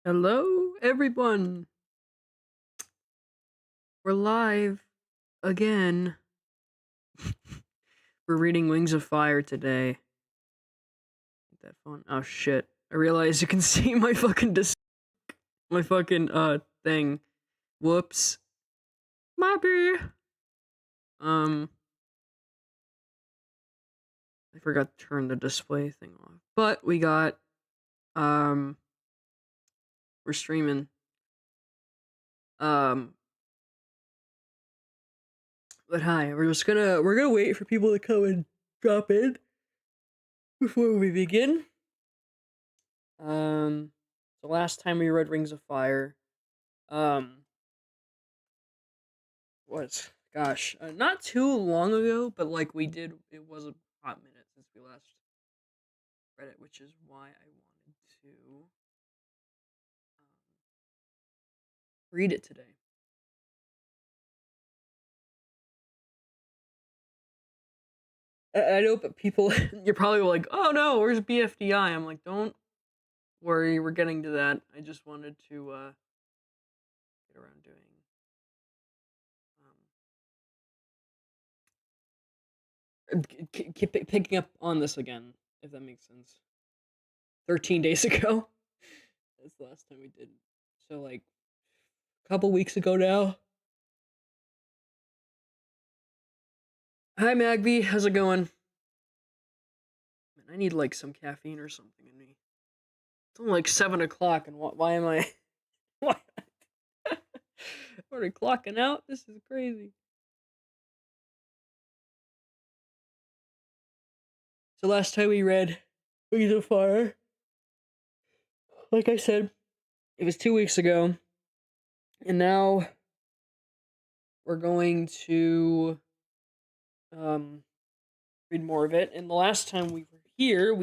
Hello, everyone. We're live again. We're reading Wings of Fire today. Ain't that fun? Oh shit! I realize you can see my fucking thing. Whoops. My bad. Um, I forgot to turn the display thing off. But we got um, we're streaming. Um, but hi, we're gonna wait for people to come and drop in before we begin. The last time we read Rings of Fire, um, was not too long ago, but like we did, it was a hot minute since we last read it, which is why I wanted to read it today. I know, but people, you're probably like, "Oh no, where's BFDI?" I'm like, "Don't worry, we're getting to that." I just wanted to get around doing keep picking up on this again, if that makes sense. 13 days ago. That's the last time we did. So like a couple weeks ago now. Hi Magby, how's it going? Man, I need like some caffeine or something in me. It's only like 7 o'clock, and why am I? Why? Already clocking out. This is crazy. So last time we read Wings of Fire, like I said, it was 2 weeks ago, and now we're going to read more of it. And the last time we were here,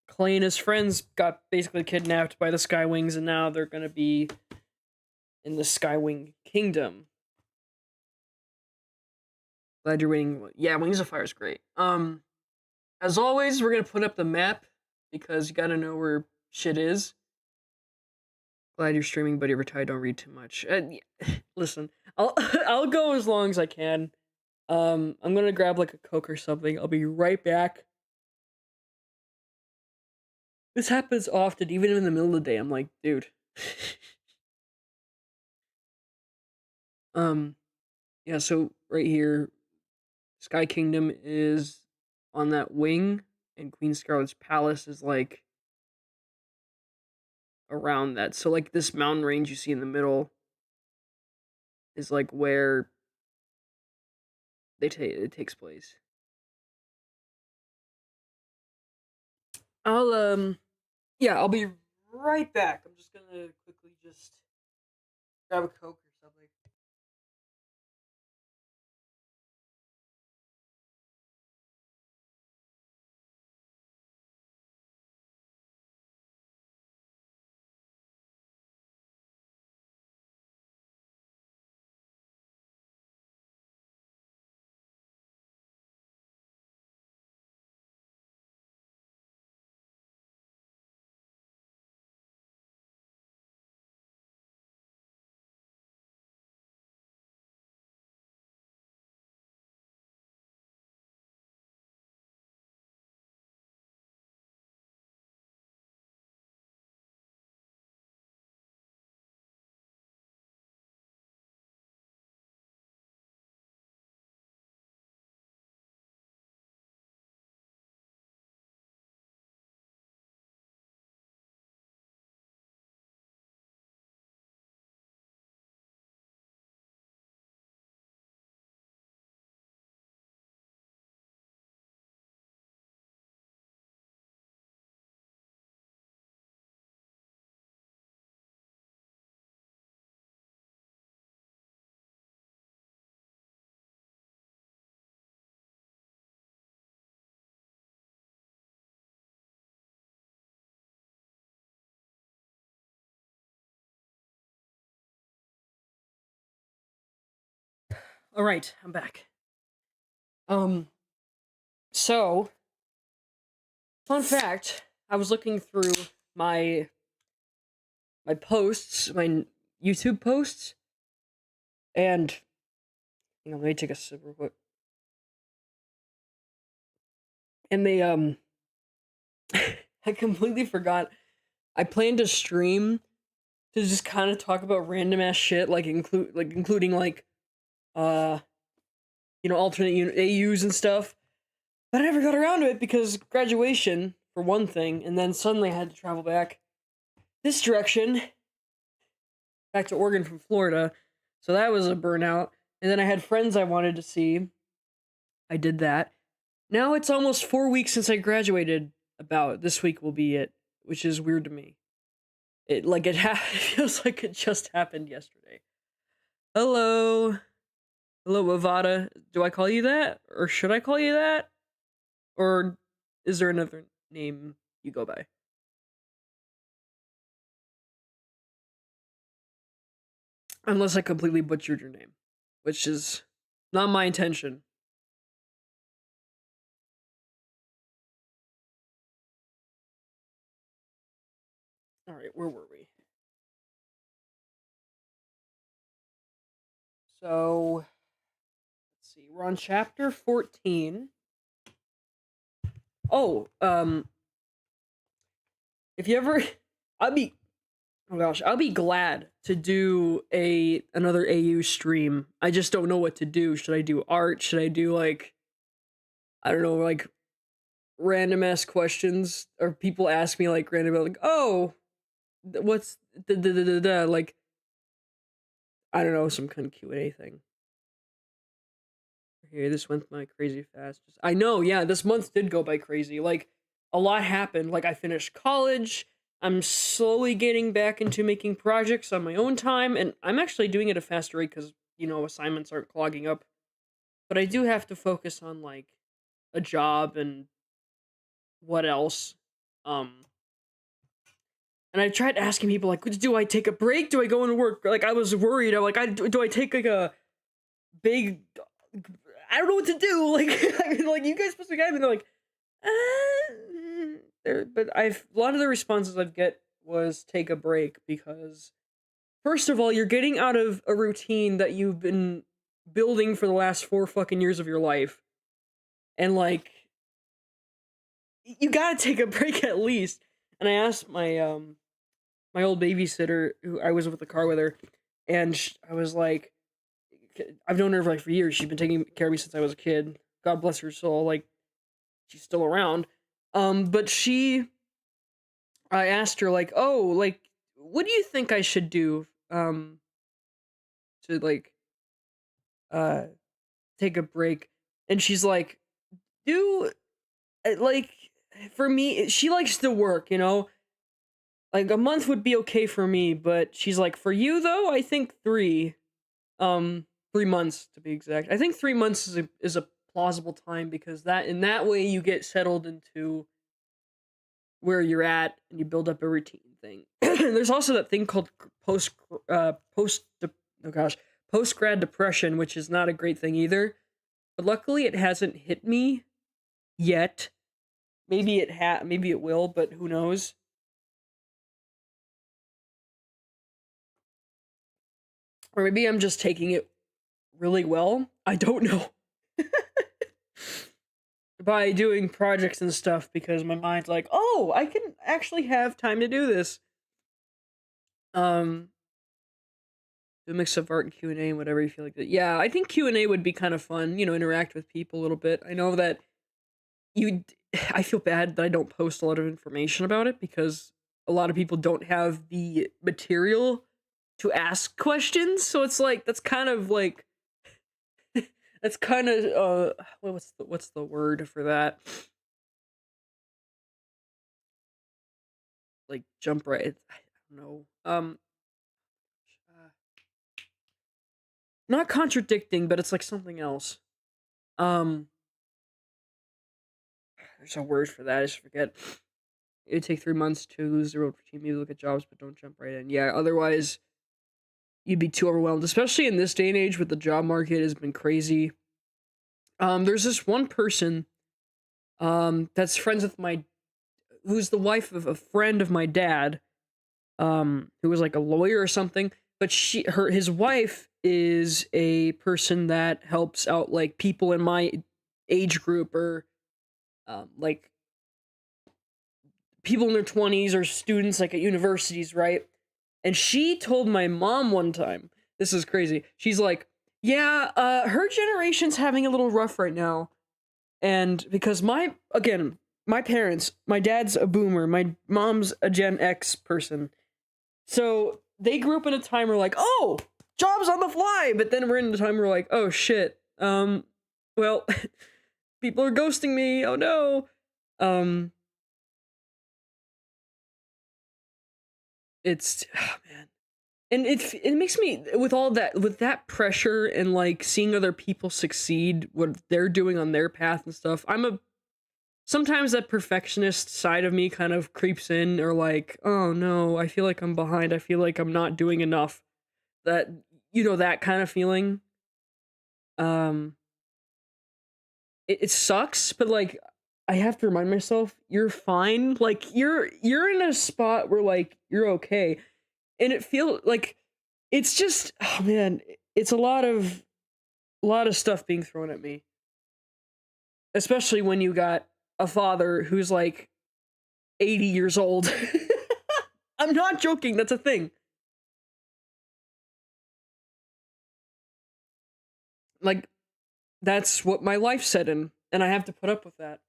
Clay and his friends got basically kidnapped by the Skywings, and now they're gonna be in the Skywing Kingdom. Glad you're reading. Yeah, Wings of Fire is great. As always, we're gonna put up the map because you gotta know where shit is. Glad you're streaming, buddy. Retired. Don't read too much. Listen, I'll I'll go as long as I can. I'm gonna grab like a Coke or something. I'll be right back. This happens often, even in the middle of the day. I'm like, dude. Yeah. So right here, Sky Kingdom is on that wing, and Queen Scarlet's palace is like around that. So like this mountain range you see in the middle is like where it takes place. I'll yeah, I'll be right back. I'm just gonna quickly just grab a Coke or something. All right, I'm back. Um, so fun fact: I was looking through my my posts, my YouTube posts, and let me take a sip real quick. And they I completely forgot. I planned to stream to just kind of talk about random ass shit, like including like uh alternate AUs and stuff. But I never got around to it because graduation for one thing, and then suddenly I had to travel back this direction, back to Oregon from Florida. So that was a burnout. And then I had friends I wanted to see. I did that. Now it's almost 4 weeks since I graduated. About this week will be it, which is weird to me. It it feels like it just happened yesterday. Hello, hello, Avada. Do I call you that, or should I call you that, or is there another name you go by? Unless I completely butchered your name, which is not my intention. All right, where were we? So, let's see. We're on chapter 14. Oh, if you ever I'd be oh gosh, I'll be glad to do another AU stream. I just don't know what to do. Should I do art? Should I do I don't know, like random ass questions, or people ask me like random like, "Oh, what's like I don't know, some kind of Q&A thing." Here, this went by crazy fast. I know, yeah, this month did go by crazy. Like a lot happened. Like I finished college. I'm slowly getting back into making projects on my own time, and I'm actually doing it at a faster rate because assignments aren't clogging up. But I do have to focus on like a job and what else. Um, and I tried asking people like, do I take a break? Do I go into work? Like I was worried. I'm like, do I take like a big? I don't know what to do. Like you guys supposed to guide me. They're like, but a lot of the responses I've get was take a break because first of all, you're getting out of a routine that you've been building for the last 4 fucking years of your life. And like you gotta take a break at least. And I asked my old babysitter who I was with the car with her, and I was like, I've known her for years. She's been taking care of me since I was a kid. God bless her soul. Like she's still around. But I asked her like, oh, like, what do you think I should do? To uh, take a break, and she's like, do like for me, she likes to work, like a month would be okay for me, but she's like, for you though, I think 3 months to be exact. I think 3 months is a plausible time because that in that way you get settled into where you're at and you build up a routine thing. There's also that thing called post grad depression, which is not a great thing either. But luckily, it hasn't hit me yet. Maybe maybe it will, but who knows? Or maybe I'm just taking it really well. I don't know. By doing projects and stuff because my mind's like, oh, I can actually have time to do this. Do a mix of art and Q&A and whatever you feel like. Yeah, I think Q&A would be kind of fun, interact with people a little bit. I know that I feel bad that I don't post a lot of information about it because a lot of people don't have the material to ask questions. So it's like, that's kind of like, that's kind of, what's the word for that? Like jump right. I don't know. Not contradicting, but it's like something else. There's a word for that. I just forget. It would take 3 months to lose the road routine. Maybe look at jobs, but don't jump right in. Yeah, otherwise you'd be too overwhelmed, especially in this day and age with the job market has been crazy. There's this one person, that's friends with who's the wife of a friend of my dad. who was like a lawyer or something. But his wife is a person that helps out like people in my age group or like people in their 20s or students like at universities, right? And she told my mom one time, this is crazy. She's like, "Yeah, her generation's having a little rough right now." And because my parents, my dad's a boomer, my mom's a Gen X person. So they grew up in a time where like, "Oh, jobs on the fly," but then we're in a time where like, "Oh shit. Well, people are ghosting me. Oh no." Um it's oh, man. And it makes me with that pressure and like seeing other people succeed what they're doing on their path and stuff. Sometimes that perfectionist side of me kind of creeps in or like, "Oh no, I feel like I'm behind. I feel like I'm not doing enough." That that kind of feeling. Um it sucks, but like I have to remind myself you're fine. Like you're in a spot where like you're okay. And it feel like it's just oh man, it's a lot of stuff being thrown at me. Especially when you got a father who's like 80 years old. I'm not joking, that's a thing. Like that's what my life set in and I have to put up with that.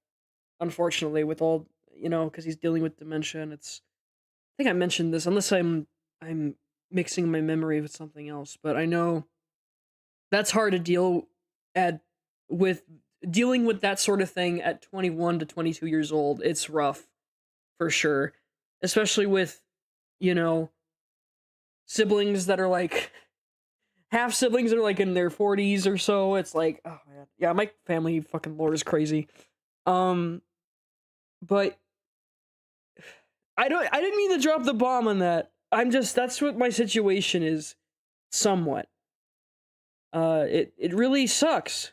Unfortunately, with all, cuz he's dealing with dementia and it's I think I mentioned this unless I'm mixing my memory with something else, but I know that's hard to at with dealing with that sort of thing at 21 to 22 years old. It's rough for sure, especially with, you know, siblings that are like half siblings that are like in their 40s or so. It's like, oh man. Yeah, my family fucking lore is crazy. Um but I didn't mean to drop the bomb on that. That's what my situation is somewhat. It really sucks.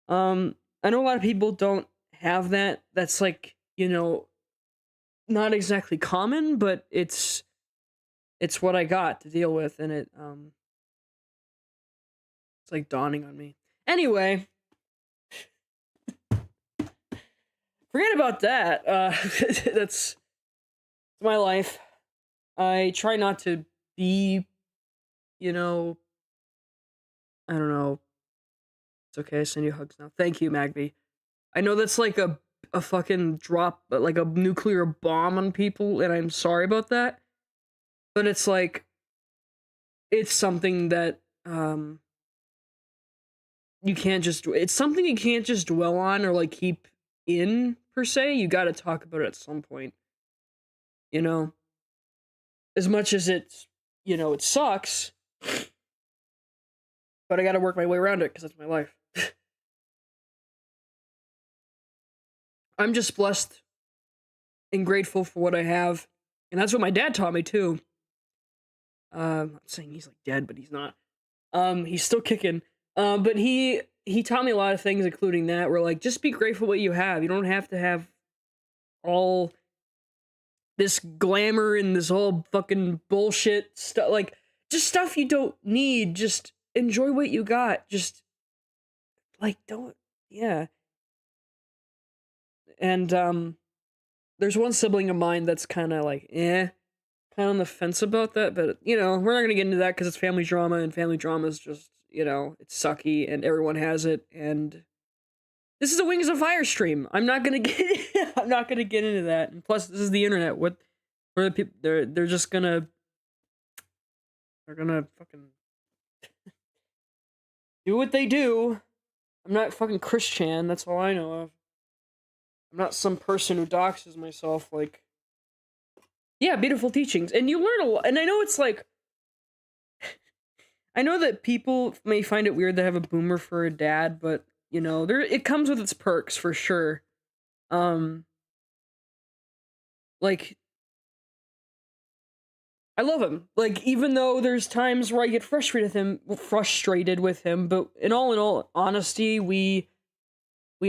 I know a lot of people don't have that. That's like, not exactly common, but it's what I got to deal with and it's like dawning on me. Anyway, forget about that. That's my life. I try not to be, you know, I don't know. It's okay. I send you hugs now. Thank you, Magby. I know that's like a fucking drop, like a nuclear bomb on people, and I'm sorry about that. But it's like it's something that it's something you can't just dwell on or like keep in per se. You got to talk about it at some point. You know, as much as it sucks, but I got to work my way around it because that's my life. I'm just blessed and grateful for what I have, and that's what my dad taught me too. I'm not saying he's like dead, but he's not. He's still kicking. But he taught me a lot of things, including that. Where like just be grateful what you have. You don't have to have all this glamour and this whole fucking bullshit stuff. Like just stuff you don't need. Just enjoy what you got. Just like don't yeah. And there's one sibling of mine that's kind of like kind of on the fence about that. But we're not gonna get into that because it's family drama, and family drama is just it's sucky, and everyone has it. And this is a Wings of Fire stream. I'm not gonna get I'm not gonna get into that. And plus, this is the internet. Where the people they're just gonna fucking do what they do. I'm not fucking Christian. That's all I know of. I'm not some person who doxes myself. Like, yeah, beautiful teachings, and you learn a lot. And I know it's like, I know that people may find it weird to have a boomer for a dad, but it comes with its perks for sure. Like, I love him. Like, even though there's times where I get frustrated with him, but in all honesty, we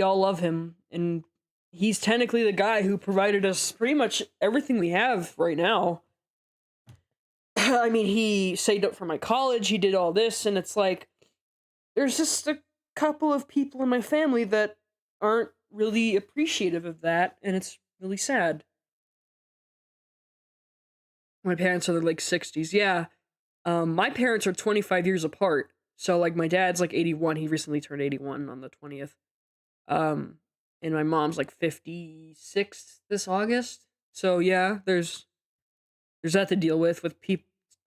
all love him, and he's technically the guy who provided us pretty much everything we have right now. I mean, he saved up for my college, he did all this, and it's like, there's just a couple of people in my family that aren't really appreciative of that, and it's really sad. My parents are like 60s. Yeah. My parents are 25 years apart. So like my dad's like 81. He recently turned 81 on the 20th. Um and my mom's like 56 this August. So yeah, there's that to deal with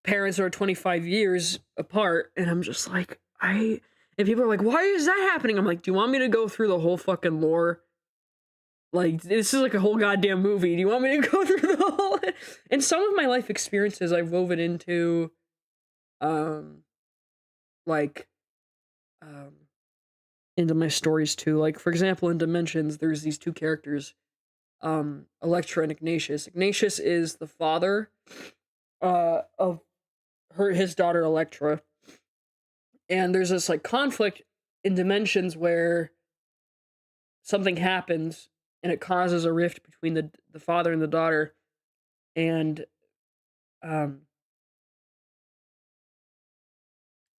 parents that are 25 years apart, and I'm just like, and people are like, "Why is that happening?" I'm like, "Do you want me to go through the whole fucking lore? Like, this is like a whole goddamn movie. Do you want me to go through the whole?" And some of my life experiences I've woven into, um, like, um, into my stories too. Like, for example, in Dimensions, there's these two characters, Electra and Ignatius. Ignatius is the father, of his daughter Electra, and there's this like conflict in Dimensions where something happens and it causes a rift between the father and the daughter, and um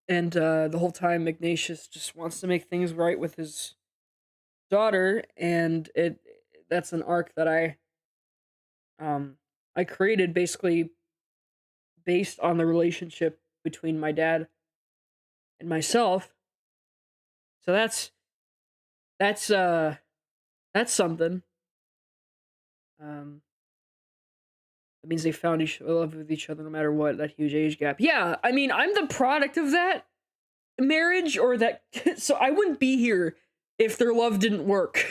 the whole time Ignatius just wants to make things right with his daughter, and that's an arc that um I created basically based on the relationship between my dad and myself. So that's uh that's something. um That means they found each love with each other no matter what, that huge age gap. Yeah, I mean, I'm the product of that marriage, or that so I wouldn't be here if their love didn't work.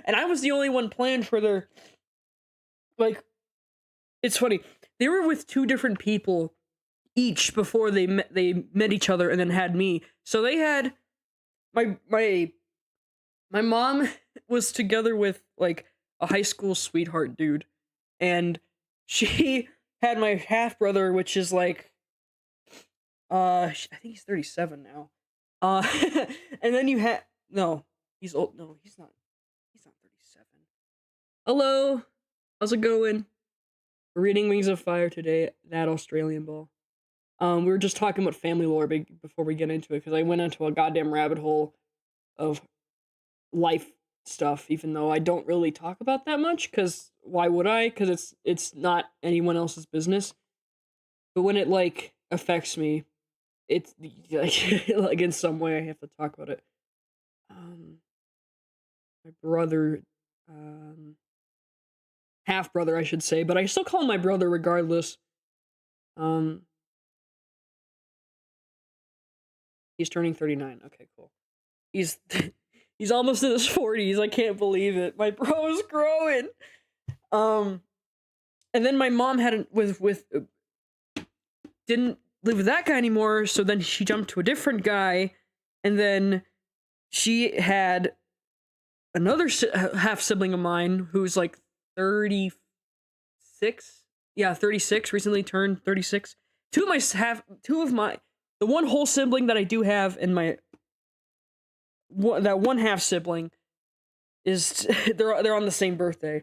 And I was the only one planned for their, like, it's funny. They were with two different people each before they met each other and then had me. So they had my mom was together with like a high school sweetheart dude, and she had my half brother, which is like I think he's 37 now. And then you had no, he's old. No, he's not. He's not 37. Hello, how's it going? We're reading Wings of Fire today. That Australian ball. We were just talking about family lore before we get into it, because I went into a goddamn rabbit hole of life stuff, even though I don't really talk about that much, because why would I? Because it's not anyone else's business. But when it like affects me, it's like, like in some way I have to talk about it. My brother, half brother, I should say, but I still call him my brother regardless. Um, he's turning 39. Okay, cool. He's he's almost in his 40s. I can't believe it. My bro's growing. And then my mom had with didn't live with that guy anymore, so then she jumped to a different guy, and then she had another half sibling of mine who's like 36. Yeah, 36, recently turned 36. Two of my the one whole sibling that I do have, and my that one half sibling is they're on the same birthday.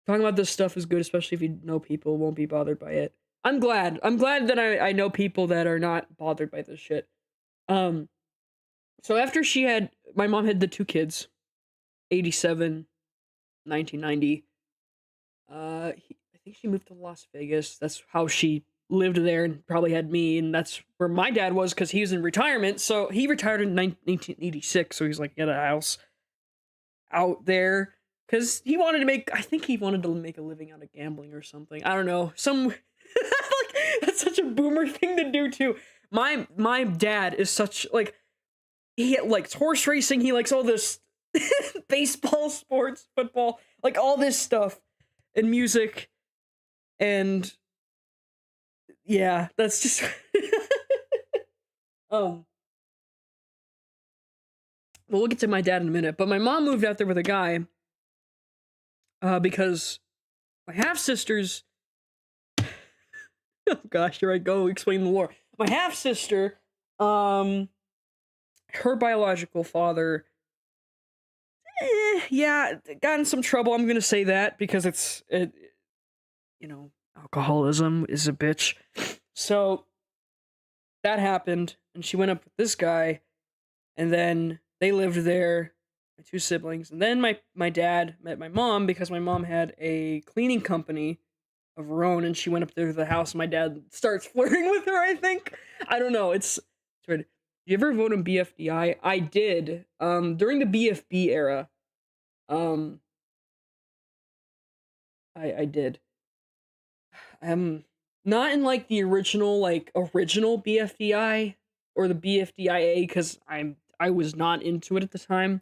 Talking about this stuff is good, especially if you know people won't be bothered by it. I'm glad that I know people that are not bothered by this shit. So after my mom had the two kids, 87, 1990. I think she moved to Las Vegas. That's how she lived there, and probably had me, and that's where my dad was because he was in retirement. So he retired in 1986, so he's like, get a house out there. Because I think he wanted to make a living out of gambling or something. I don't know. Like, that's such a boomer thing to do too. My dad is such, like, he likes horse racing. He likes all this baseball, sports, football, like all this stuff, and music. And yeah, that's just, well, we'll get to my dad in a minute. But my mom moved out there with a guy, because my half-sisters, oh gosh, here I go, explain the lore. My half-sister, her biological father, yeah, got in some trouble. I'm gonna say that because alcoholism is a bitch. So that happened, and she went up with this guy, and then they lived there, my two siblings, and then my dad met my mom because my mom had a cleaning company of her own, and she went up there to the house, and my dad starts flirting with her, I think. I don't know, it's weird. Did you ever vote in BFDI? I did. During the BFB era. Um, I did. Not in like the original BFDI or the BFDIA because I was not into it at the time.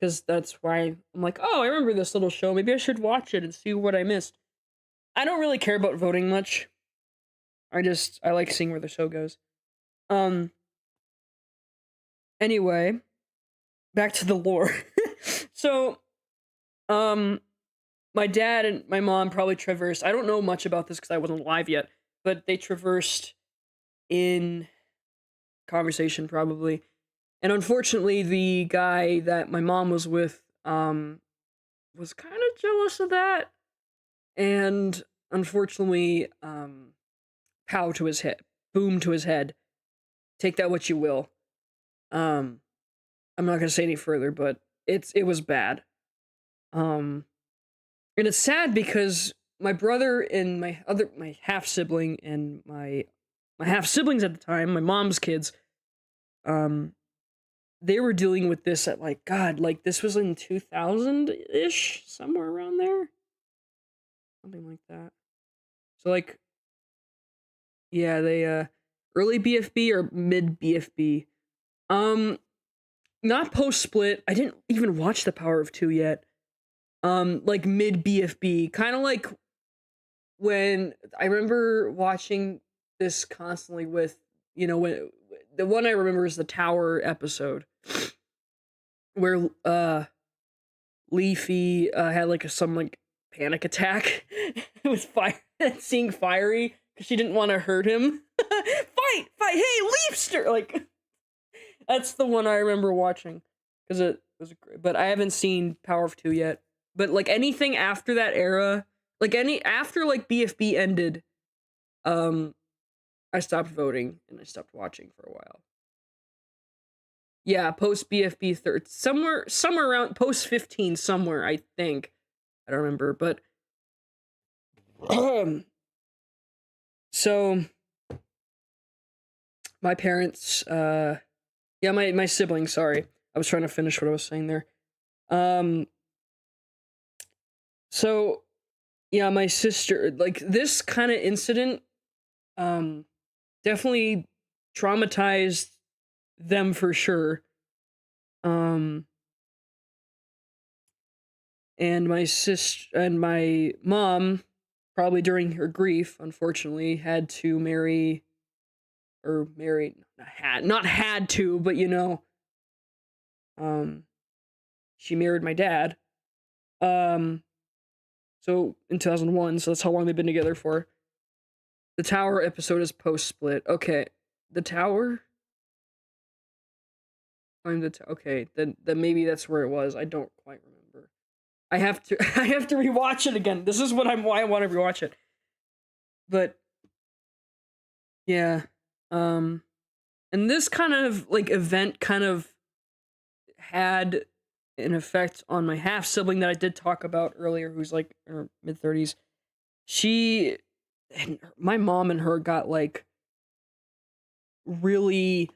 Because that's why I'm like, oh, I remember this little show. Maybe I should watch it and see what I missed. I don't really care about voting much. I like seeing where the show goes. Um. Anyway, back to the lore. So, um, my dad and my mom probably traversed. I don't know much about this because I wasn't alive yet, but they traversed in conversation probably. And unfortunately, the guy that my mom was with was kind of jealous of that, and unfortunately, pow to his head, boom to his head. Take that what you will. Um, I'm not gonna say any further, but it was bad. Um, and it's sad because my brother and my half sibling and my half siblings at the time, my mom's kids, um, they were dealing with this at like God, like this was in 2000 ish, somewhere around there, something like that. So like, yeah, they early BFB or mid BFB. Um, Not post split. I didn't even watch The Power of Two yet. Like mid BFB, kind of like when I remember watching this constantly with, when the one I remember is the Tower episode where Leafy had like some like panic attack with fire, seeing Fiery because she didn't want to hurt him. Fight, hey, Leafster! Like that's the one I remember watching because it was great. But I haven't seen Power of Two yet. But like anything after that era, like after like BFB ended, um, I stopped voting and I stopped watching for a while. Yeah, post BFB third, somewhere around post 15, somewhere I think. I don't remember, but so my parents, yeah, my siblings. Sorry, I was trying to finish what I was saying there. So yeah, my sister, like this kind of incident, definitely traumatized them for sure. Um, and my sister and my mom, probably during her grief, unfortunately, had to marry or married not had to, but um, she married my dad. Um, so in 2001, so that's how long they've been together for. The Tower episode is post split. Okay, the Tower. Okay, then maybe that's where it was. I don't quite remember. I have to I have to rewatch it again. This is why I want to rewatch it. But yeah, um, and this kind of like event kind of had an effect on my half sibling that I did talk about earlier, who's like in her mid-30s. She and my mom and her got like really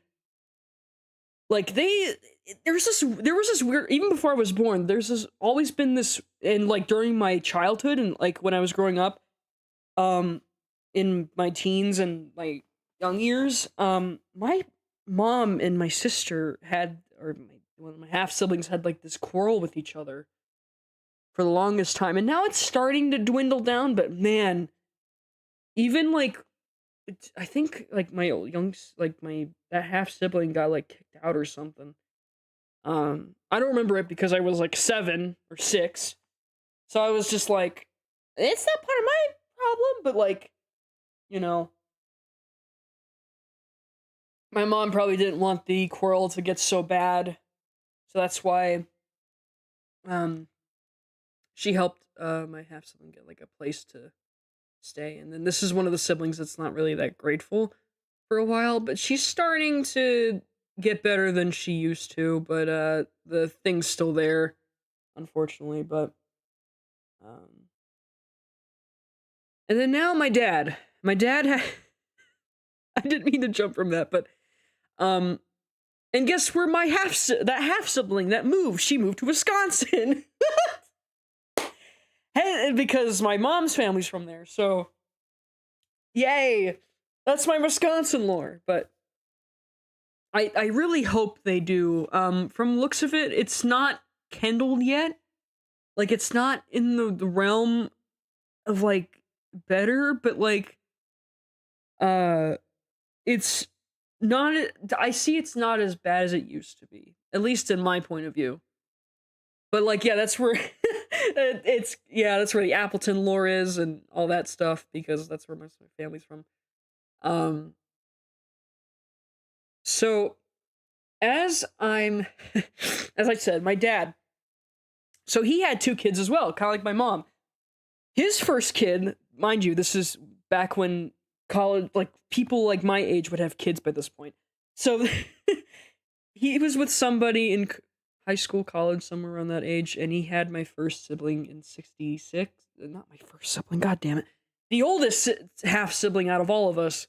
like there was this weird, even before I was born, there's this always been this, and like during my childhood and like when I was growing up, um in my teens and my young years, my mom and my sister had, or one of my half siblings had like this quarrel with each other for the longest time, and now it's starting to dwindle down, but man, even like I think like my like my that half sibling got like kicked out or something. I don't remember it because I was like 7 or 6. So I was just like, it's not part of my problem, but like, you know, my mom probably didn't want the quarrel to get so bad. So that's why um she helped my half sibling get like a place to stay. And then this is one of the siblings that's not really that grateful for a while, but she's starting to get better than she used to, but the thing's still there, unfortunately. But um and then now my dad. My dad I didn't mean to jump from that, but um and guess where my that half sibling that moved? She moved to Wisconsin. Because my mom's family's from there. So, yay. That's my Wisconsin lore, but I really hope they do. From looks of it, it's not kindled yet. Like, it's not in the realm of, like, better, but, like, it's not, I see it's not as bad as it used to be, at least in my point of view. But, like, yeah, that's where, that's where the Appleton lore is and all that stuff, because that's where most of my family's from. So, as I'm, as I said, my dad, so he had 2 kids as well, kind of like my mom. His first kid, mind you, this is back when college, like, people like my age would have kids by this point. So, he was with somebody in high school, college, somewhere around that age, and he had my first sibling in 66. Not my first sibling, god damn it. The oldest half sibling out of all of us.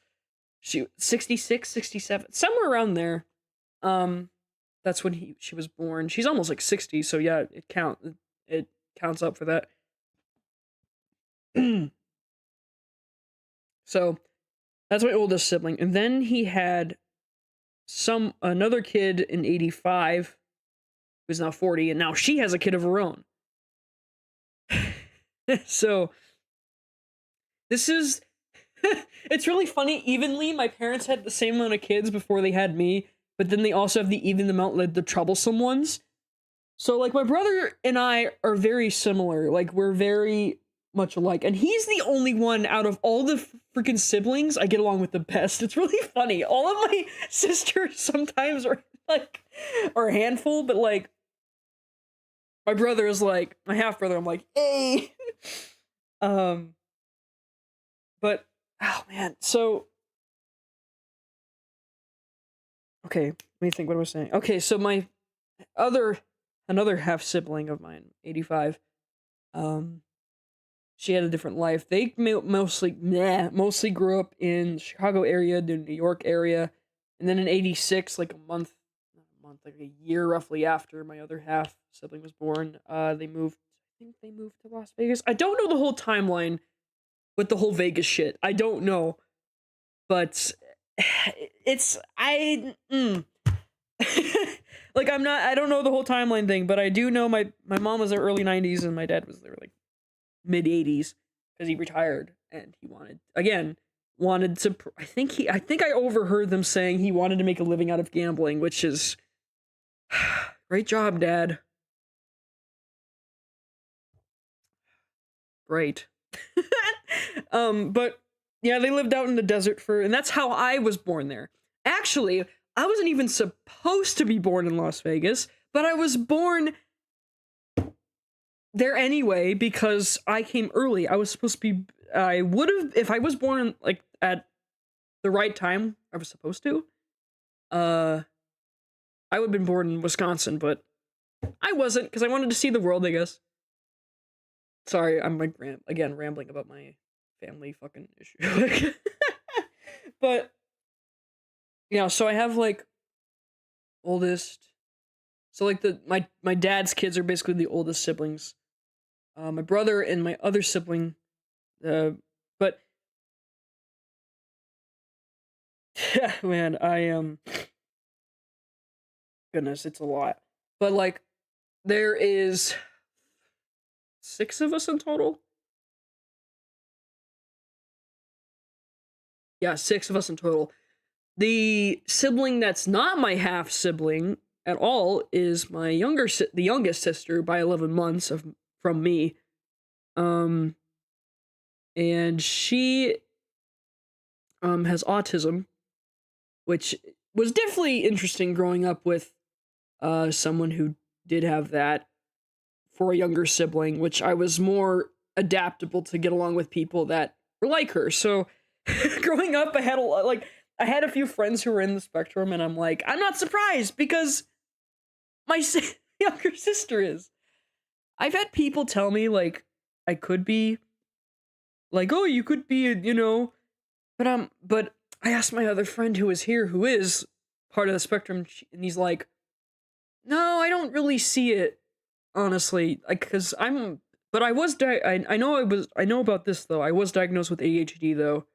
She 66, 67, somewhere around there. That's when she was born. She's almost like 60, so yeah, it counts up for that. So that's my oldest sibling. And then he had another kid in 85 who's now 40, and now she has a kid of her own. So this is it's really funny. Evenly, my parents had the same amount of kids before they had me, but then they also have the even amount, like the troublesome ones. So, like, my brother and I are very similar. Like, we're very much alike. And he's the only one out of all the freaking siblings I get along with the best. It's really funny. All of my sisters sometimes are, like, are a handful, but, like, my brother is, like, my half-brother, I'm like, hey! But, oh, man, so... Okay, let me think what I was saying. Okay, so my another half-sibling of mine, 85, she had a different life. They mostly grew up in the Chicago area, the New York area, and then in 86, like like a year roughly after my other half sibling was born, they moved, I think they moved to Las Vegas. I don't know the whole timeline with the whole Vegas shit. I don't know, but it's, like, I don't know the whole timeline thing, but I do know my mom was in the early 90s and my dad was there, like, mid 80s, because he retired and he wanted to, I think I overheard them saying he wanted to make a living out of gambling, which is great job, Dad. Great. But yeah, they lived out in the desert and that's how I was born there. Actually, I wasn't even supposed to be born in Las Vegas, but I was born there anyway because I came early. I was supposed to be, I would have, if I was born, like, at the right time I was supposed to, I would have been born in Wisconsin, but I wasn't, because I wanted to see the world, I guess. Sorry, I'm, like, rambling about my family fucking issue. But, yeah, so I have, like, oldest, so, like, my dad's kids are basically the oldest siblings. My brother and my other sibling, but, yeah, man, goodness, it's a lot. But, like, there is 6 of us in total. Yeah, 6 of us in total. The sibling that's not my half sibling at all is my the youngest sister by 11 months from me. And she has autism, which was definitely interesting growing up with someone who did have that for a younger sibling, which I was more adaptable to get along with people that were like her. So growing up, I had I had a few friends who were in the spectrum, and I'm like, I'm not surprised because my younger sister is. I've had people tell me like I could be like, oh, you could be, but I asked my other friend who is here, who is part of the spectrum, and he's like, no, I don't really see it, honestly, like, because but I was, I know about this, though. I was diagnosed with ADHD, though,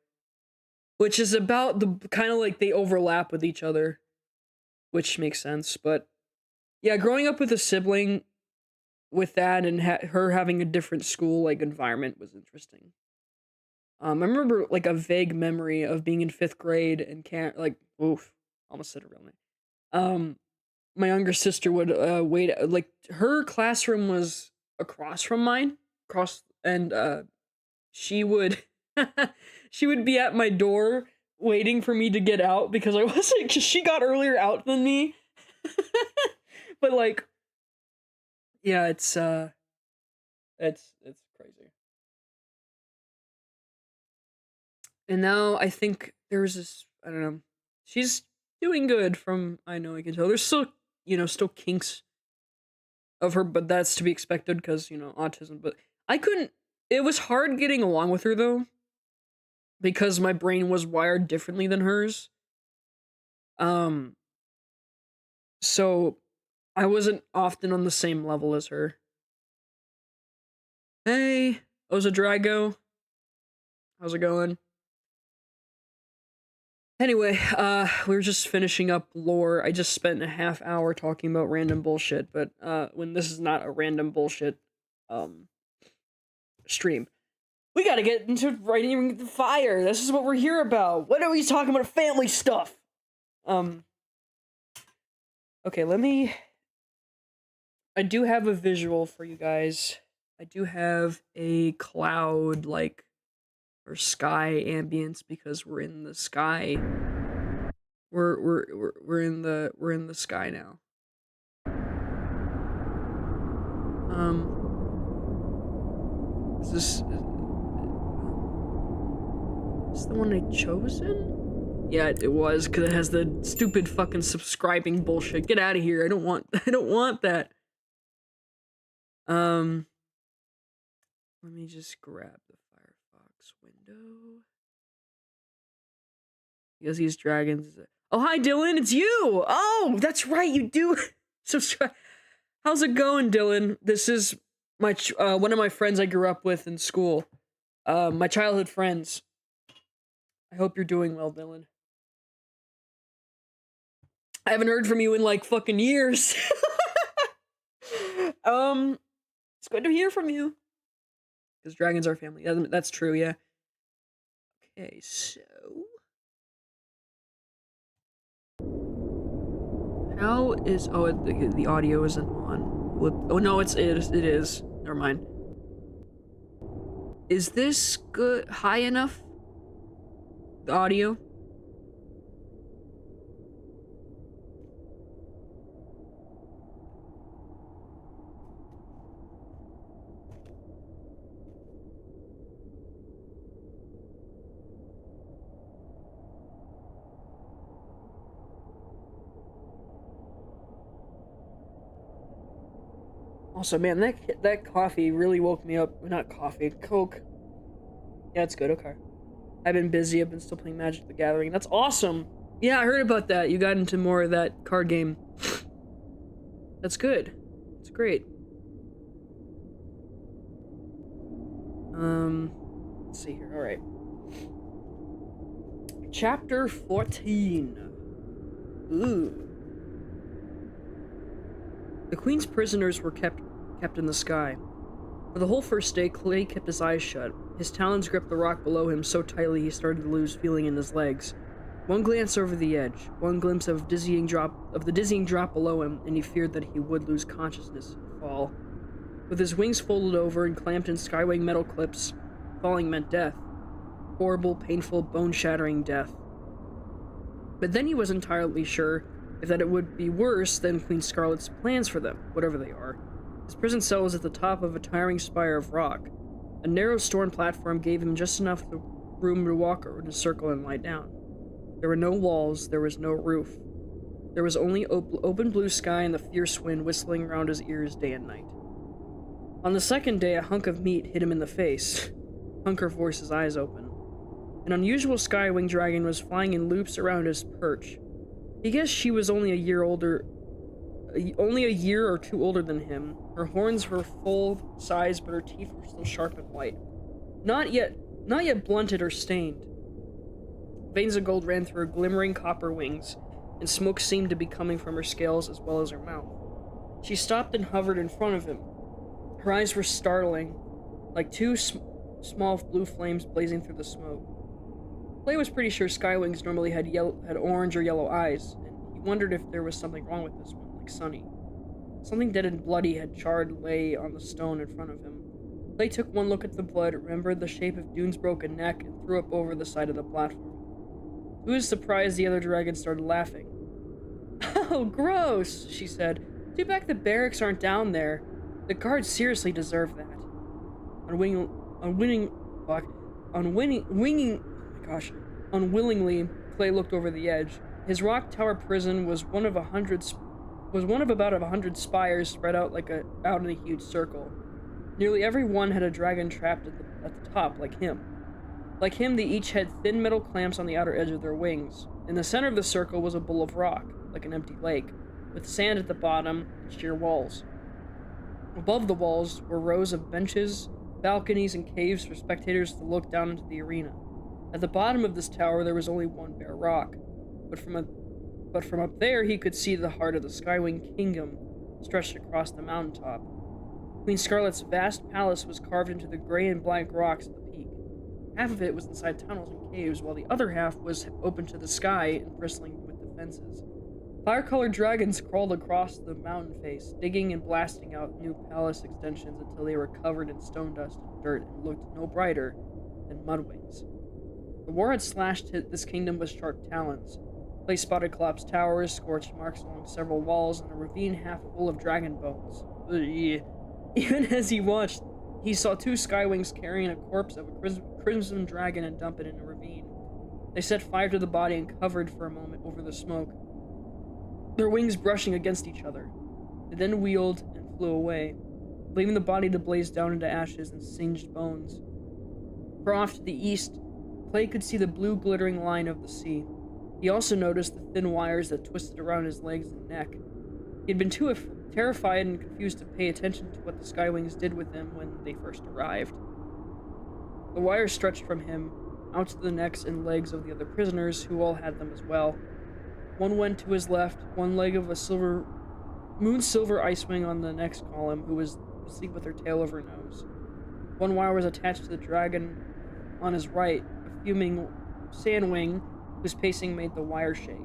which is about the kind of like they overlap with each other, which makes sense, but yeah, growing up with a sibling with that and her having a different school, like, environment was interesting. I remember, like, a vague memory of being in 5th grade and oof, almost said it real name. My younger sister would, wait, like, her classroom was across from mine, and, she would, she would be at my door waiting for me to get out because because she got earlier out than me. But, like, yeah, it's crazy. And now I think there's this, I don't know, she's doing good from I know I can tell. There's still, still kinks of her, but that's to be expected because, autism. But it was hard getting along with her though, because my brain was wired differently than hers. So I wasn't often on the same level as her. Hey, Oza Drago. How's it going? Anyway, we were just finishing up lore. I just spent a half hour talking about random bullshit, but when this is not a random bullshit stream, we gotta get into writing the fire. This is what we're here about. What are we talking about? Family stuff. Okay, I do have a visual for you guys. I do have a cloud, like, or sky ambience because we're in the sky. We're in the sky now. Is this the one I chosen? Yeah, it was, because it has the stupid fucking subscribing bullshit. Get out of here. I don't want that. Let me just grab the Firefox window. Because these dragons. Oh, hi, Dylan. It's you. Oh, that's right. You do subscribe. How's it going, Dylan? This is my one of my friends I grew up with in school. My childhood friends. I hope you're doing well, Dylan. I haven't heard from you in like fucking years. It's good to hear from you. Because dragons are family. That's true, yeah. Okay, so how is the audio isn't on. Oh no, it is. Never mind. Is this good high enough? The audio? Also, man, that coffee really woke me up. Not coffee, Coke. Yeah, it's good, okay. I've been busy, I've been still playing Magic the Gathering. That's awesome! Yeah, I heard about that. You got into more of that card game. That's good. It's great. Let's see here, alright. Chapter 14. Ooh. The Queen's prisoners were kept in the sky. For the whole first day, Clay kept his eyes shut. His talons gripped the rock below him so tightly he started to lose feeling in his legs. One glance over the edge, one glimpse of the dizzying drop below him, and he feared that he would lose consciousness and fall. With his wings folded over and clamped in skywing metal clips, falling meant death. Horrible, painful, bone-shattering death. But then he was entirely sure that it would be worse than Queen Scarlet's plans for them, whatever they are. His prison cell was at the top of a towering spire of rock. A narrow stone platform gave him just enough room to walk in a circle and lie down. There were no walls, there was no roof. There was only open blue sky and the fierce wind whistling around his ears day and night. On the second day, a hunk of meat hit him in the face. Hunker forced his eyes open. An unusual skywing dragon was flying in loops around his perch. He guessed she was only a year or two older than him. Her horns were full size, but her teeth were still sharp and white. Not yet blunted or stained. Veins of gold ran through her glimmering copper wings, and smoke seemed to be coming from her scales as well as her mouth. She stopped and hovered in front of him. Her eyes were startling, like two small blue flames blazing through the smoke. Clay was pretty sure skywings normally had orange or yellow eyes, and he wondered if there was something wrong with this one, like Sunny. Something dead and bloody had charred lay on the stone in front of him. Clay took one look at the blood, remembered the shape of Dune's broken neck, and threw up over the side of the platform. To his surprise, the other dragon started laughing. "Oh, gross," she said. "Too bad the barracks aren't down there. The guards seriously deserve that." Unwillingly, Clay looked over the edge. His rock tower prison was one of about 100 spires spread out out in a huge circle. Nearly every one had a dragon trapped at the top, like him. Like him, they each had thin metal clamps on the outer edge of their wings. In the center of the circle was a bowl of rock, like an empty lake, with sand at the bottom and sheer walls. Above the walls were rows of benches, balconies, and caves for spectators to look down into the arena. At the bottom of this tower there was only one bare rock, but from up there he could see the heart of the Skywing Kingdom stretched across the mountaintop. Queen Scarlet's vast palace was carved into the gray and black rocks at the peak. Half of it was inside tunnels and caves, while the other half was open to the sky and bristling with defenses. Fire-colored dragons crawled across the mountain face, digging and blasting out new palace extensions until they were covered in stone dust and dirt and looked no brighter than mudwings. The war had slashed this kingdom with sharp talons. Clay spotted collapsed towers, scorched marks along several walls, and a ravine half full of dragon bones. Ugh. Even as he watched, he saw two skywings carrying a corpse of a crimson dragon and dump it in a ravine. They set fire to the body and covered for a moment over the smoke, their wings brushing against each other. They then wheeled and flew away, leaving the body to blaze down into ashes and singed bones. Far off to the east, Clay could see the blue glittering line of the sea. He also noticed the thin wires that twisted around his legs and neck. He had been too terrified and confused to pay attention to what the Skywings did with him when they first arrived. The wires stretched from him out to the necks and legs of the other prisoners, who all had them as well. One went to his left, one leg of a moon-silver Icewing on the next column, who was asleep with her tail over her nose. One wire was attached to the dragon on his right, a fuming Sandwing, whose pacing made the wire shake.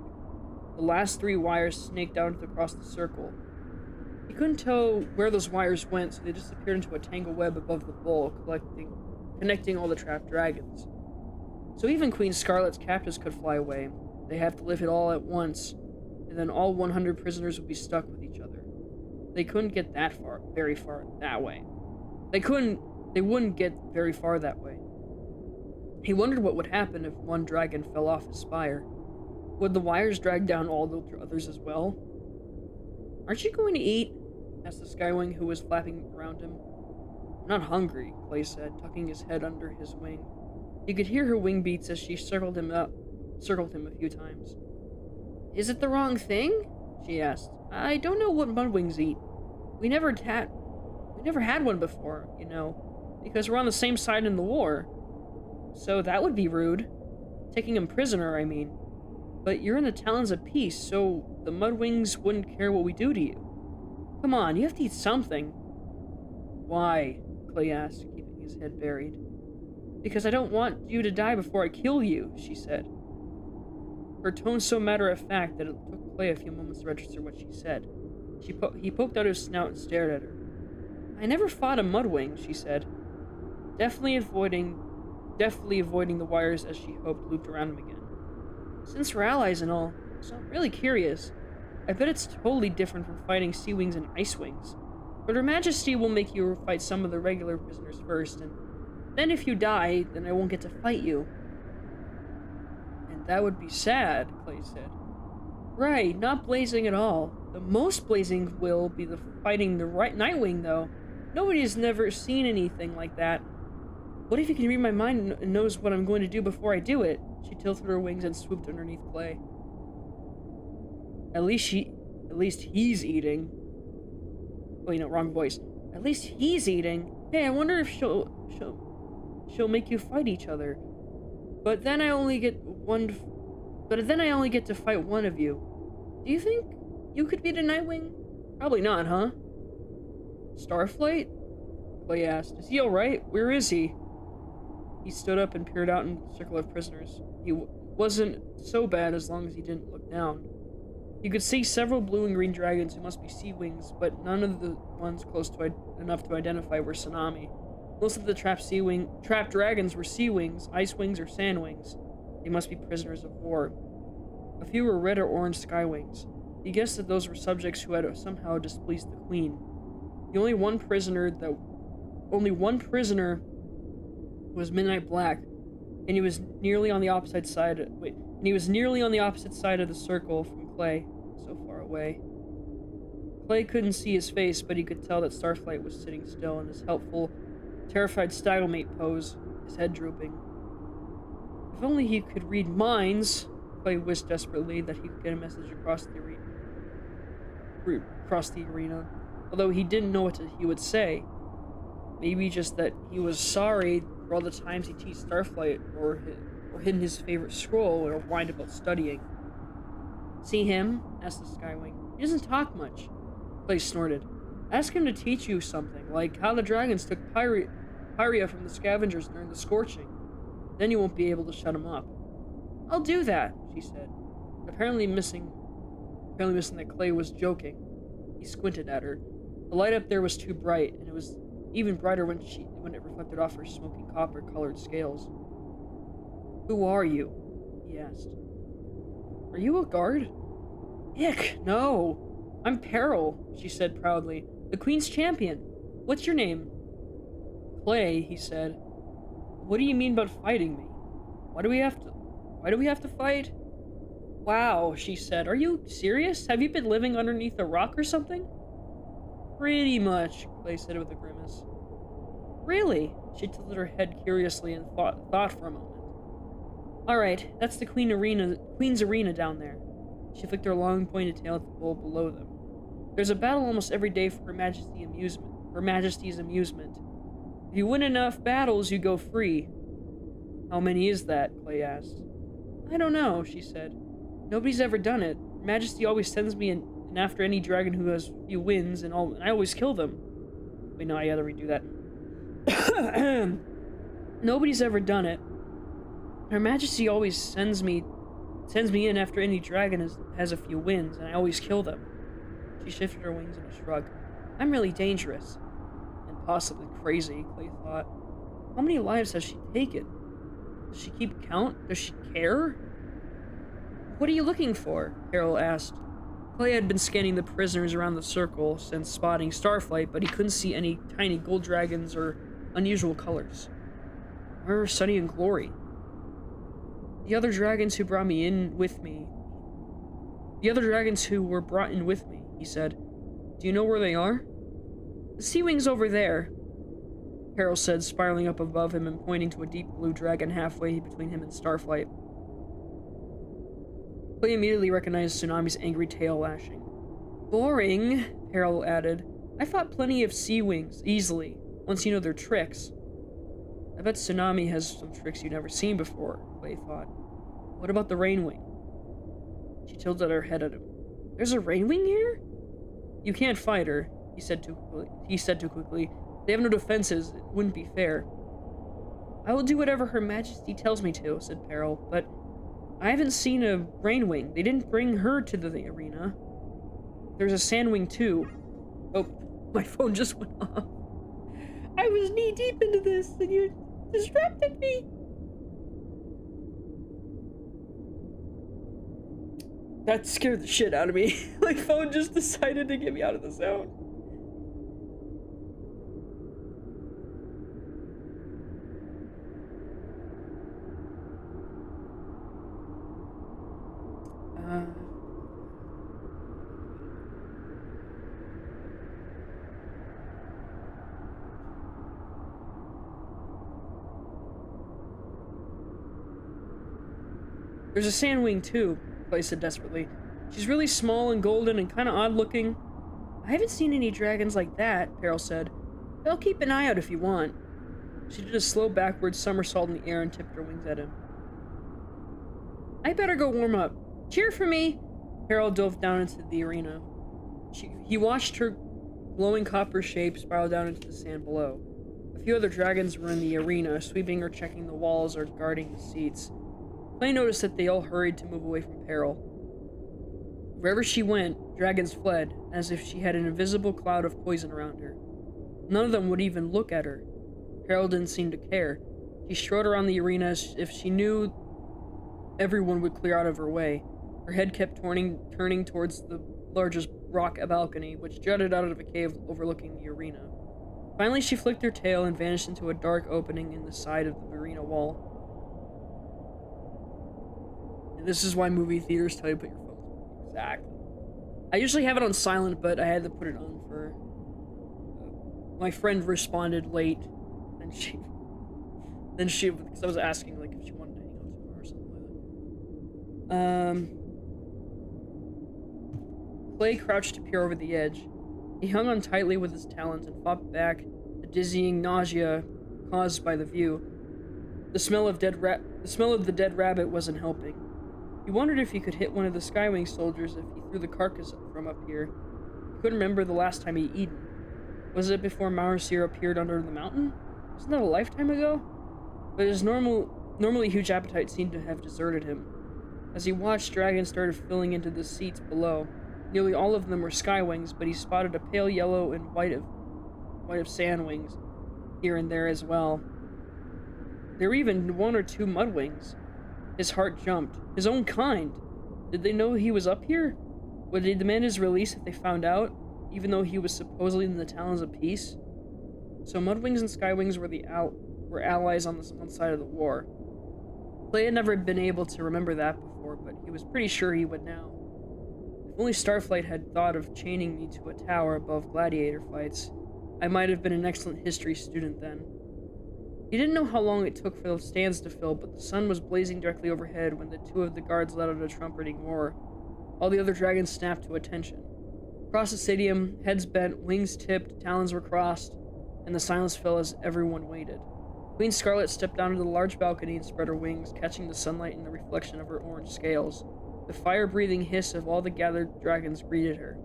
The last three wires snaked out across the circle. He couldn't tell where those wires went, so they disappeared into a tangled web above the bowl, connecting all the trapped dragons. So even Queen Scarlet's captives could fly away. They have to lift it all at once, and then all 100 prisoners would be stuck with each other. They couldn't get very far that way. They wouldn't get very far that way. He wondered what would happen if one dragon fell off his spire. Would the wires drag down all the others as well? "Aren't you going to eat?" asked the Skywing, who was flapping around him. "I'm not hungry," Clay said, tucking his head under his wing. He could hear her wing beats as she circled him a few times. "Is it the wrong thing?" she asked. "I don't know what mudwings eat. We never had one before, because we're on the same side in the war. So that would be rude. Taking him prisoner, I mean. But you're in the talons of peace, so the mudwings wouldn't care what we do to you. Come on, you have to eat something." "Why?" Clay asked, keeping his head buried. "Because I don't want you to die before I kill you," she said. Her tone so matter-of-fact that it took Clay a few moments to register what she said. He poked out his snout and stared at her. "I never fought a mudwing," she said, deftly avoiding the wires as she hoped looped around him again. "Since we're allies and all, so I'm really curious. I bet it's totally different from fighting sea wings and ice wings. But Her Majesty will make you fight some of the regular prisoners first, and then if you die, then I won't get to fight you. That would be sad, Clay said. Right, not blazing at all. The most blazing will be the fighting the right Nightwing, though. Nobody's never seen anything like that. What if he can read my mind and knows what I'm going to do before I do it? She tilted her wings and swooped underneath Clay. At least he's eating. Wait, no, wrong voice. At least he's eating. Hey, I wonder if she'll make you fight each other. But then I only get to fight one of you. Do you think you could beat a Nightwing? Probably not, huh? Starflight? Clay asked. Is he alright? Where is he? He stood up and peered out into the circle of prisoners. He wasn't so bad as long as he didn't look down. You could see several blue and green dragons who must be sea wings, but none of the ones close to enough to identify were tsunami. Most of the trapped dragons were sea wings, ice wings, or sand wings. They must be prisoners of war. A few were red or orange sky wings. He guessed that those were subjects who had somehow displeased the queen. Only one prisoner was Midnight Black, and he was nearly on the opposite side. He was nearly on the opposite side of the circle from Clay, so far away. Clay couldn't see his face, but he could tell that Starflight was sitting still in his helpful, terrified stalemate pose, his head drooping. If only he could read minds, Clay wished desperately that he could get a message across the arena, although he didn't know what he would say. Maybe just that he was sorry for all the times he teased Starflight or hidden his favorite scroll or whined about studying. See him? Asked the Skywing. He doesn't talk much. Clay snorted. Ask him to teach you something, like how the dragons took Pyria from the scavengers during the scorching. Then you won't be able to shut him up. I'll do that, she said, apparently missing that Clay was joking. He squinted at her. The light up there was too bright, and it was even brighter when it reflected off her smoky copper-colored scales. Who are you? He asked. Are you a guard? Ick, no. I'm Peril, she said proudly. The Queen's champion. What's your name? Clay, he said. What do you mean about fighting me? Why do we have to fight? Wow, she said. Are you serious? Have you been living underneath a rock or something? Pretty much, Clay said with a grimace. Really? She tilted her head curiously and thought for a moment. Alright, that's the Queen's arena down there. She flicked her long pointed tail at the bowl below them. There's a battle almost every day for Her Majesty's amusement. If you win enough battles, you go free. How many is that? Clay asked. I don't know, she said. Nobody's ever done it. Her Majesty always sends me in after any dragon who has few wins, and I always kill them. Wait, no, I gotta redo that. Nobody's ever done it. Her Majesty always sends me in after any dragon has a few wins, and I always kill them. She shifted her wings in a shrug. I'm really dangerous. And possibly crazy, Clay thought. How many lives has she taken? Does she keep count? Does she care? What are you looking for? Harold asked. Clay had been scanning the prisoners around the circle since spotting Starflight, but he couldn't see any tiny gold dragons or unusual colors. Where are Sunny and Glory? The other dragons who were brought in with me, he said. Do you know where they are? The Sea Wing's over there, Harold said, spiraling up above him and pointing to a deep blue dragon halfway between him and Starflight. Clay immediately recognized Tsunami's angry tail lashing. Boring, Harold added. I fought plenty of Sea Wings, easily, once you know their tricks. I bet Tsunami has some tricks you've never seen before, Clay thought. What about the Rainwing? She tilted her head at him. There's a Rainwing here? You can't fight her, he said too quickly. They have no defenses. It wouldn't be fair. I will do whatever Her Majesty tells me to, said Peril, but I haven't seen a Rainwing. They didn't bring her to the arena. There's a Sandwing too. Oh, my phone just went off. I was knee-deep into this, and you distracted me. That scared the shit out of me. My phone just decided to get me out of the zone. There's a sandwing too, Clay said desperately. She's really small and golden and kind of odd looking. I haven't seen any dragons like that, Peril said. But I'll keep an eye out if you want. She did a slow backward somersault in the air and tipped her wings at him. I better go warm up. Cheer for me! Peril dove down into the arena. He watched her glowing copper shape spiral down into the sand below. A few other dragons were in the arena, sweeping or checking the walls or guarding the seats. Clay noticed that they all hurried to move away from Peril. Wherever she went, dragons fled, as if she had an invisible cloud of poison around her. None of them would even look at her. Peril didn't seem to care. She strode around the arena as if she knew everyone would clear out of her way. Her head kept turning towards the largest rock balcony, which jutted out of a cave overlooking the arena. Finally, she flicked her tail and vanished into a dark opening in the side of the arena wall. And this is why movie theaters tell you to put your phone on. Exactly. I usually have it on silent, but I had to put it on for... my friend responded late, and because I was asking, like, if she wanted to hang out tomorrow or something like that. Clay crouched to peer over the edge. He hung on tightly with his talons and fought back the dizzying nausea caused by the view. The smell of the dead rabbit wasn't helping. He wondered if he could hit one of the Skywing soldiers if he threw the carcass from up here. He couldn't remember the last time he'd eaten. Was it before Maurusir appeared under the mountain? Wasn't that a lifetime ago? But his normally huge appetite seemed to have deserted him. As he watched, dragons started filling into the seats below. Nearly all of them were Skywings, but he spotted a pale yellow and white of Sandwings here and there as well. There were even one or two Mudwings. His heart jumped. His own kind! Did they know he was up here? Would they demand his release if they found out, even though he was supposedly in the Talons of Peace? So Mudwings and Skywings were allies on one side of the war. Clay had never been able to remember that before, but he was pretty sure he would now. If only Starflight had thought of chaining me to a tower above gladiator fights, I might have been an excellent history student then. He didn't know how long it took for the stands to fill, but the sun was blazing directly overhead when the two of the guards let out a trumpeting roar. All the other dragons snapped to attention. Across the stadium, heads bent, wings tipped, talons were crossed, and the silence fell as everyone waited. Queen Scarlet stepped down to the large balcony and spread her wings, catching the sunlight in the reflection of her orange scales. The fire-breathing hiss of all the gathered dragons greeted her.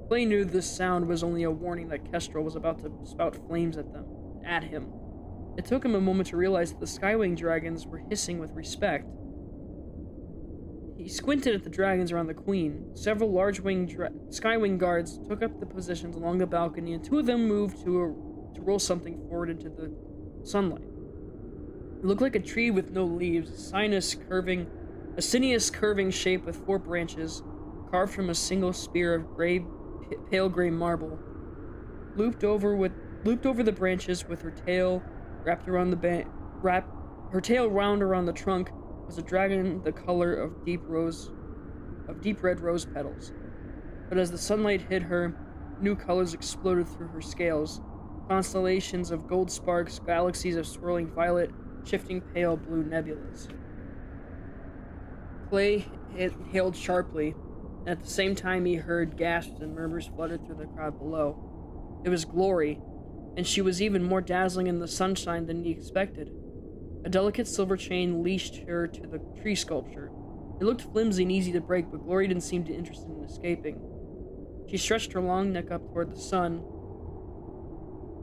Clay knew this sound was only a warning that Kestrel was about to spout flames at him. It took him a moment to realize that the Skywing dragons were hissing with respect. He squinted at the dragons around the queen. Several large Skywing guards took up the positions along the balcony, and two of them moved to roll something forward into the sunlight. It looked like a tree with no leaves, a sinuous curving shape with 4 branches, carved from a single spear of pale gray marble. Looped over the branches with her tail wrapped around her tail wound around the trunk was a dragon the color of deep red rose petals. But as the sunlight hit her, new colors exploded through her scales. Constellations of gold sparks, galaxies of swirling violet, shifting pale blue nebulas. Clay hailed sharply, and at the same time he heard gasps and murmurs fluttered through the crowd below. It was Glory, and she was even more dazzling in the sunshine than he expected. A delicate silver chain leashed her to the tree sculpture. It looked flimsy and easy to break, but Glory didn't seem too interested in escaping. She stretched her long neck up toward the sun,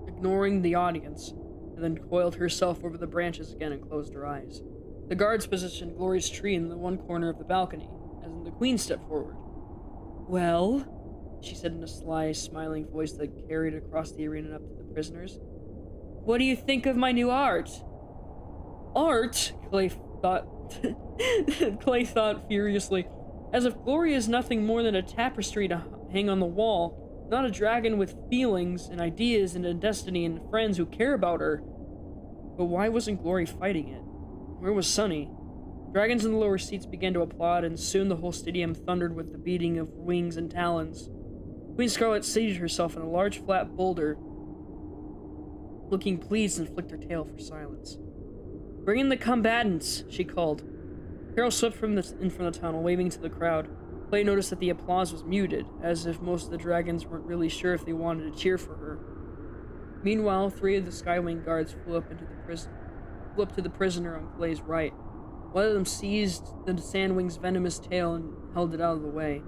ignoring the audience, and then coiled herself over the branches again and closed her eyes. The guards positioned Glory's tree in the one corner of the balcony, as the queen stepped forward. "Well," she said in a sly, smiling voice that carried across the arena and up to the prisoners. "What do you think of my new art?" Art? Clay thought furiously. As if Glory is nothing more than a tapestry to hang on the wall, not a dragon with feelings and ideas and a destiny and friends who care about her. But why wasn't Glory fighting it? Where was Sunny? Dragons in the lower seats began to applaud, and soon the whole stadium thundered with the beating of wings and talons. Queen Scarlet seated herself on a large flat boulder, looking pleased, and flicked her tail for silence. "Bring in the combatants," she called. Carol swept in from the tunnel, waving to the crowd. Clay noticed that the applause was muted, as if most of the dragons weren't really sure if they wanted to cheer for her. Meanwhile, 3 of the Skywing guards flew up to the prisoner on Clay's right. One of them seized the Sandwing's venomous tail and held it out of the way.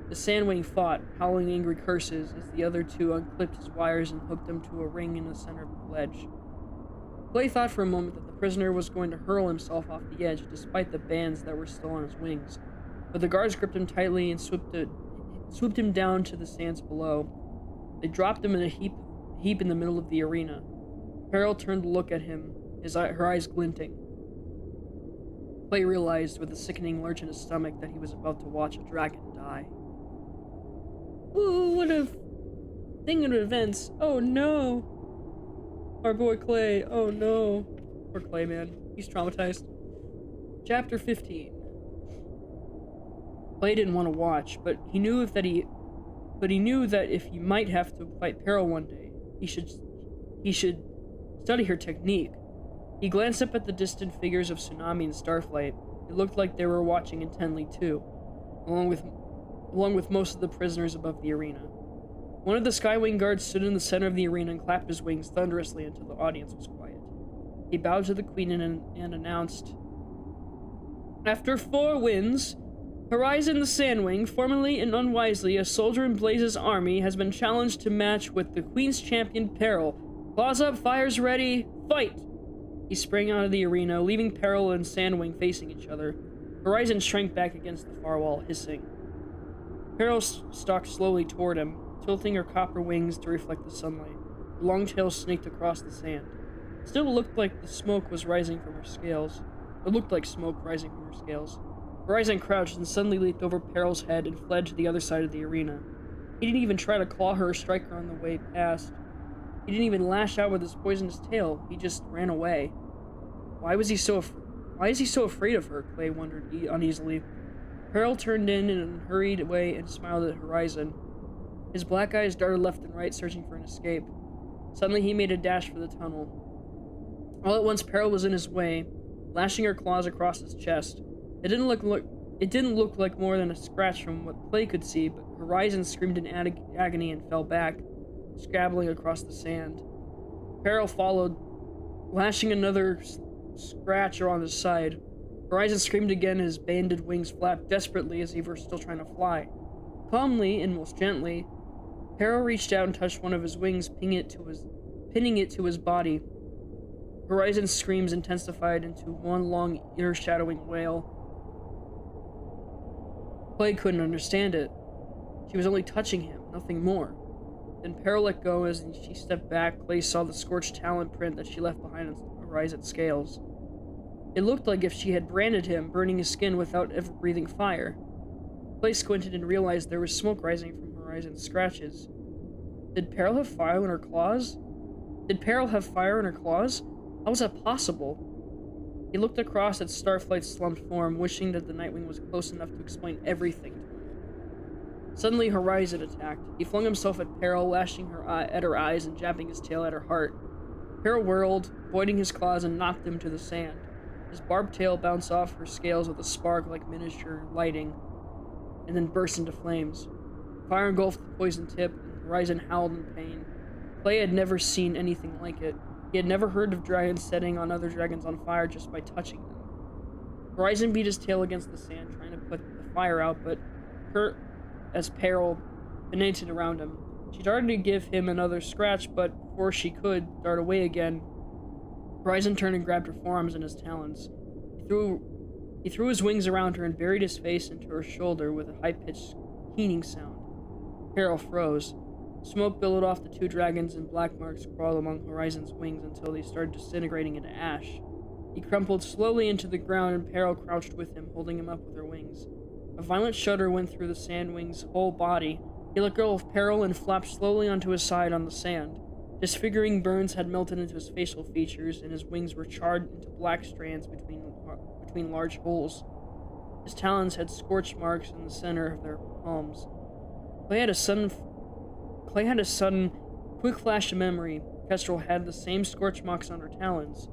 The Sandwing fought, howling angry curses, as the other 2 unclipped his wires and hooked him to a ring in the center of the ledge. Clay thought for a moment that the prisoner was going to hurl himself off the edge, despite the bands that were still on his wings. But the guards gripped him tightly and swooped him down to the sands below. They dropped him in a heap in the middle of the arena. Peril turned to look at him, her eyes glinting. Clay realized with a sickening lurch in his stomach that he was about to watch a dragon die. Ooh, what a thing of events. Oh no. Our boy Clay. Oh no. Poor Clay, man. He's traumatized. Chapter 15. Clay didn't want to watch, but he knew that if he might have to fight Peril one day, he should study her technique. He glanced up at the distant figures of Tsunami and Starflight. It looked like they were watching intently too, along with most of the prisoners above the arena. One of the Skywing guards stood in the center of the arena and clapped his wings thunderously until the audience was quiet. He bowed to the Queen and announced, "After 4 wins, Horizon the Sandwing, formerly and unwisely a soldier in Blaze's army, has been challenged to match with the Queen's champion Peril. Claws up, fires ready, fight!" He sprang out of the arena, leaving Peril and Sandwing facing each other. Horizon shrank back against the far wall, hissing. Peril stalked slowly toward him, tilting her copper wings to reflect the sunlight. Her long tail snaked across the sand. It still looked like smoke rising from her scales. Horizon crouched and suddenly leaped over Peril's head and fled to the other side of the arena. He didn't even try to claw her or strike her on the way past. He didn't even lash out with his poisonous tail. He just ran away. Why is he so afraid of her? Clay wondered uneasily. Peril turned in and hurried away and smiled at Horizon. His black eyes darted left and right, searching for an escape. Suddenly he made a dash for the tunnel. All at once Peril was in his way, lashing her claws across his chest. It didn't look like more than a scratch from what Clay could see, but Horizon screamed in agony and fell back, scrabbling across the sand. Peril followed, lashing another scratch around his side. Horizon screamed again, his banded wings flapped desperately as if he were still trying to fly. Calmly and most gently, Peril reached out and touched one of his wings, pinning it to his body. Horizon's screams intensified into one long, ear-shadowing wail. Clay couldn't understand it. She was only touching him, nothing more. Then Peril let go as she stepped back. Clay saw the scorched talon print that she left behind on Horizon's scales. It looked like if she had branded him, burning his skin without ever breathing fire. Clay squinted and realized there was smoke rising from Horizon's scratches. Did Peril have fire in her claws? How was that possible? He looked across at Starflight's slumped form, wishing that the Nightwing was close enough to explain everything to him. Suddenly, Horizon attacked. He flung himself at Peril, lashing at her eyes and jabbing his tail at her heart. Peril whirled, avoiding his claws, and knocked him to the sand. His barbed tail bounced off her scales with a spark like miniature lighting, and then burst into flames. Fire engulfed the poison tip, and Horizon howled in pain. Clay had never seen anything like it. He had never heard of dragons setting on other dragons on fire just by touching them. Horizon beat his tail against the sand, trying to put the fire out, but hurt as Peril pinnated around him. She darted to give him another scratch, but before she could dart away again, Horizon turned and grabbed her forearms in his talons. He threw his wings around her and buried his face into her shoulder with a high-pitched, keening sound. Peril froze. Smoke billowed off the 2 dragons, and black marks crawled among Horizon's wings until they started disintegrating into ash. He crumpled slowly into the ground, and Peril crouched with him, holding him up with her wings. A violent shudder went through the Sandwing's whole body. He let go of Peril and flapped slowly onto his side on the sand. Disfiguring burns had melted into his facial features, and his wings were charred into black strands between large holes. His talons had scorch marks in the center of their palms. Clay had a sudden, quick flash of memory. Kestrel had the same scorch marks on her talons.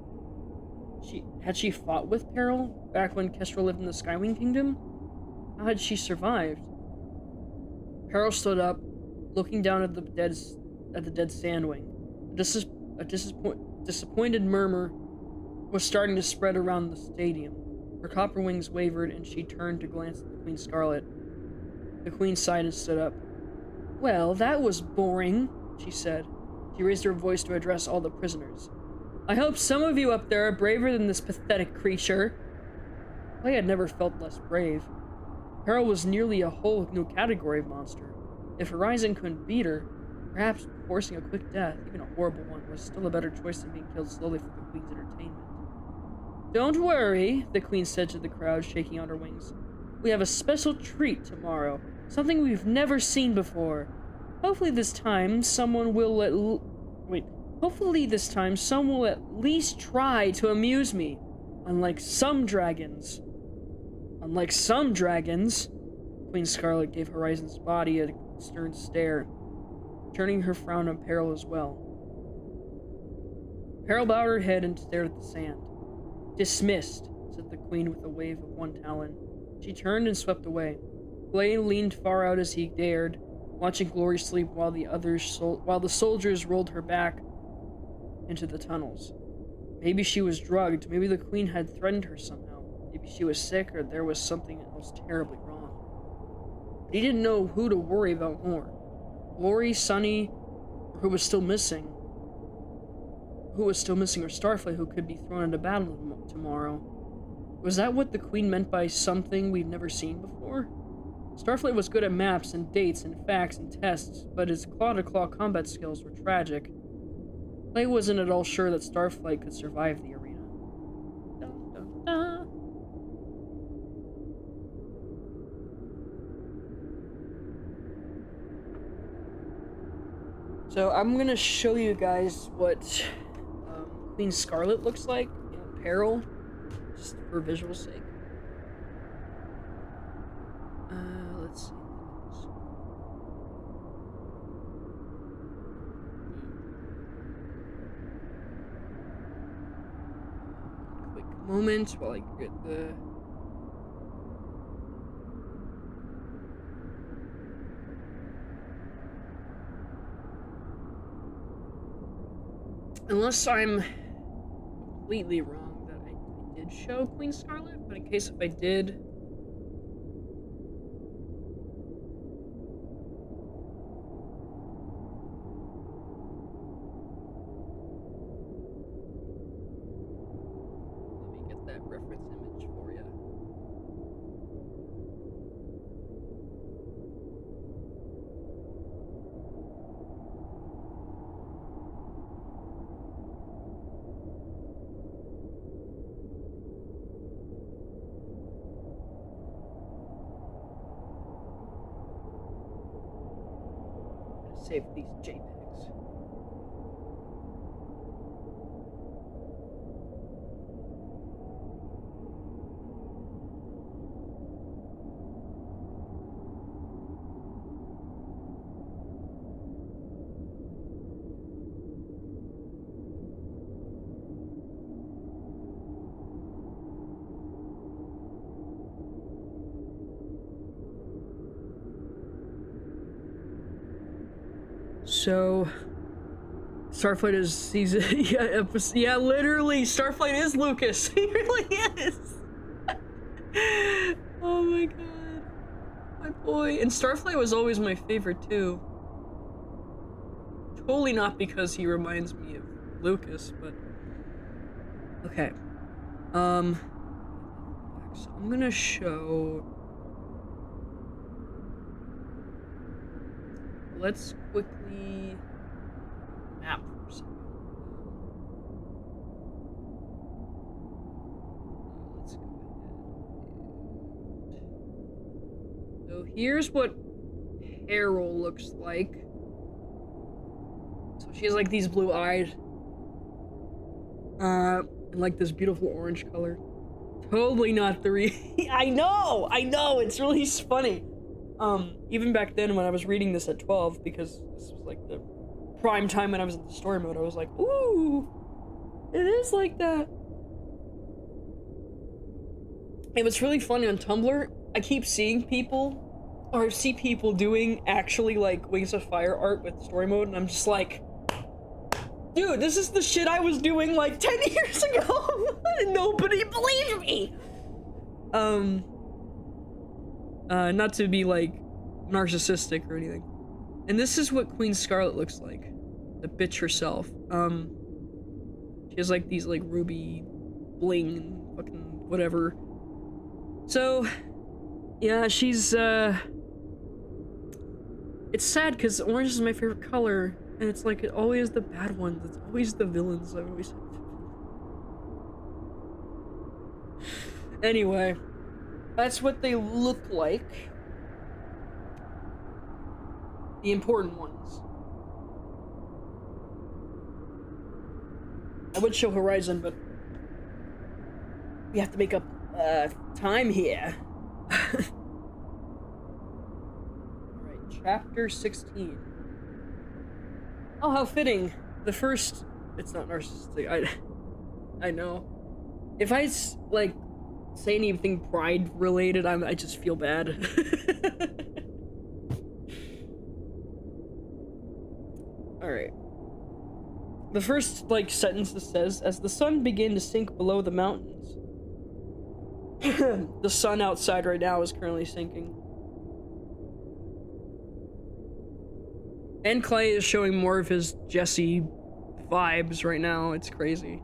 Had she fought with peril back when Kestrel lived in the Skywing Kingdom? How had she survived? Peril stood up, looking down at the dead Sandwing. A disappointed murmur was starting to spread around the stadium. Her copper wings wavered, and she turned to glance at the Queen Scarlet. The Queen sighed and stood up. Well, that was boring, she said. She raised her voice to address all the prisoners. I hope some of you up there are braver than this pathetic creature. Clay had never felt less brave. Peril was nearly a whole new category of monster. If Horizon couldn't beat her, perhaps forcing a quick death, even a horrible one, was still a better choice than being killed slowly for the Queen's entertainment. Don't worry, the Queen said to the crowd, shaking out her wings. We have a special treat tomorrow, something we've never seen before. Hopefully this time someone will at least try to amuse me. Unlike some dragons, Queen Scarlet gave Horizon's body a stern stare, turning her frown on Peril as well. Peril bowed her head and stared at the sand. Dismissed, said the Queen with a wave of one talon. She turned and swept away. Clay leaned far out as he dared, watching Glory sleep while the soldiers rolled her back into the tunnels. Maybe she was drugged. Maybe the Queen had threatened her somehow. Maybe she was sick, or there was something else terribly wrong. But he didn't know who to worry about more. Glory, Sunny, or who was still missing, or Starflight, who could be thrown into battle tomorrow. Was that what the Queen meant by something we've never seen before? Starflight was good at maps and dates and facts and tests, but his claw-to-claw combat skills were tragic. Clay wasn't at all sure that Starflight could survive the arena. Dun, dun, dun. So I'm gonna show you guys what Queen Scarlet looks like in Peril, just for visual sake. Let's see. Quick moment while I get the... Unless I'm completely wrong that I did show Queen Scarlet, but in case if I did... Let me get that reference image for you. Save these JPEGs. So, Starflight is, yeah, literally, Starflight is Lucas. He really is. Oh my god. My boy. And Starflight was always my favorite too. Totally not because he reminds me of Lucas, but... Okay. So I'm gonna show... Let's quickly map for a second. Let's go ahead. So here's what Peril looks like. So she has like these blue eyes. And like this beautiful orange color. Totally not I know, it's really funny. Even back then when I was reading this at 12, because this was like the prime time when I was in the story mode, I was like, ooh, it is like that. And what's really funny on Tumblr, I keep seeing people, or I see people doing actually like Wings of Fire art with story mode, and I'm just like, dude, this is the shit I was doing like 10 years ago, and nobody believed me. Not to be like narcissistic or anything. And this is what Queen Scarlet looks like, the bitch herself. She has like these like ruby bling and fucking whatever. So, yeah, she's, it's sad because orange is my favorite color, and it's like always the bad ones, it's always the villains I've always... Anyway, that's what they look like. The important ones. I would show Horizon, but we have to make up time here. Alright, chapter 16. Oh, how fitting. The first... It's not narcissistic, I know. If I, like, say anything pride related, I just feel bad. Alright. The first, like, sentence that says, as the sun began to sink below the mountains. The sun outside right now is currently sinking. And Clay is showing more of his Jesse vibes right now. It's crazy.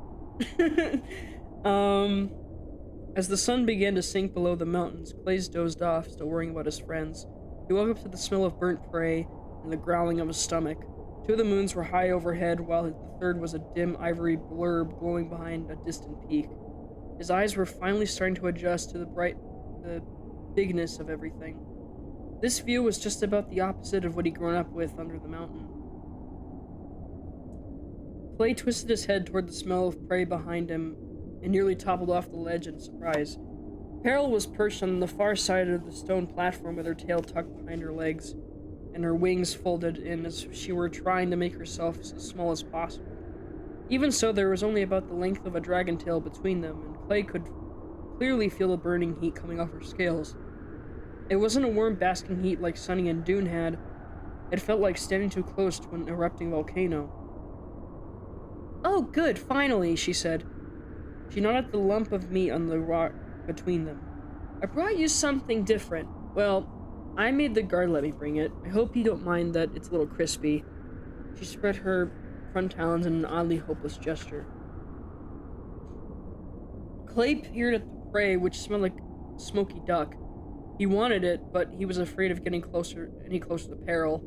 As the sun began to sink below the mountains, Clay's dozed off, still worrying about his friends. He woke up to the smell of burnt prey and the growling of his stomach. Two of the moons were high overhead, while the third was a dim ivory blurb glowing behind a distant peak. His eyes were finally starting to adjust to the bigness of everything. This view was just about the opposite of what he'd grown up with under the mountain. Clay twisted his head toward the smell of prey behind him and nearly toppled off the ledge in surprise. Peril was perched on the far side of the stone platform with her tail tucked behind her legs and her wings folded in as she were trying to make herself as small as possible. Even so, there was only about the length of a dragon tail between them, and Clay could clearly feel the burning heat coming off her scales. It wasn't a warm basking heat like Sunny and Dune had. It felt like standing too close to an erupting volcano. "Oh, good, finally," she said. She nodded at the lump of meat on the rock between them. "I brought you something different. Well, I made the guard let me bring it. I hope you don't mind that it's a little crispy." She spread her front talons in an oddly hopeless gesture. Clay peered at the prey, which smelled like smoky duck. He wanted it, but he was afraid of getting any closer to Peril.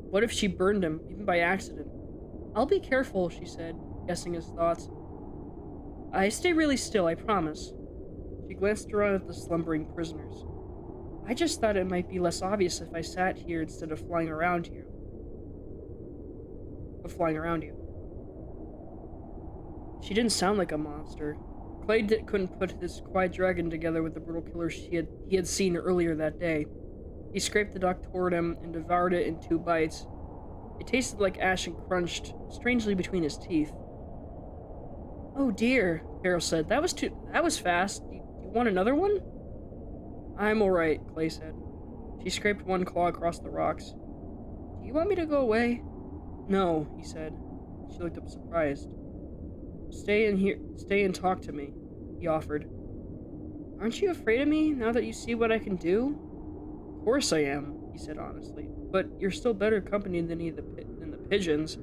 What if she burned him, even by accident? "I'll be careful," she said, guessing his thoughts. "I stay really still, I promise." She glanced around at the slumbering prisoners. "I just thought it might be less obvious if I sat here instead of flying around you. She didn't sound like a monster. Clay couldn't put this quiet dragon together with the brutal killer he had seen earlier that day. He scraped the duck toward him and devoured it in 2 bites. It tasted like ash and crunched strangely between his teeth. "Oh dear," Peril said. That was fast. Do you want another one?" "I'm alright," Clay said. She scraped one claw across the rocks. "Do you want me to go away?" "No," he said. She looked up surprised. Stay and talk to me," he offered. "Aren't you afraid of me, now that you see what I can do?" "Of course I am," he said honestly. "But you're still better company than the pigeons.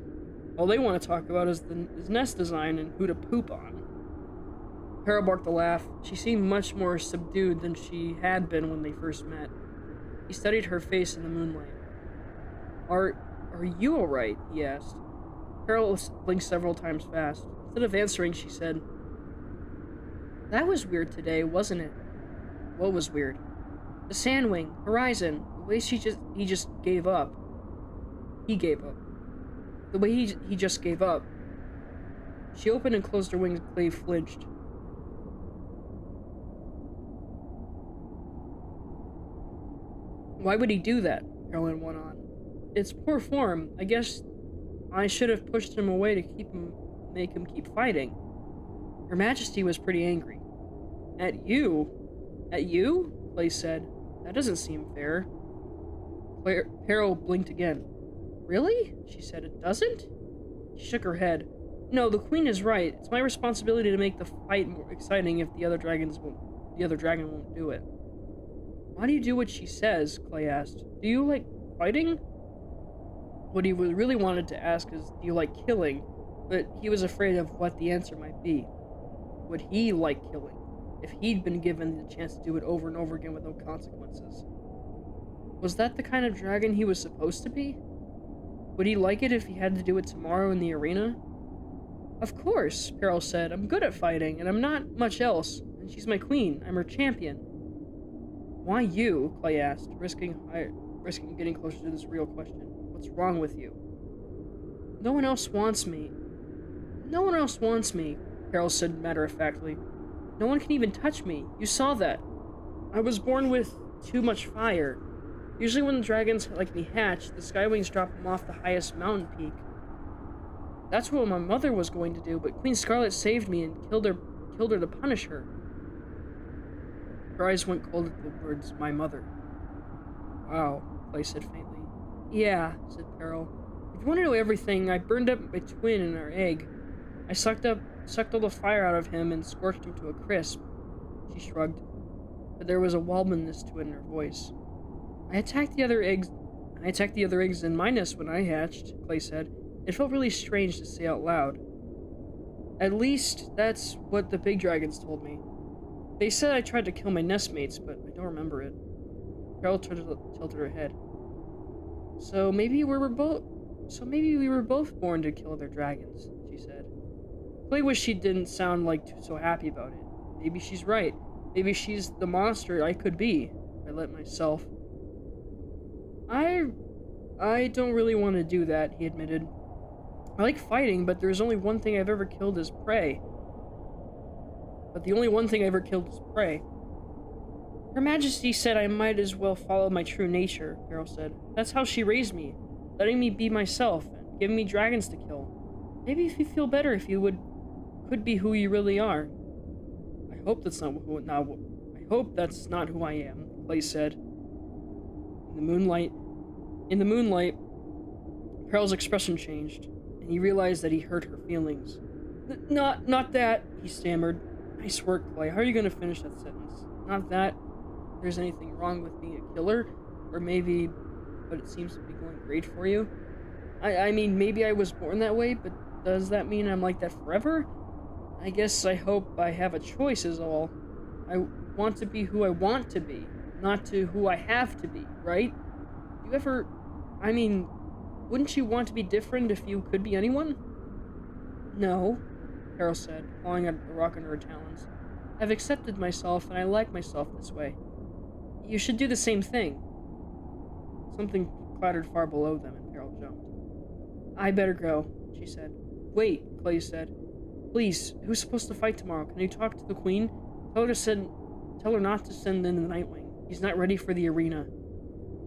All they want to talk about is nest design and who to poop on." Peril barked a laugh. She seemed much more subdued than she had been when they first met. He studied her face in the moonlight. Are you alright?" he asked. Peril blinked several times fast. Instead of answering, she said, "That was weird today, wasn't it?" "What was weird?" "The Sandwing, Horizon, the way he just gave up." He gave up. The way he just gave up. She opened and closed her wings. Clay flinched. "Why would he do that?" Carolyn went on. "It's poor form. I guess I should have pushed him away to make him keep fighting." Her Majesty was pretty angry. "At you?" At you? Clay said. That doesn't seem fair. Peril blinked again. Really? She said. It doesn't? She shook her head. No, the queen is right. It's my responsibility to make the fight more exciting if the other dragon won't do it. Why do you do what she says? Clay asked. Do you like fighting? What he really wanted to ask is, do you like killing? But he was afraid of what the answer might be. Would he like killing? If he'd been given the chance to do it over and over again with no consequences. Was that the kind of dragon he was supposed to be? Would he like it if he had to do it tomorrow in the arena? Of course, Peril said. I'm good at fighting, and I'm not much else. And she's my queen. I'm her champion. Why you? Clay asked, risking getting closer to this real question. What's wrong with you? No one else wants me. No one else wants me, Peril said matter-of-factly. No one can even touch me. You saw that. I was born with too much fire. Usually when the dragons like me hatch, the Skywings drop them off the highest mountain peak. That's what my mother was going to do, but Queen Scarlet saved me and killed her to punish her. Her eyes went cold at the words, my mother. Wow, Clay said faintly. Yeah, said Peril. If you want to know everything, I burned up my twin in our egg. I sucked all the fire out of him and scorched him to a crisp. She shrugged, but there was a wildness to it in her voice. I attacked the other eggs in my nest when I hatched, Clay said. It felt really strange to say out loud. At least, that's what the big dragons told me. They said I tried to kill my nestmates, but I don't remember it. Carol tilted her head. So maybe we were both born to kill other dragons, she said. Clay wished she didn't sound so happy about it. Maybe she's right. Maybe she's the monster I could be. I let myself. I don't really want to do that, he admitted. I like fighting, but there's only one thing I've ever killed is prey. Her Majesty said I might as well follow my true nature, Carol said. That's how she raised me, letting me be myself and giving me dragons to kill. Maybe if you feel better if you could be who you really are. I hope that's not who I am, Clay said. In the moonlight, Peril's expression changed, and he realized that he hurt her feelings. Not that, he stammered. Nice work, Clay. How are you going to finish that sentence? Not that there's anything wrong with being a killer, or maybe, but it seems to be going great for you. I mean, maybe I was born that way, but does that mean I'm like that forever? I guess I hope I have a choice is all. I want to be who I want to be, not to who I have to be, right? Wouldn't you want to be different if you could be anyone? No, Carol said, clawing at the rock under her talons. I've accepted myself, and I like myself this way. You should do the same thing. Something clattered far below them, and Carol jumped. I better go, she said. Wait, Clay said. Please, who's supposed to fight tomorrow? Can you talk to the Queen? Tell her not to send in the Nightwing. He's not ready for the arena.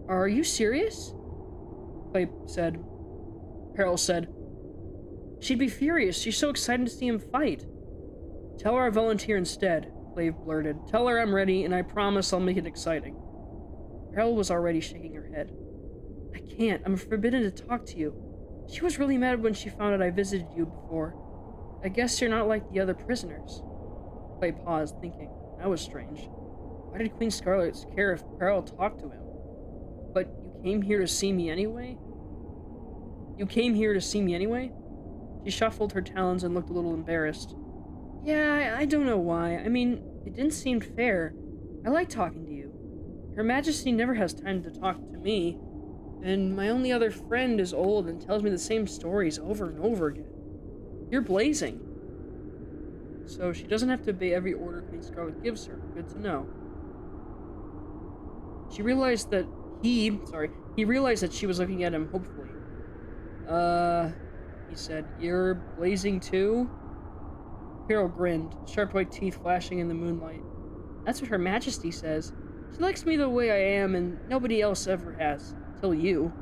Are you serious? Clay said. Peril said. She'd be furious. She's so excited to see him fight. Tell her I volunteer instead, Clay blurted. Tell her I'm ready, and I promise I'll make it exciting. Peril was already shaking her head. I can't. I'm forbidden to talk to you. She was really mad when she found out I visited you before. I guess you're not like the other prisoners. Clay paused, thinking. That was strange. Why did Queen Scarlet care if Peril talked to him? But you came here to see me anyway? She shuffled her talons and looked a little embarrassed. Yeah, I don't know why. I mean, it didn't seem fair. I like talking to you. Her Majesty never has time to talk to me, and my only other friend is old and tells me the same stories over and over again. You're blazing. So she doesn't have to obey every order Queen Scarlet gives her. Good to know. He realized that she was looking at him hopefully. He said, You're blazing too? Carol grinned, sharp white teeth flashing in the moonlight. That's what Her Majesty says. She likes me the way I am, and nobody else ever has. Till you.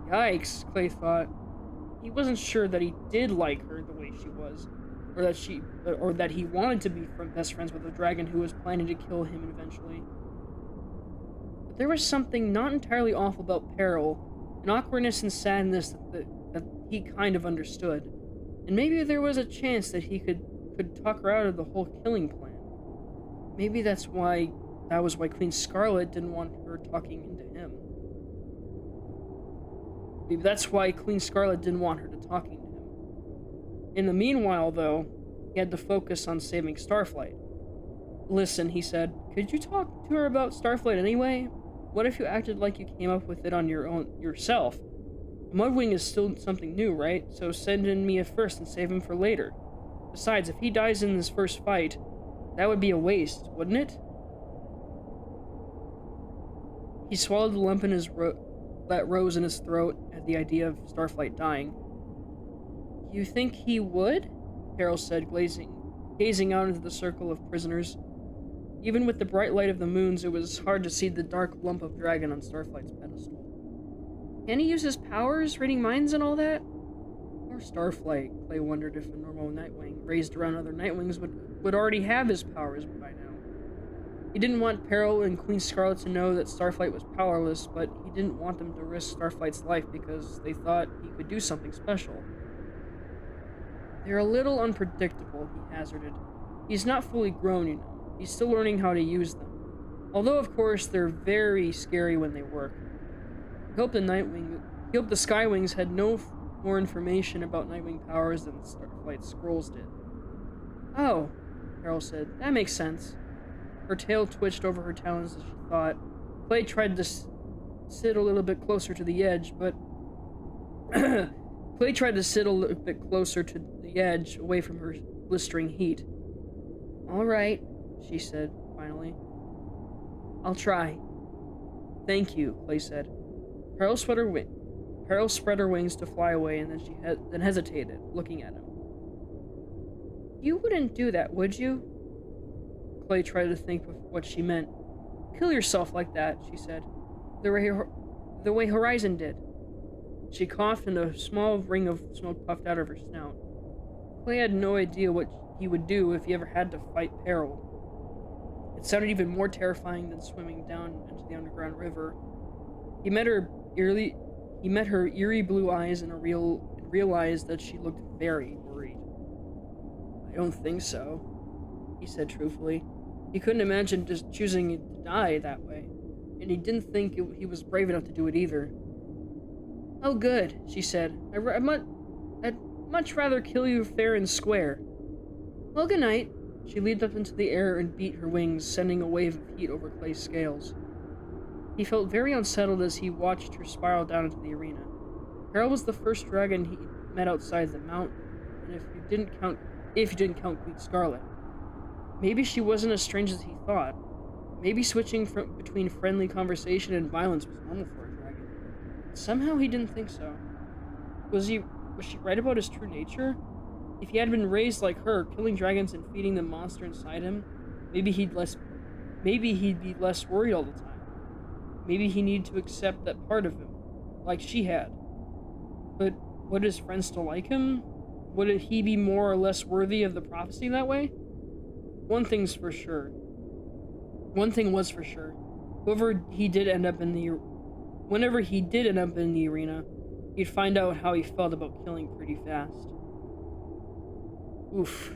Yikes, Clay thought. He wasn't sure that he did like her the way she was. or that he wanted to be best friends with a dragon who was planning to kill him eventually. But there was something not entirely awful about Peril, an awkwardness and sadness that he kind of understood. And maybe there was a chance that he could talk her out of the whole killing plan. Maybe that was why Queen Scarlet didn't want her talking into him. Maybe that's why Queen Scarlet didn't want her to talking to him. In the meanwhile, though, he had to focus on saving Starflight. Listen, he said, could you talk to her about Starflight anyway? What if you acted like you came up with it on your own yourself? A Mudwing is still something new, right? So send in Mia first and save him for later. Besides, if he dies in this first fight, that would be a waste, wouldn't it? He swallowed the lump in that rose in his throat at the idea of Starflight dying. You think he would? Carol said, gazing out into the circle of prisoners. Even with the bright light of the moons, it was hard to see the dark lump of dragon on Starflight's pedestal. Can he use his powers, reading minds and all that? Or Starflight, Clay wondered if a normal Nightwing raised around other Nightwings would already have his powers by now. He didn't want Peril and Queen Scarlet to know that Starflight was powerless, but he didn't want them to risk Starflight's life because they thought he could do something special. They're a little unpredictable, he hazarded. He's not fully grown, you know. He's still learning how to use them. Although, of course, they're very scary when they work. He hoped the Skywings had no more information about Nightwing powers than Starflight's scrolls did. Oh, Carol said. That makes sense. Her tail twitched over her talons as she thought. Clay tried to sit a little bit closer to the edge, but... Clay tried to sit a little bit closer to the edge, away from her blistering heat. All right, she said, finally. I'll try. Thank you, Clay said. Peril spread her wings to fly away, and then she hesitated, looking at him. You wouldn't do that, would you? Clay tried to think of what she meant. Kill yourself like that, she said. The way Horizon did. She coughed and a small ring of smoke puffed out of her snout. Clay had no idea what he would do if he ever had to fight Peril. It sounded even more terrifying than swimming down into the underground river. He met her eerie blue eyes and realized that she looked very worried. I don't think so, he said truthfully. He couldn't imagine just choosing to die that way, and he didn't think he was brave enough to do it either. Oh, good, she said. I'd much rather kill you fair and square. Well, good night. She leaped up into the air and beat her wings, sending a wave of heat over Clay's scales. He felt very unsettled as he watched her spiral down into the arena. Peril was the first dragon he met outside the mountain, and if you didn't count Queen Scarlet. Maybe she wasn't as strange as he thought. Maybe switching between friendly conversation and violence was normal for a dragon. Somehow he didn't think so. Was she right about his true nature? If he had been raised like her, killing dragons and feeding the monster inside him, maybe he'd be less worried all the time. Maybe he needed to accept that part of him, like she had. But would his friends still like him? Would he be more or less worthy of the prophecy that way? One thing was for sure. Whenever he did end up in the arena, he'd find out how he felt about killing pretty fast. Oof.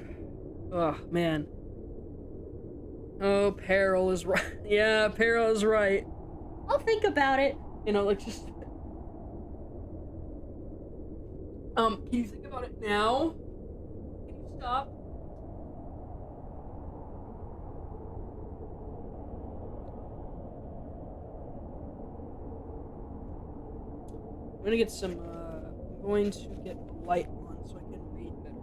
Oh, man. Oh, Peril is right. Yeah, Peril is right. I'll think about it. You know, like, just... can you think about it now? Can you stop? I'm gonna get some, I'm going to get the light on so I can read better.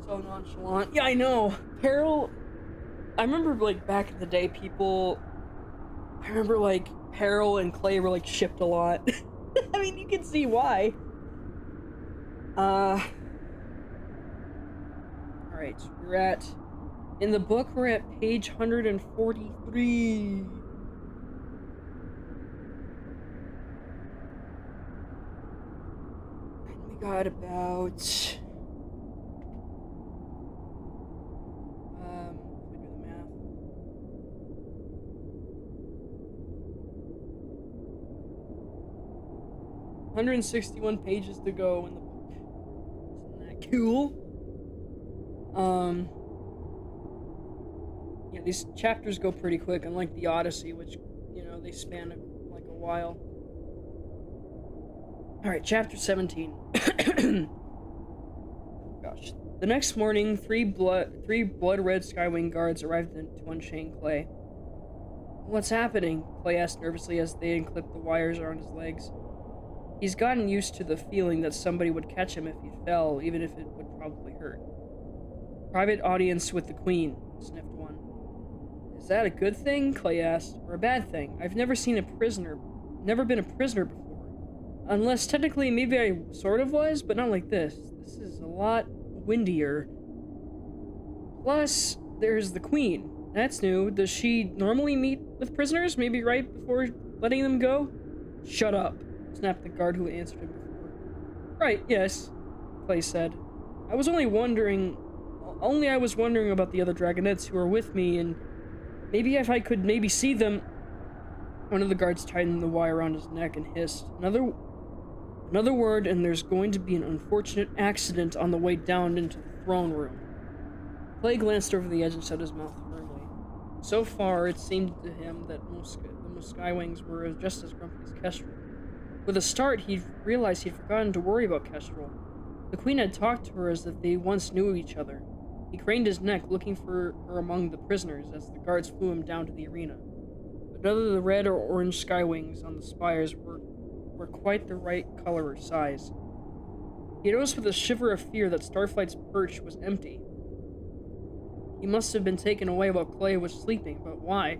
So nonchalant. Yeah, I know. Peril, I remember, like, back in the day, I remember, like, Peril and Clay were, like, shipped a lot. I mean, you can see why. Alright, in the book, we're at page 143. And we got about, let me do the math. 161 pages to go in the book. Isn't that cool? Yeah, these chapters go pretty quick, unlike the Odyssey, which, they span like a while. Alright, chapter 17. Gosh. The next morning, three blood-red Skywing guards arrived to unchain Clay. "What's happening?" Clay asked nervously as they unclipped the wires around his legs. He's gotten used to the feeling that somebody would catch him if he fell, even if it would probably hurt. "Private audience with the Queen," sniffed one. "Is that a good thing?" Clay asked. "Or a bad thing? I've never been a prisoner before. Unless technically maybe I sort of was, but not like this. This is a lot windier. Plus, there's the Queen. That's new. Does she normally meet with prisoners, maybe right before letting them go?" "Shut up," snapped the guard who answered him before. "Right, yes," Clay said. I was wondering about the other dragonettes who were with me, and maybe if I could maybe see them." One of the guards tightened the wire around his neck and hissed, Another word, and there's going to be an unfortunate accident on the way down into the throne room." Clay glanced over the edge and shut his mouth firmly. So far, it seemed to him that the most Skywings were just as grumpy as Kestrel. With a start, he realized he'd forgotten to worry about Kestrel. The Queen had talked to her as if they once knew each other. He craned his neck, looking for her among the prisoners as the guards flew him down to the arena. But none of the red or orange Skywings on the spires were quite the right color or size. He noticed with a shiver of fear that Starflight's perch was empty. He must have been taken away while Clay was sleeping, but why?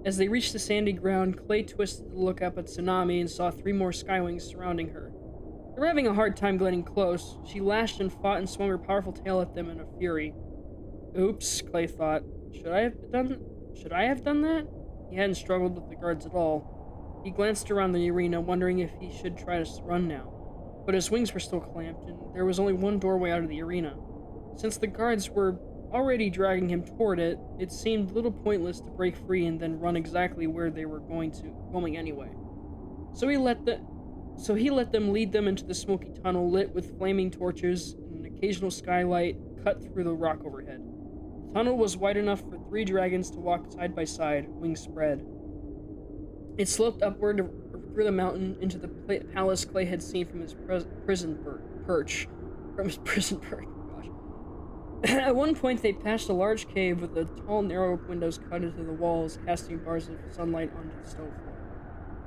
As they reached the sandy ground, Clay twisted to look up at Tsunami and saw 3 more Skywings surrounding her. They were having a hard time getting close. She lashed and fought and swung her powerful tail at them in a fury. Oops, Clay thought. Should I have done that? He hadn't struggled with the guards at all. He glanced around the arena, wondering if he should try to run now. But his wings were still clamped, and there was only one doorway out of the arena. Since the guards were already dragging him toward it, it seemed a little pointless to break free and then run exactly where they were going anyway. So he let them lead them into the smoky tunnel lit with flaming torches and an occasional skylight cut through the rock overhead. The tunnel was wide enough for 3 dragons to walk side by side, wings spread. It sloped upward through the mountain into the palace Clay had seen from his prison perch. Gosh. At one point, they passed a large cave with the tall, narrow windows cut into the walls, casting bars of sunlight onto the stone floor.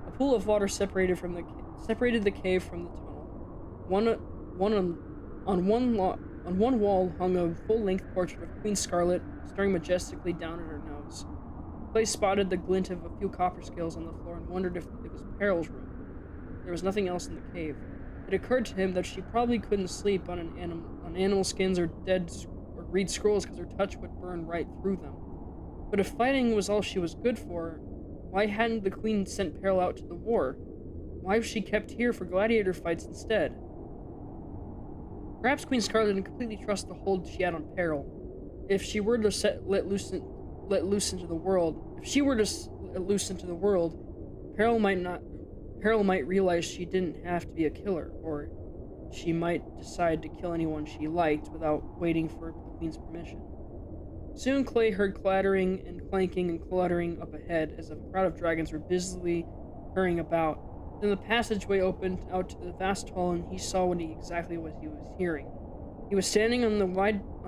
A pool of water separated the cave from the tunnel. On one wall hung a full-length portrait of Queen Scarlet, staring majestically down at her nose. Clay spotted the glint of a few copper scales on the floor and wondered if it was Peril's room. There was nothing else in the cave. It occurred to him that she probably couldn't sleep on animal skins or read scrolls because her touch would burn right through them. But if fighting was all she was good for, why hadn't the Queen sent Peril out to the war? Why was she kept here for gladiator fights instead? Perhaps Queen Scarlet didn't completely trust the hold she had on Peril. If she were to let loose into the world, Peril might realize she didn't have to be a killer, or she might decide to kill anyone she liked without waiting for the Queen's permission. Soon Clay heard clattering and clanking and cluttering up ahead as if a crowd of dragons were busily hurrying about. Then the passageway opened out to the vast hall, and he saw exactly what he was hearing. He was standing on a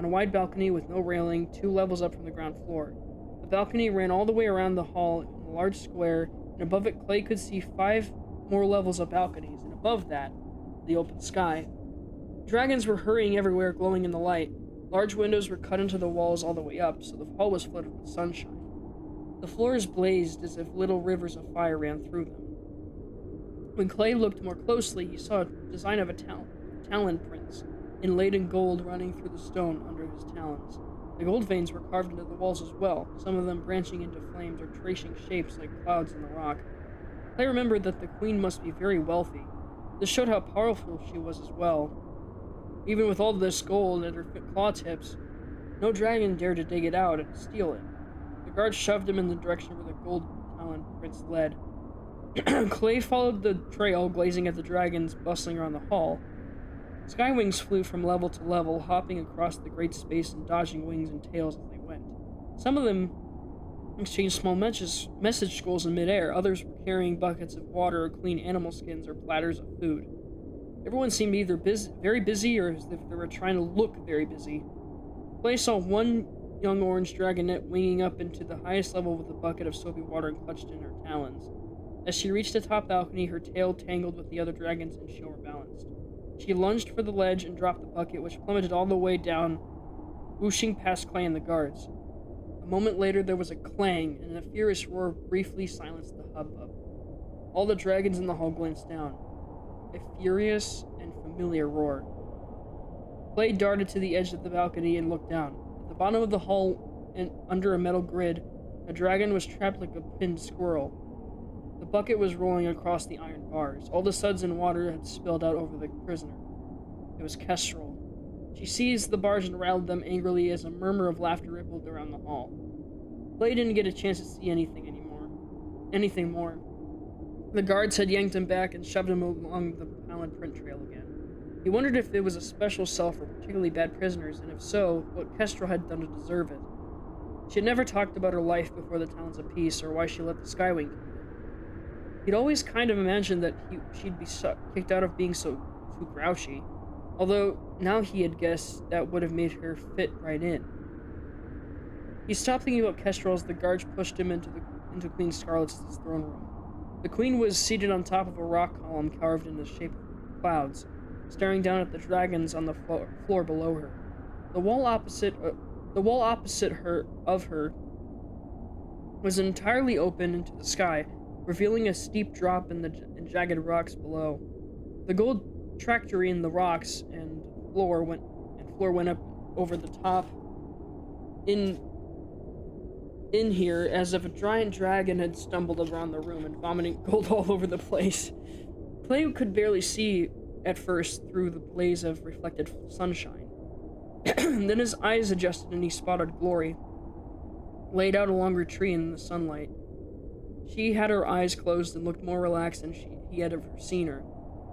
wide balcony with no railing, 2 levels up from the ground floor. The balcony ran all the way around the hall in a large square, and above it Clay could see 5 more levels of balconies, and above that, the open sky. Dragons were hurrying everywhere, glowing in the light. Large windows were cut into the walls all the way up, so the hall was flooded with sunshine. The floors blazed as if little rivers of fire ran through them. When Clay looked more closely, he saw a design of a talon prints, inlaid in gold running through the stone under his talons. The gold veins were carved into the walls as well, some of them branching into flames or tracing shapes like clouds in the rock. Clay remembered that the queen must be very wealthy. This showed how powerful she was as well. Even with all this gold at her claw tips, no dragon dared to dig it out and steal it. The guards shoved him in the direction where the gold talon prints led. Clay followed the trail, gazing at the dragons bustling around the hall. Skywings flew from level to level, hopping across the great space and dodging wings and tails as they went. Some of them exchanged small message scrolls in midair, others were carrying buckets of water or clean animal skins or platters of food. Everyone seemed either very busy or as if they were trying to look very busy. Clay saw one young orange dragonette winging up into the highest level with a bucket of soapy water clutched in her talons. As she reached the top balcony, her tail tangled with the other dragons and she overbalanced. She lunged for the ledge and dropped the bucket, which plummeted all the way down, whooshing past Clay and the guards. A moment later, there was a clang, and a furious roar briefly silenced the hubbub. All the dragons in the hall glanced down. A furious and familiar roar. Clay darted to the edge of the balcony and looked down. At the bottom of the hall, and under a metal grid, a dragon was trapped like a pinned squirrel. The bucket was rolling across the iron bars. All the suds and water had spilled out over the prisoner. It was Kestrel. She seized the bars and rattled them angrily as a murmur of laughter rippled around the hall. Clay didn't get a chance to see anything more. The guards had yanked him back and shoved him along the talon print trail again. He wondered if it was a special cell for particularly bad prisoners, and if so, what Kestrel had done to deserve it. She had never talked about her life before the Talons of Peace, or why she let the Skywing keep it. He'd always kind of imagined that she'd be kicked out of being too grouchy, although now he had guessed that would have made her fit right in. He stopped thinking about Kestrel as the guards pushed him into Queen Scarlet's throne room. The queen was seated on top of a rock column carved in the shape of clouds, staring down at the dragons on the floor below her. The wall opposite her was entirely open into the sky, revealing a steep drop in jagged rocks below. The gold trajectory in the rocks and floor went up over the top in here as if a giant dragon had stumbled around the room and vomiting gold all over the place. Clay could barely see at first through the blaze of reflected sunshine. Then his eyes adjusted and he spotted Glory, laid out along her tree in the sunlight. She had her eyes closed and looked more relaxed than he had ever seen her.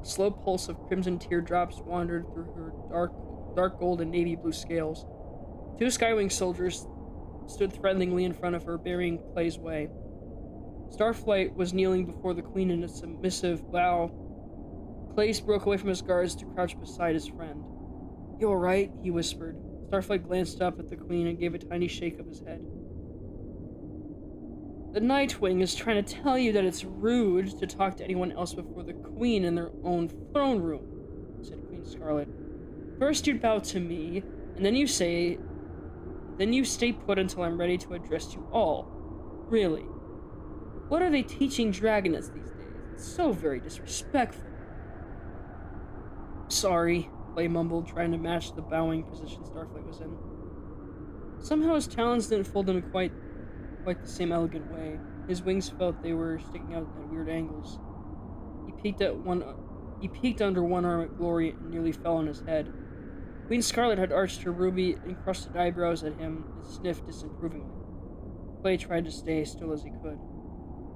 A slow pulse of crimson teardrops wandered through her dark gold and navy blue scales. Two Skywing soldiers stood threateningly in front of her, bearing Clay's way. Starflight was kneeling before the queen in a submissive bow. Clay broke away from his guards to crouch beside his friend. "You all right?" he whispered. Starflight glanced up at the queen and gave a tiny shake of his head. "The Nightwing is trying to tell you that it's rude to talk to anyone else before the queen in their own throne room," said Queen Scarlet. "First you bow to me, and then you stay put until I'm ready to address you all. Really. What are they teaching dragonets these days? It's so very disrespectful." "Sorry," Clay mumbled, trying to match the bowing position Starflight was in. Somehow his talons didn't fold in quite the same elegant way. His wings felt they were sticking out at weird angles. He peeked under one arm at Glory and nearly fell on his head. Queen Scarlet had arched her ruby-encrusted eyebrows at him and sniffed disapprovingly. Clay tried to stay still as he could.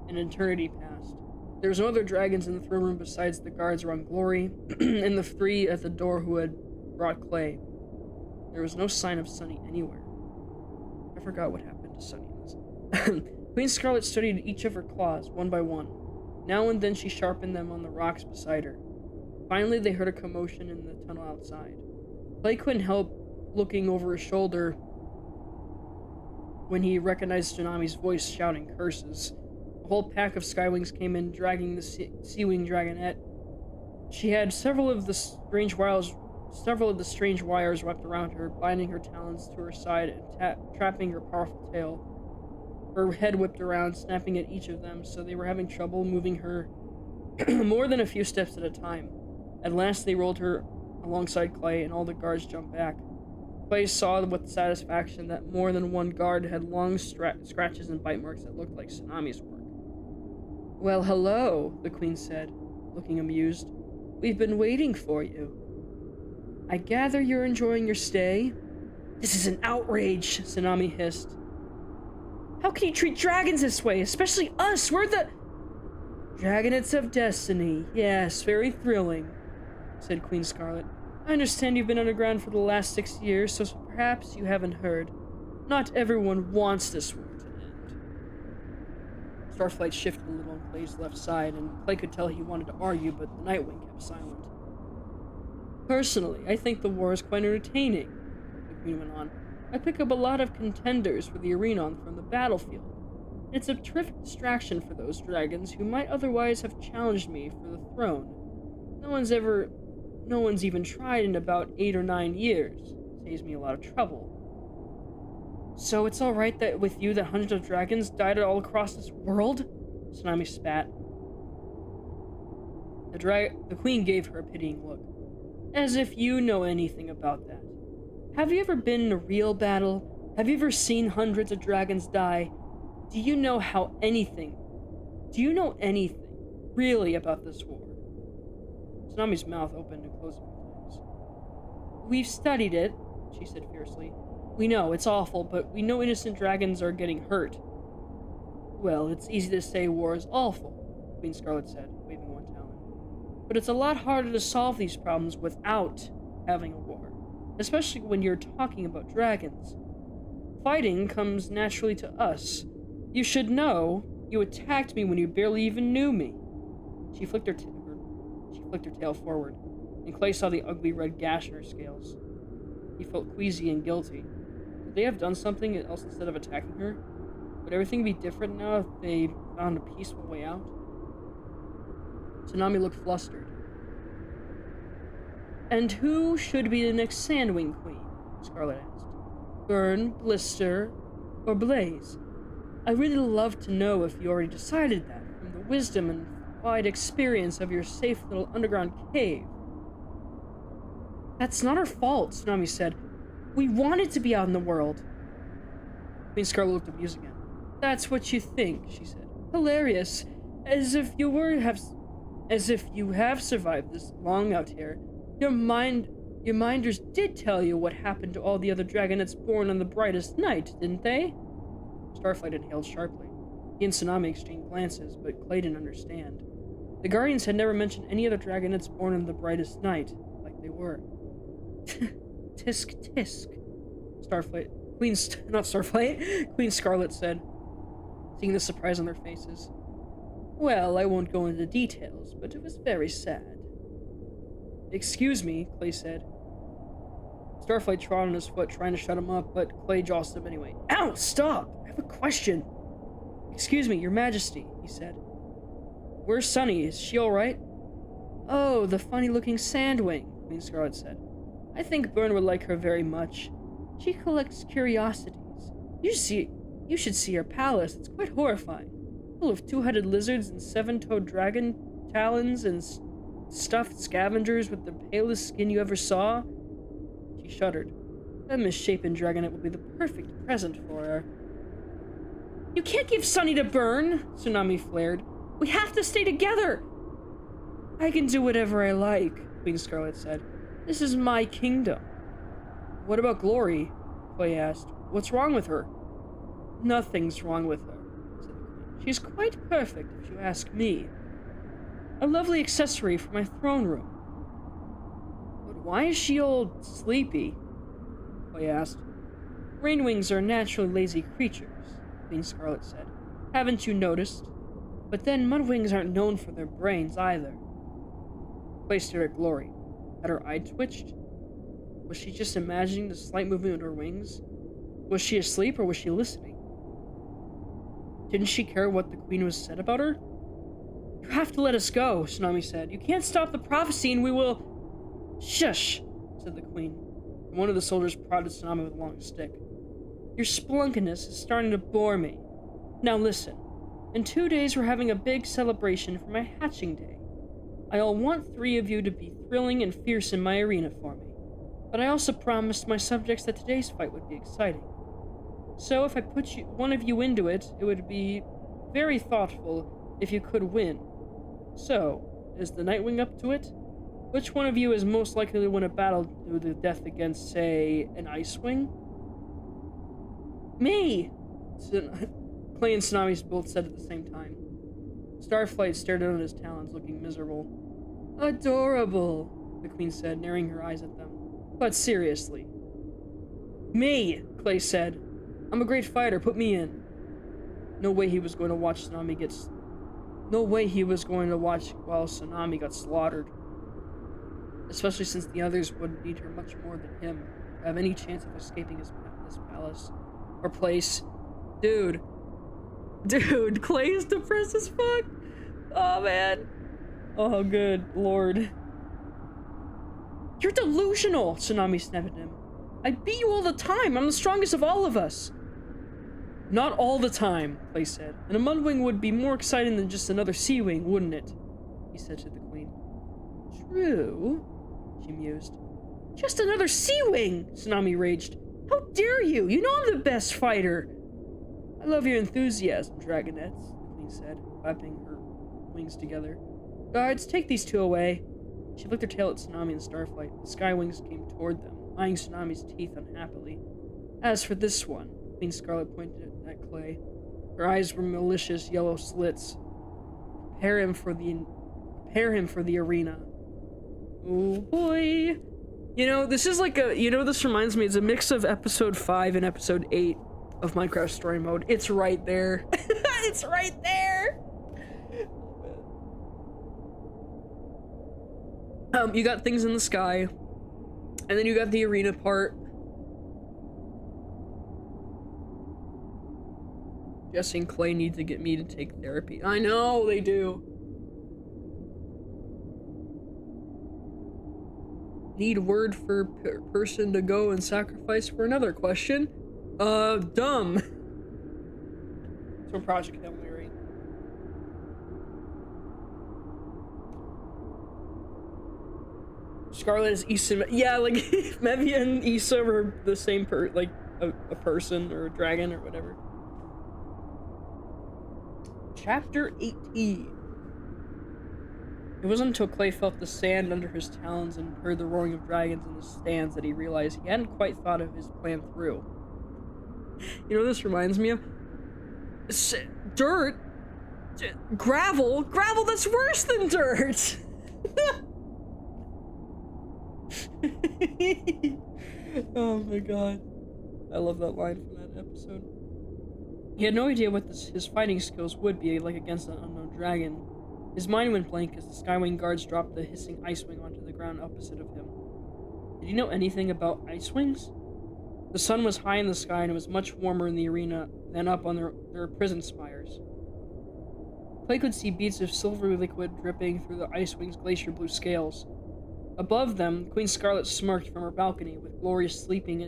An eternity passed. There was no other dragons in the throne room besides the guards around Glory and the three at the door who had brought Clay. There was no sign of Sunny anywhere. I forgot what happened to Sunny in this. Queen Scarlet studied each of her claws, one by one. Now and then she sharpened them on the rocks beside her. Finally, they heard a commotion in the tunnel outside. Clay couldn't help looking over his shoulder when he recognized Tsunami's voice shouting curses. A whole pack of Skywings came in, dragging the Seawing Dragonette. She had several of the strange several of the strange wires wrapped around her, binding her talons to her side and trapping her powerful tail. Her head whipped around, snapping at each of them, so they were having trouble moving her more than a few steps at a time. At last, they rolled her alongside Clay, and all the guards jumped back. Clay saw with satisfaction that more than one guard had long scratches and bite marks that looked like Tsunami's work. "Well, hello," the Queen said, looking amused. "We've been waiting for you. I gather you're enjoying your stay?" "This is an outrage," Tsunami hissed. "How can you treat dragons this way, especially us? We're the..." "Dragonets of Destiny. Yes, very thrilling," said Queen Scarlet. "I understand you've been underground for the last 6 years, so perhaps you haven't heard. Not everyone wants this war to end." Starflight shifted a little on Clay's left side, and Clay could tell he wanted to argue, but the Nightwing kept silent. "Personally, I think the war is quite entertaining," the Queen went on. "I pick up a lot of contenders for the arena from the battlefield. It's a terrific distraction for those dragons who might otherwise have challenged me for the throne. No one's even tried in about 8 or 9 years. Saves me a lot of trouble." "So it's alright that with you that hundreds of dragons died all across this world?" Tsunami spat. The Queen gave her a pitying look. "As if you know anything about that. Have you ever been in a real battle? Have you ever seen hundreds of dragons die? Do you know anything, really, about this war?" Tsunami's mouth opened and closed a few times. "We've studied it," she said fiercely. "We know, it's awful, but we know innocent dragons are getting hurt." "Well, it's easy to say war is awful," Queen Scarlet said, waving one talon. "But it's a lot harder to solve these problems without having a war, especially when you're talking about dragons. Fighting comes naturally to us. You should know, you attacked me when you barely even knew me." She flicked her tail forward, and Clay saw the ugly red gash in her scales. He felt queasy and guilty. Could they have done something else instead of attacking her? Would everything be different now if they found a peaceful way out? Tsunami looked flustered. "And who should be the next Sandwing Queen?" Scarlet asked. "Burn, Blister, or Blaze? I'd really love to know if you already decided that, from the wisdom and wide experience of your safe little underground cave." "That's not our fault," Tsunami said. "We wanted to be out in the world." Queen Scarlet looked amused again. "That's what you think," she said. "Hilarious. As if you have survived this long out here. Your minders did tell you what happened to all the other dragonets born on the brightest night, didn't they?" Starflight inhaled sharply. He and Tsunami exchanged glances, but Clay didn't understand. The Guardians had never mentioned any other dragonets born on the brightest night, like they were. "Tisk tisk," Queen Scarlet said, seeing the surprise on their faces. "Well, I won't go into details, but it was very sad." "Excuse me," Clay said. Starflight trod on his foot, trying to shut him up, but Clay jostled him anyway. "Ow, stop! I have a question." "Excuse me, Your Majesty," he said. "Where's Sunny? Is she alright?" "Oh, the funny-looking Sandwing," Queen Scarlet said. "I think Burn would like her very much. She collects curiosities. You should see her palace. It's quite horrifying. Full of 2-headed lizards and 7-toed dragon talons and stuffed scavengers with the palest skin you ever saw." She shuddered. "That misshapen dragonet will be the perfect present for her." "You can't give Sunny to Burn!" Tsunami flared. "We have to stay together!" "I can do whatever I like," Queen Scarlet said. "This is my kingdom." "What about Glory?" Clay asked. "What's wrong with her?" "Nothing's wrong with her," said the Queen. "She's quite perfect, if you ask me. A lovely accessory for my throne room." "But why is she all sleepy?" Clay asked. "Rainwings are naturally lazy creatures," Queen Scarlet said. "Haven't you noticed? But then Mudwings aren't known for their brains either." Clay stared at Glory. Had her eye twitched? Was she just imagining the slight movement of her wings? Was she asleep or was she listening? Didn't she care what the Queen was said about her? "You have to let us go," Tsunami said. "You can't stop the prophecy and we will..." "Shush!" said the queen. And one of the soldiers prodded Tsunami with a long stick. Your splunkiness is starting to bore me. Now listen. In 2 days, we're having a big celebration for my hatching day. I'll want 3 of you to be thrilling and fierce in my arena for me. But I also promised my subjects that today's fight would be exciting. So if I put one of you into it, it would be very thoughtful if you could win. So, is the Nightwing up to it? Which one of you is most likely to win a battle to the death against, say, an Icewing? Me! Clay and Tsunami both said at the same time. Starflight stared down at his talons, looking miserable. Adorable, the queen said, narrowing her eyes at them. But seriously. Me, Clay said. I'm a great fighter, put me in. No way he was going to watch Tsunami get... No way he was going to watch while Tsunami got slaughtered. Especially since the others would need her much more than him to have any chance of escaping this palace. Or place. Dude, Clay is depressed as fuck. Oh, man. Oh, good lord. You're delusional, Tsunami snapped at him. I beat you all the time. I'm the strongest of all of us. Not all the time, Clay said. And a Mudwing would be more exciting than just another Sea-Wing, wouldn't it? He said to the queen. True, she mused. Just another Sea-Wing, Tsunami raged. How dare you? You know I'm the best fighter. I love your enthusiasm, Dragonettes, the queen said, clapping her wings together. Guards, take these 2 away. She flicked her tail at Tsunami and Starflight. The Skywings came toward them, eyeing Tsunami's teeth unhappily. As for this one, Queen Scarlet pointed at Clay. Her eyes were malicious yellow slits. Prepare him for the arena. Oh boy. You know, this is like a, this reminds me, it's a mix of episode 5 and episode 8 of Minecraft Story Mode. It's right there. It's right there. You got things in the sky, and then you got the arena part. Jesse and Clay need to get me to take therapy. I know they do. Need word for person to go and sacrifice for another question. Dumb. It's from Project Hail Mary. Scarlet is Issa. Yeah, like Mevia and Issa were the same a person or a dragon or whatever. Chapter 18. It wasn't until Clay felt the sand under his talons and heard the roaring of dragons in the stands that he realized he hadn't quite thought of his plan through. You know what this reminds me of? Dirt? Gravel? Gravel that's worse than dirt! Oh my god. I love that line from that episode. He had no idea what his fighting skills would be like against an unknown dragon. His mind went blank as the Skywing guards dropped the hissing Icewing onto the ground opposite of him. Did he know anything about Icewings? The sun was high in the sky and it was much warmer in the arena than up on their prison spires. Clay could see beads of silvery liquid dripping through the Icewing's glacier blue scales. Above them, Queen Scarlet smirked from her balcony, with Gloria sleeping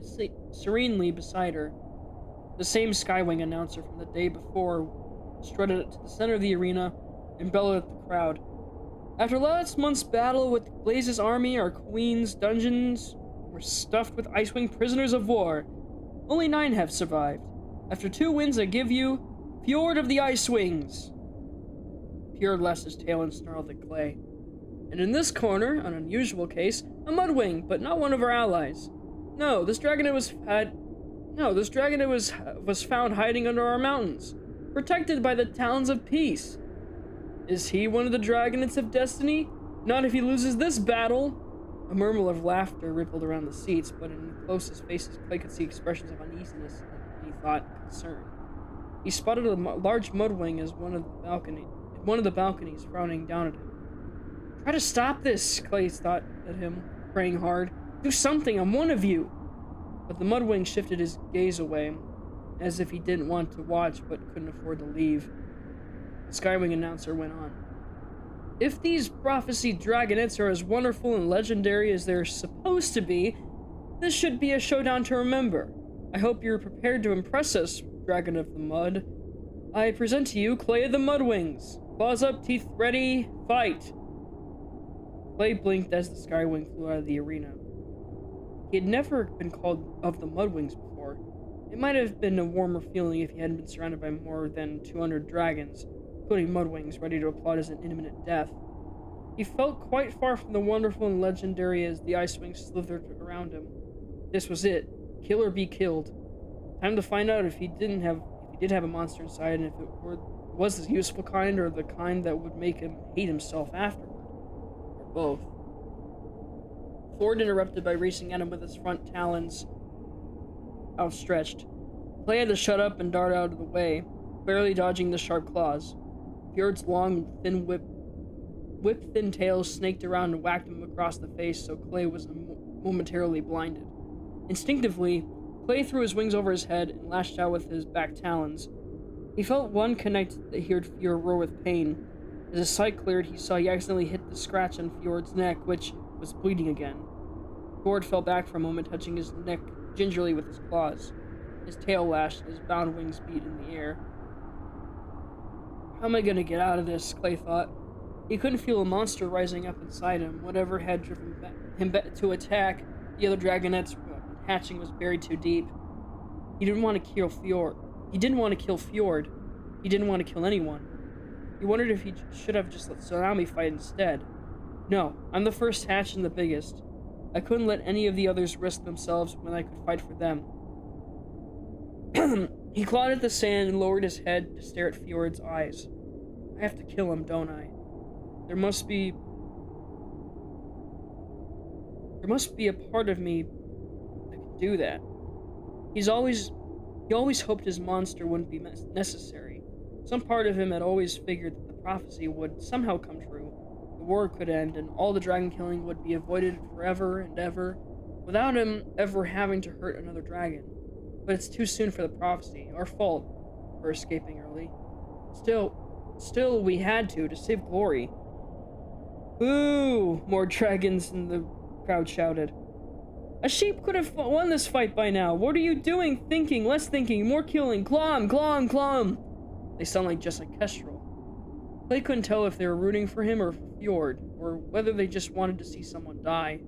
serenely beside her. The same Skywing announcer from the day before strutted to the center of the arena and bellowed at the crowd. After last month's battle with Blaze's army, our queen's dungeons were stuffed with Icewing prisoners of war. Only 9 have survived. After 2 wins, I give you Fjord of the Icewings. Fjord lashed his tail and snarled at Clay. And in this corner, an unusual case, a Mudwing, but not one of our allies. No, this dragonette was found hiding under our mountains, protected by the talons of peace. Is he one of the dragonettes of destiny? Not if he loses this battle. A murmur of laughter rippled around the seats, but in the closest faces, Clay could see expressions of uneasiness and, he thought, concern. He spotted a large Mudwing as one of the balconies, frowning down at him. Try to stop this, Clay thought at him, praying hard. Do something, I'm one of you. But the Mudwing shifted his gaze away, as if he didn't want to watch but couldn't afford to leave. The Skywing announcer went on. If these prophecy dragonettes are as wonderful and legendary as they're supposed to be, this should be a showdown to remember. I hope you're prepared to impress us, Dragon of the Mud. I present to you Clay of the Mudwings. Claws up, teeth ready, fight! Clay blinked as the Skywing flew out of the arena. He had never been called of the Mudwings before. It might have been a warmer feeling if he hadn't been surrounded by more than 200 dragons, including Mudwings, ready to applaud his imminent death. He felt quite far from the wonderful and legendary as the Icewing slithered around him. This was it. Kill or be killed. Time to find out if he did have a monster inside, and if it was the useful kind or the kind that would make him hate himself afterward. Or both. Fjord interrupted by racing at him with his front talons outstretched. Clay had to shut up and dart out of the way, barely dodging the sharp claws. Fjord's long, thin whip-thin tail snaked around and whacked him across the face, so Clay was momentarily blinded. Instinctively, Clay threw his wings over his head and lashed out with his back talons. He felt one connect that heard Fjord roar with pain. As his sight cleared, he saw he accidentally hit the scratch on Fjord's neck, which was bleeding again. Fjord fell back for a moment, touching his neck gingerly with his claws. His tail lashed and his bound wings beat in the air. How am I gonna get out of this? Clay thought. He couldn't feel a monster rising up inside him. Whatever had driven him to attack the other dragonette's hatching was buried too deep. He didn't want to kill Fjord. He didn't want to kill Fjord. He didn't want to kill anyone. He wondered if he should have just let Tsunami fight instead. No, I'm the first hatch and the biggest. I couldn't let any of the others risk themselves when I could fight for them. He clawed at the sand and lowered his head to stare at Fjord's eyes. I have to kill him, don't I? There must be a part of me that can do that. He always hoped his monster wouldn't be necessary. Some part of him had always figured that the prophecy would somehow come true. The war could end, and all the dragon killing would be avoided forever and ever, without him ever having to hurt another dragon. But it's too soon for the prophecy. Our fault for escaping early. Still, we had to save Glory. Boo! More dragons in the crowd shouted. A sheep could have won this fight by now. What are you doing? Thinking, less thinking, more killing. Claw him, claw him, claw him. They sound just like Kestrel. Clay couldn't tell if they were rooting for him or for Fjord, or whether they just wanted to see someone die.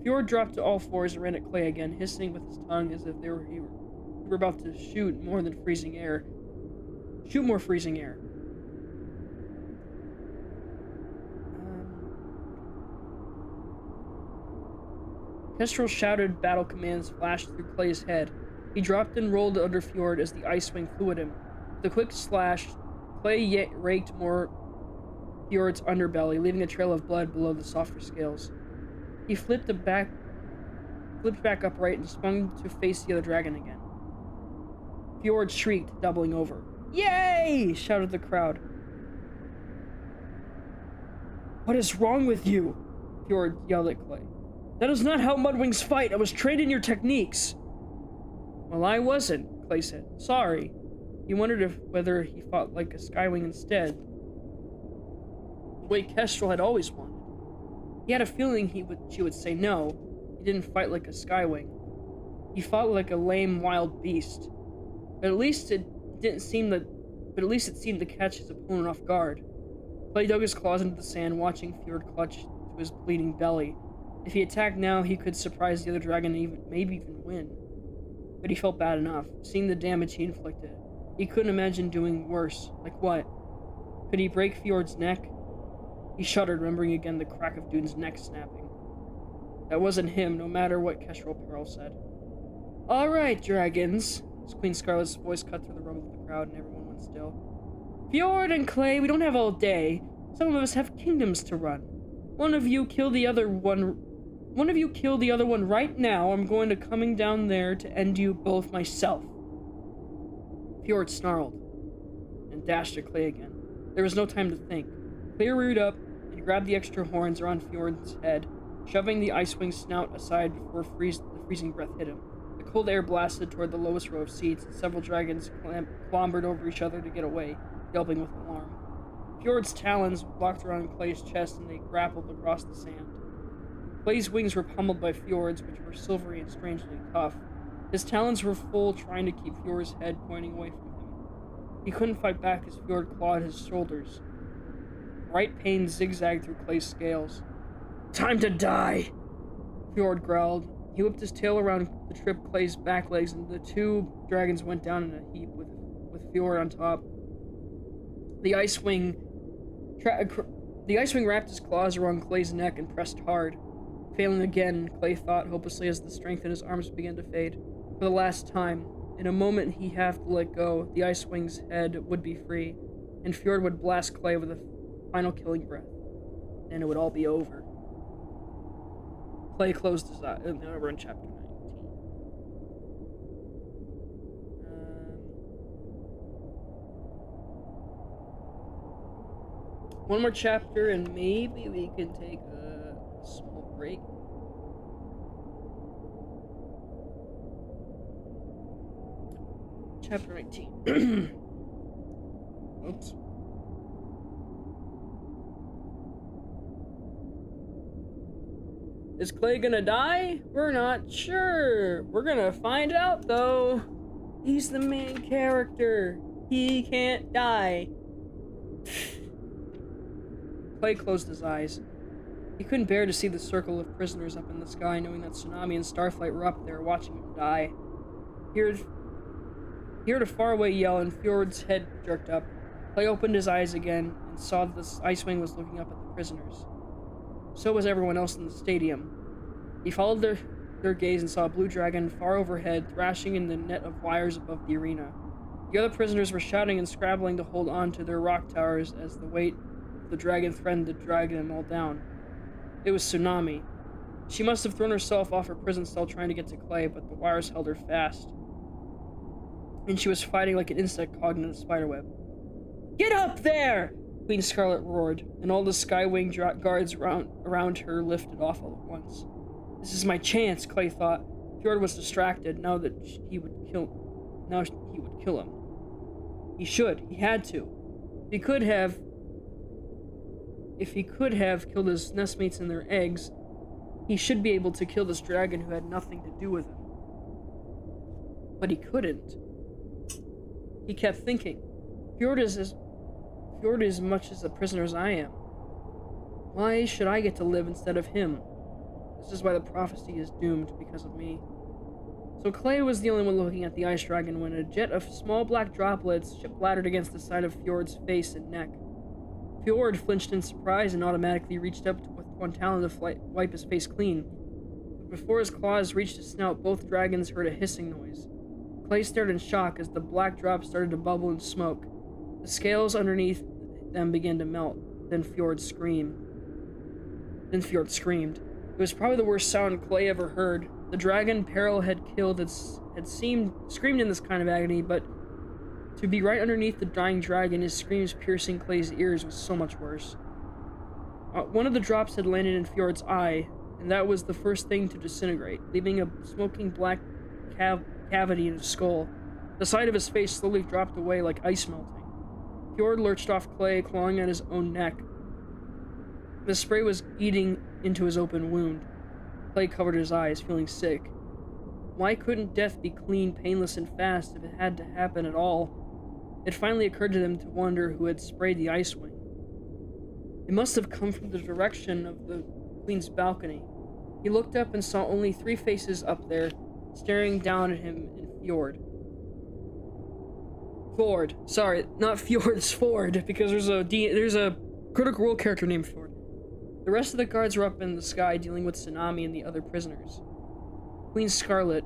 Fjord dropped to all fours and ran at Clay again, hissing with his tongue as if he were about to shoot more freezing air. Kestrel's shouted battle commands flashed through Clay's head. He dropped and rolled under Fjord as the Icewing flew at him. With a quick slash, Clay raked more Fjord's underbelly, leaving a trail of blood below the softer scales. He flipped back upright and spun to face the other dragon again. Fjord shrieked, doubling over. Yay! Shouted the crowd. What is wrong with you? Fjord yelled at Clay. That is not how Mudwings fight. I was trained in your techniques. Well, I wasn't, Clay said. Sorry. He wondered whether he fought like a Skywing instead. The way Kestrel had always wanted. He had a feeling she would say no. He didn't fight like a Skywing. He fought like a lame wild beast. But at least it seemed to catch his opponent off guard. Clay dug his claws into the sand, watching Fjord clutch to his bleeding belly. If he attacked now, he could surprise the other dragon and maybe even win. But he felt bad enough, seeing the damage he inflicted. He couldn't imagine doing worse. Like what? Could he break Fjord's neck? He shuddered, remembering again the crack of Dune's neck snapping. That wasn't him, no matter what Kestrel Peril said. All right, dragons. Queen Scarlet's voice cut through the rumble of the crowd, and everyone went still. Fjord and Clay, we don't have all day. Some of us have kingdoms to run. One of you kill the other one right now. I'm going to coming down there to end you both myself. Fjord snarled and dashed at Clay again. There was no time to think. Clay reared up and grabbed the extra horns around Fjord's head, shoving the Icewing's snout aside before the freezing breath hit him. The cold air blasted toward the lowest row of seats, and several dragons clambered over each other to get away, yelping with alarm. Fjord's talons locked around Clay's chest and they grappled across the sand. Clay's wings were pummeled by Fjord's, which were silvery and strangely tough. His talons were full, trying to keep Fjord's head pointing away from him. He couldn't fight back as Fjord clawed his shoulders. Bright pain zigzagged through Clay's scales. "Time to die!" Fjord growled. He whipped his tail around to trip Clay's back legs, and the two dragons went down in a heap with Fjord on top. The ice wing wrapped his claws around Clay's neck and pressed hard. Failing again, Clay thought hopelessly as the strength in his arms began to fade. For the last time, in a moment he half let go, the ice wing's head would be free, and Fjord would blast Clay with a final killing breath. Then it would all be over. Clay closed his eyes. Now we're in chapter 19. One more chapter, and maybe we can take a small break. Chapter 19. Oops. Is Clay gonna die? We're not sure. We're gonna find out, though. He's the main character. He can't die. Clay closed his eyes. He couldn't bear to see the circle of prisoners up in the sky, knowing that Tsunami and Starflight were up there watching him die. He heard a faraway yell, and Fjord's head jerked up. Clay opened his eyes again and saw that the ice wing was looking up at the prisoners. So was everyone else in the stadium. He followed their gaze and saw a blue dragon far overhead, thrashing in the net of wires above the arena. The other prisoners were shouting and scrabbling to hold on to their rock towers as the weight of the dragon threatened to drag them all down. It was Tsunami. She must have thrown herself off her prison cell trying to get to Clay, but the wires held her fast. And she was fighting like an insect caught in a spiderweb. "Get up there!" Queen Scarlet roared, and all the Skywing guards around her lifted off all at once. This is my chance, Clay thought. Fjord was distracted now that he would kill him. He should. He had to. If he could have killed his nestmates and their eggs, he should be able to kill this dragon who had nothing to do with him. But he couldn't. He kept thinking, Fjord is as much as a prisoner as I am. Why should I get to live instead of him? This is why the prophecy is doomed, because of me. So Clay was the only one looking at the ice dragon when a jet of small black droplets splattered against the side of Fjord's face and neck. Fjord flinched in surprise and automatically reached up with one talon to wipe his face clean. But before his claws reached his snout, both dragons heard a hissing noise. Clay stared in shock as the black drops started to bubble and smoke. The scales underneath them began to melt. Then Fjord screamed. It was probably the worst sound Clay ever heard. The dragon Peril had killed had screamed in this kind of agony, but to be right underneath the dying dragon, his screams piercing Clay's ears was so much worse. One of the drops had landed in Fjord's eye, and that was the first thing to disintegrate, leaving a smoking black cavity in his skull. The side of his face slowly dropped away like ice melting. Fjord lurched off Clay, clawing at his own neck. The spray was eating into his open wound. Clay covered his eyes, feeling sick. Why couldn't death be clean, painless, and fast if it had to happen at all? It finally occurred to them to wonder who had sprayed the ice wing. It must have come from the direction of the Queen's balcony. He looked up and saw only 3 faces up there, staring down at him and Fjord. Ford. Sorry, not Fjord, it's Ford, because there's a Critical Role character named Ford. The rest of the guards were up in the sky dealing with Tsunami and the other prisoners. Queen Scarlet,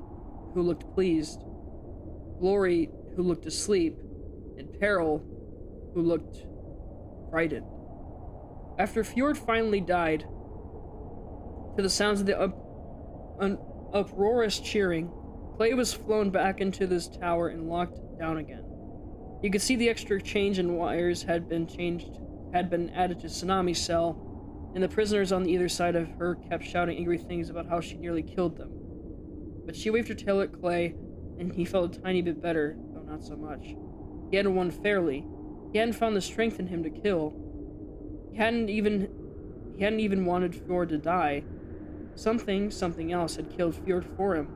who looked pleased, Glory, who looked asleep, and Peril, who looked frightened. After Fjord finally died, to the sounds of the uproarious cheering, Clay was flown back into this tower and locked down again. You could see the extra change in wires had been added to Tsunami's cell, and the prisoners on either side of her kept shouting angry things about how she nearly killed them. But she waved her tail at Clay, and he felt a tiny bit better, though not so much. He hadn't won fairly. He hadn't found the strength in him to kill. He hadn't even he hadn't even wanted Fjord to die. Something else had killed Fjord for him,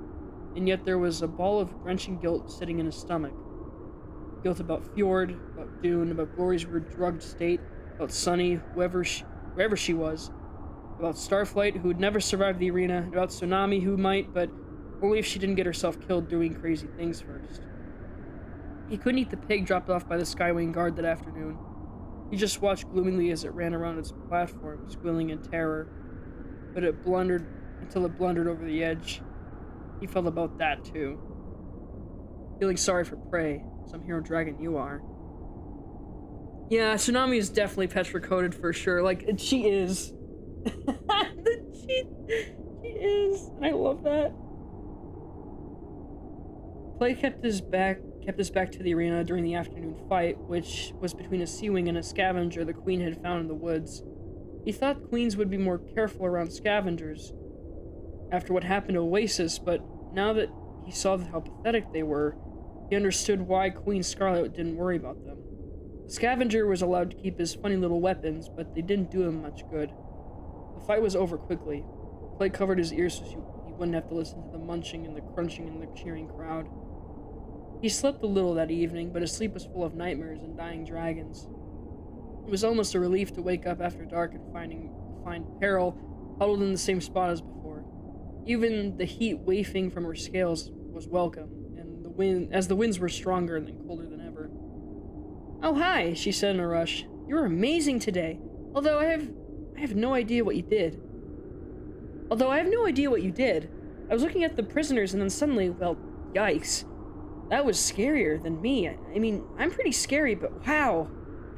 and yet there was a ball of wrenching guilt sitting in his stomach. Guilt about Fjord, about Dune, about Glory's drugged state, about Sunny, wherever she was, about Starflight, who would never survive the arena, about Tsunami, who might, but only if she didn't get herself killed doing crazy things first. He couldn't eat the pig dropped off by the Skywing guard that afternoon. He just watched gloomily as it ran around its platform, squealing in terror. But it blundered until it blundered over the edge. He felt about that too. Feeling sorry for Prey, some hero dragon you are. Yeah, Tsunami is definitely Petra-coded for sure. Like, she is. she is. And I love that. Clay kept his back to the arena during the afternoon fight, which was between a Sea-Wing and a scavenger the Queen had found in the woods. He thought Queens would be more careful around scavengers after what happened to Oasis, but now that he saw how pathetic they were, he understood why Queen Scarlet didn't worry about them. The scavenger was allowed to keep his funny little weapons, but they didn't do him much good. The fight was over quickly. Clay covered his ears so he wouldn't have to listen to the munching and the crunching and the cheering crowd. He slept a little that evening, but his sleep was full of nightmares and dying dragons. It was almost a relief to wake up after dark and find Peril huddled in the same spot as before. Even the heat wafting from her scales was welcome, and the winds were stronger and colder than ever. "Oh, hi," she said in a rush. "You're amazing today. Although I have no idea what you did. I was looking at the prisoners and then suddenly, well, yikes. That was scarier than me. I mean, I'm pretty scary, but wow.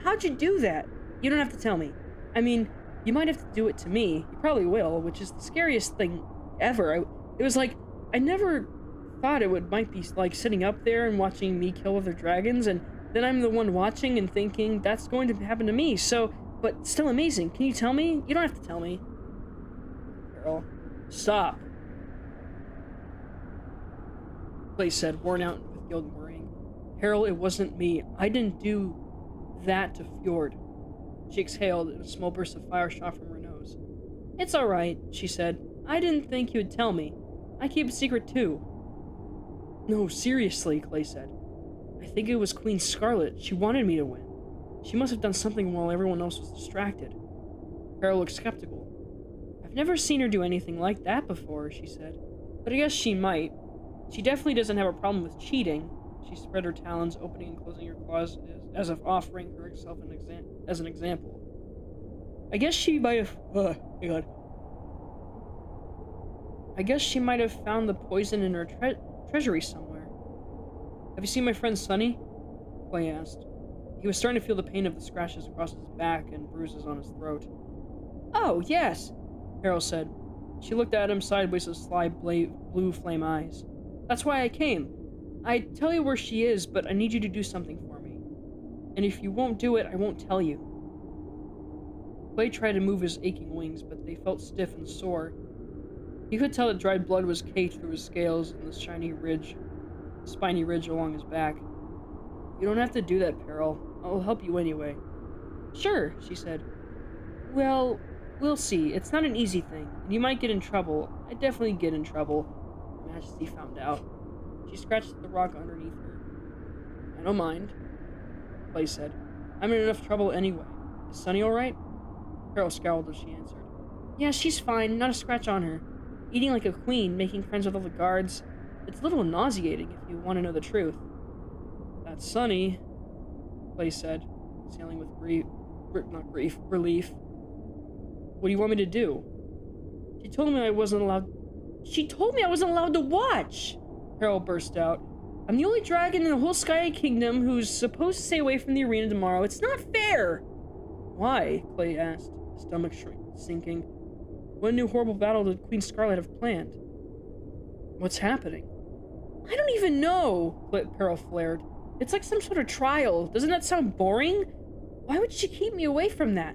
How'd you do that? You don't have to tell me. I mean, you might have to do it to me. You probably will, which is the scariest thing ever. It was like, I never thought might be like sitting up there and watching me kill other dragons, and then I'm the one watching and thinking that's going to happen to me, so, but still amazing. Can you tell me? You don't have to tell me." "Girl, stop," Clay said, worn out with guilt and worrying. "Harold, it wasn't me. I didn't do that to Fjord." She exhaled, and a small burst of fire shot from her nose. "It's all right," she said. "I didn't think you'd tell me. I keep a secret too." "No, seriously," Clay said. "I think it was Queen Scarlet. She wanted me to win. She must have done something while everyone else was distracted." Harold looked skeptical. "I've never seen her do anything like that before," she said. "But I guess she might. She definitely doesn't have a problem with cheating." She spread her talons, opening and closing her claws as if offering herself as an example. "I guess she might have... my God. I guess she might have found the poison in her treasury somewhere." "Have you seen my friend Sunny?" Clay asked. He was starting to feel the pain of the scratches across his back and bruises on his throat. "Oh, yes," Harold said. She looked at him sideways with sly blue flame eyes. "That's why I came. I'd tell you where she is, but I need you to do something for me. And if you won't do it, I won't tell you." Clay tried to move his aching wings, but they felt stiff and sore. He could tell that dried blood was caked through his scales and the spiny ridge along his back. "You don't have to do that, Peril. I'll help you anyway." "Sure," she said. "Well, we'll see. It's not an easy thing, and you might get in trouble. I'd definitely get in trouble. Her Majesty found out." She scratched the rock underneath her. "I don't mind," Clay said. "I'm in enough trouble anyway. Is Sunny alright?" Carol scowled as she answered. "Yeah, she's fine. Not a scratch on her. Eating like a queen, making friends with all the guards. It's a little nauseating if you want to know the truth." "That's Sunny," Clay said, exhaling with relief. "What do you want me to do?" She told me I wasn't allowed to watch!" Harold burst out. "I'm the only dragon in the whole Sky Kingdom who's supposed to stay away from the arena tomorrow. It's not fair!" "Why?" Clay asked, his stomach sinking. "What new horrible battle did Queen Scarlet have planned?" "What's happening?" "I don't even know," Peril flared. "It's like some sort of trial. Doesn't that sound boring? Why would she keep me away from that?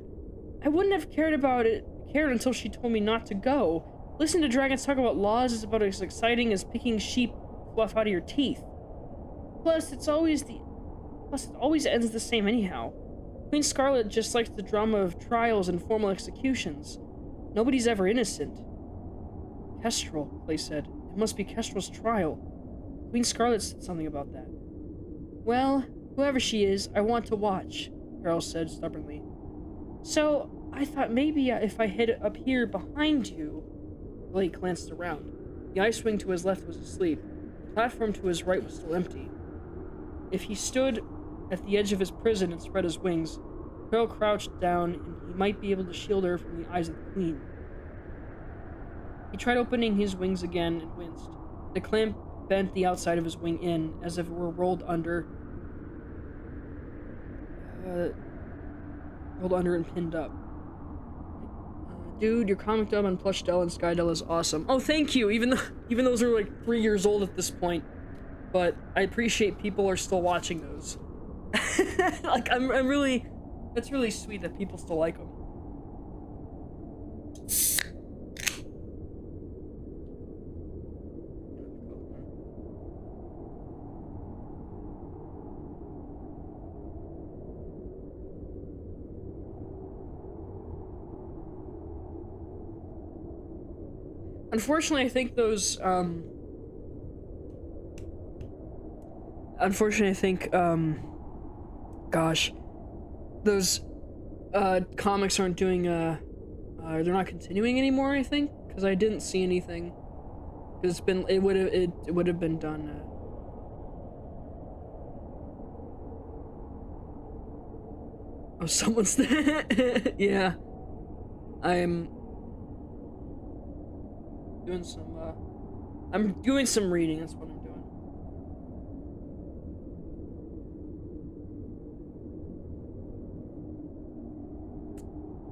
I wouldn't have cared until she told me not to go. Listen to dragons talk about laws is about as exciting as picking sheep fluff out of your teeth. Plus, it always ends the same anyhow. Queen Scarlet just likes the drama of trials and formal executions. Nobody's ever innocent. Kestrel, Clay said. It must be Kestrel's trial. Queen Scarlet said something about that. Well, whoever she is, I want to watch, Carol said stubbornly. So, I thought maybe if I hid up here behind you... Blake glanced around. The ice wing to his left was asleep. The platform to his right was still empty. If he stood at the edge of his prison and spread his wings, Carol crouched down and he might be able to shield her from the eyes of the Queen. He tried opening his wings again and winced. The clamp bent the outside of his wing in, as if it were rolled under and pinned up. Dude, your comic dub on Plush Dell and Sky Dell is awesome. Oh, thank you. Even those are like 3 years old at this point, but I appreciate people are still watching those. Like, I'm really, that's really sweet that people still like them. Unfortunately, I think those, gosh, those, comics aren't doing, they're not continuing anymore, I think, because I didn't see anything, because it would have been done, Oh, someone's, yeah, I'm doing some reading, that's what I'm doing.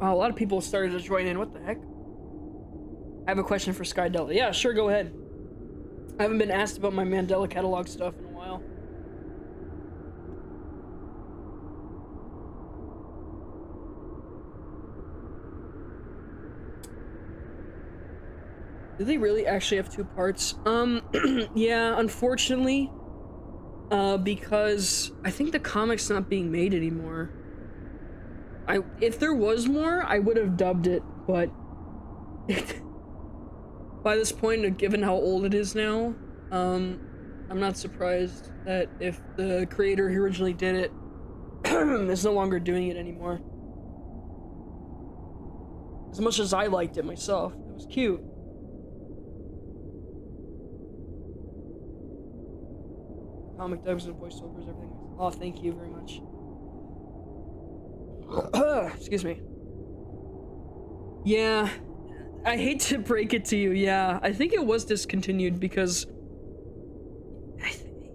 Wow, a lot of people started to join in, what the heck? I have a question for Sky Della. Yeah, sure, go ahead. I haven't been asked about my Mandela catalog stuff in a while. Do they really actually have 2 parts? Yeah, unfortunately, because I think the comic's not being made anymore. If there was more, I would have dubbed it, but by this point, given how old it is now, I'm not surprised that if the creator who originally did it is no longer doing it anymore. As much as I liked it myself, it was cute. Comic dubs and voiceovers, everything. Oh, thank you very much. Excuse me. Yeah, I hate to break it to you. Yeah, I think it was discontinued because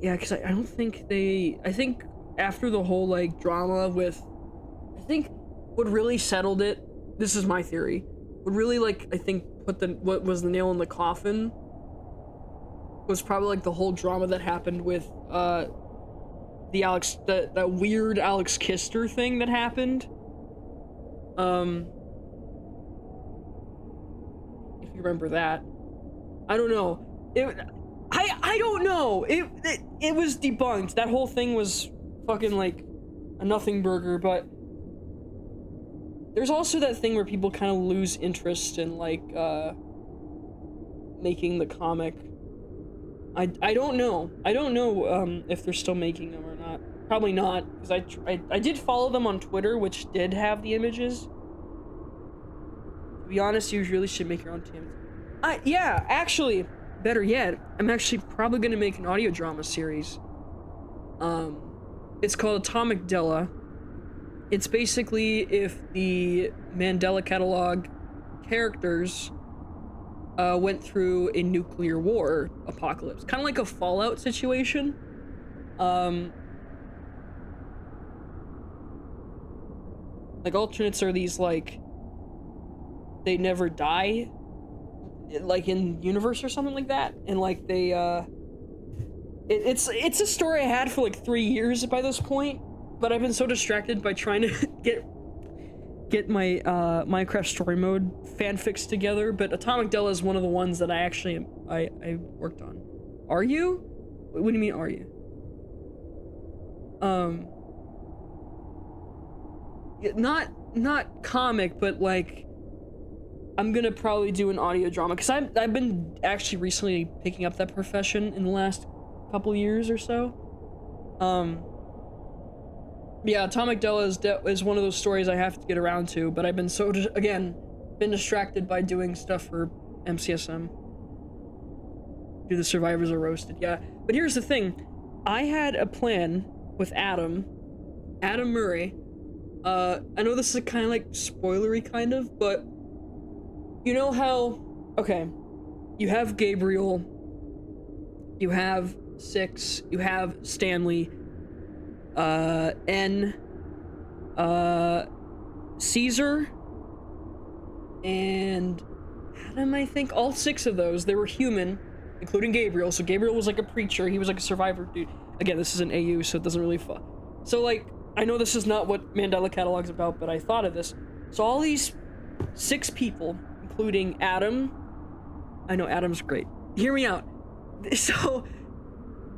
because I don't think I think after the whole like drama with, I think what really settled it, this is my theory, what really like I think put what was the nail in the coffin was probably like the whole drama that happened with that weird Alex Kister thing that happened. If you remember that. I don't know. I don't know. It was debunked. That whole thing was fucking like a nothing burger, but there's also that thing where people kind of lose interest in like making the comic. I don't know. I don't know if they're still making them or not. Probably not, because I did follow them on Twitter, which did have the images. To be honest, you really should make your own teams. Yeah, actually, better yet, I'm actually probably gonna make an audio drama series. It's called Atomic Della. It's basically if the Mandela catalog characters went through a nuclear war apocalypse, kind of like a Fallout situation. Like alternates are these like they never die, like in universe or something like that, and like they it's a story I had for like 3 years by this point, but I've been so distracted by trying to get my Minecraft story mode fanfics together. But Atomic Della is one of the ones that I actually I worked on. Are you? What do you mean, are you? not comic, but like I'm gonna probably do an audio drama because I've been actually recently picking up that profession in the last couple years or so. Yeah, Atomic Della is one of those stories I have to get around to, but I've been been distracted by doing stuff for MCSM. Do the survivors are roasted, yeah. But here's the thing, I had a plan with Adam Murray. I know this is kind of like spoilery kind of, but you know how, okay, you have Gabriel, you have Six, you have Stanley, N, Caesar, and Adam, I think. All 6 of those, they were human, including Gabriel. So Gabriel was like a preacher, he was like a survivor dude. Again, this is an AU, so it doesn't really so like, I know this is not what Mandela Catalog's about, but I thought of this. So all these 6 people, including Adam, I know Adam's great. Hear me out. So,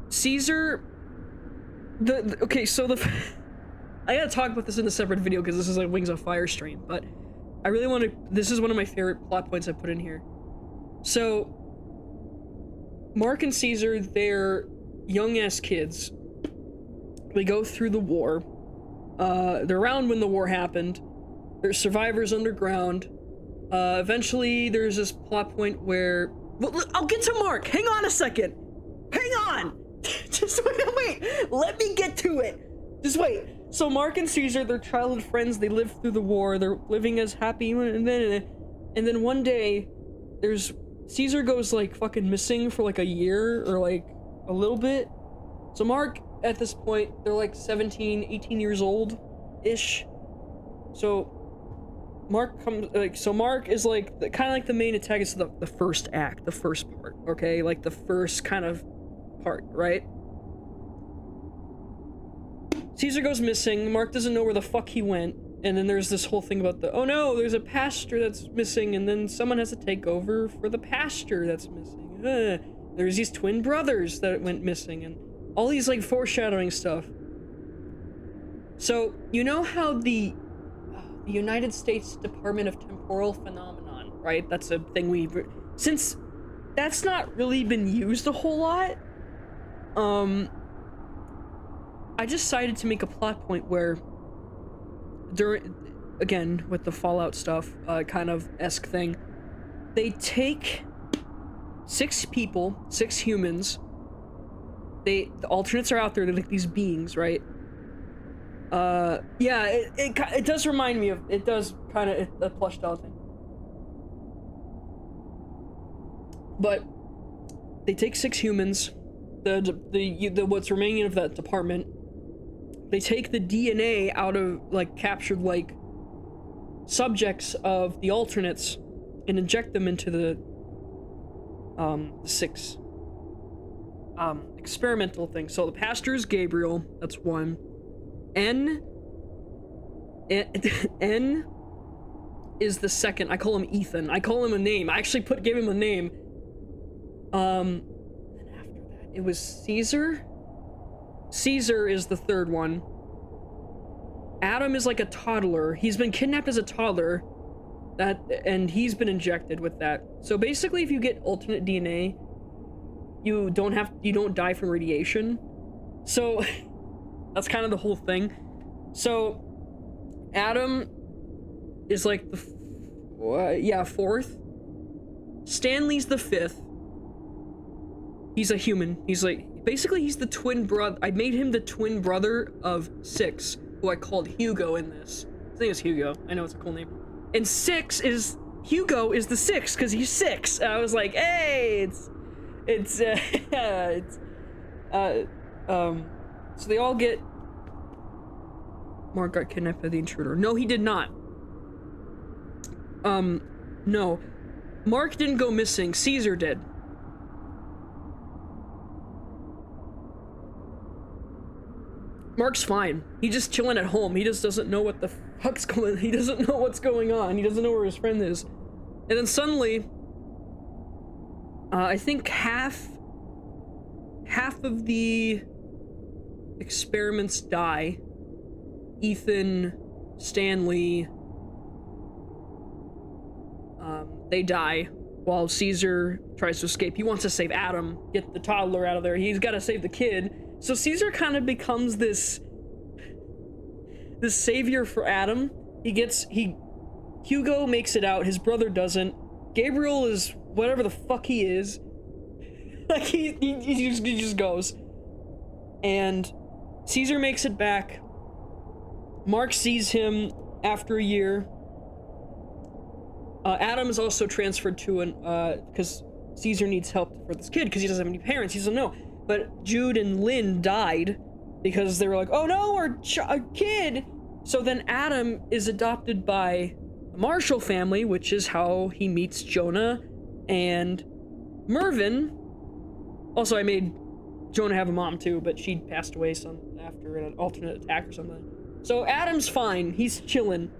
Caesar, okay, so I gotta talk about this in a separate video because this is a Wings of Fire stream, but I really want to, this is one of my favorite plot points I put in here. So, Mark and Caesar, they're young-ass kids. They go through the war. They're around when the war happened. They're survivors underground. Eventually, there's this plot point where... Well, I'll get to Mark! Hang on a second! Hang on! Just wait! Let me get to it! Just wait. So Mark and Caesar, they're childhood friends. They live through the war. They're living as happy. And then one day, Caesar goes, like, fucking missing for, like, a year or, like, a little bit. So Mark, at this point, they're, like, 17, 18 years old-ish. So... Mark comes, like, so Mark is like kind of like the main antagonist of the first act, the first part, okay? Like the first kind of part, right? Caesar goes missing, Mark doesn't know where the fuck he went, and then there's this whole thing about oh no, there's a pastor that's missing, and then someone has to take over for the pastor that's missing. There's these twin brothers that went missing, and all these like foreshadowing stuff. So, you know how the United States Department of Temporal Phenomenon, right? That's a thing since that's not really been used a whole lot, I decided to make a plot point where again, with the Fallout stuff, kind of esque thing, they take 6 people, 6 humans, the alternates are out there, they're like these beings, right? Yeah, it does remind me of, it does kind of, a plush doll thing. But they take 6 humans, the what's remaining of that department, they take the DNA out of, like, captured, like, subjects of the alternates and inject them into the 6, experimental things. So the pastor is Gabriel, that's one. N is the second. I call him Ethan. I call him a name. I actually gave him a name. And after that, it was Caesar. Caesar is the third one. Adam is like a toddler. He's been kidnapped as a toddler. And he's been injected with that. So basically, if you get alternate DNA, you don't die from radiation. So that's kind of the whole thing. So Adam is like the 4th. Stanley's the 5th. He's a human. He's like, basically he's the twin brother. I made him the twin brother of 6, who I called Hugo in this. His name is Hugo. I know it's a cool name. And Hugo is the 6th because he's 6. I was like, hey, so they all get... Mark got kidnapped by the intruder. No, he did not. No. Mark didn't go missing. Caesar did. Mark's fine. He's just chilling at home. He just doesn't know what the fuck's going on. He doesn't know what's going on. He doesn't know where his friend is. And then suddenly, I think half of the experiments die. Ethan, Stanley, they die while Caesar tries to escape. He wants to save Adam, get the toddler out of there. He's got to save the kid. So Caesar kind of becomes this savior for Adam. Hugo makes it out, his brother doesn't. Gabriel is whatever the fuck he is. Like, he just goes. And Caesar makes it back. Mark sees him after a year. Adam is also transferred to because Caesar needs help for this kid because he doesn't have any parents. He doesn't know. But Jude and Lynn died because they were like, oh no, our kid. So then Adam is adopted by the Marshall family, which is how he meets Jonah and Mervyn. Also, I made Jonah have a mom too, but she passed away after an alternate attack or something. So Adam's fine. He's chilling.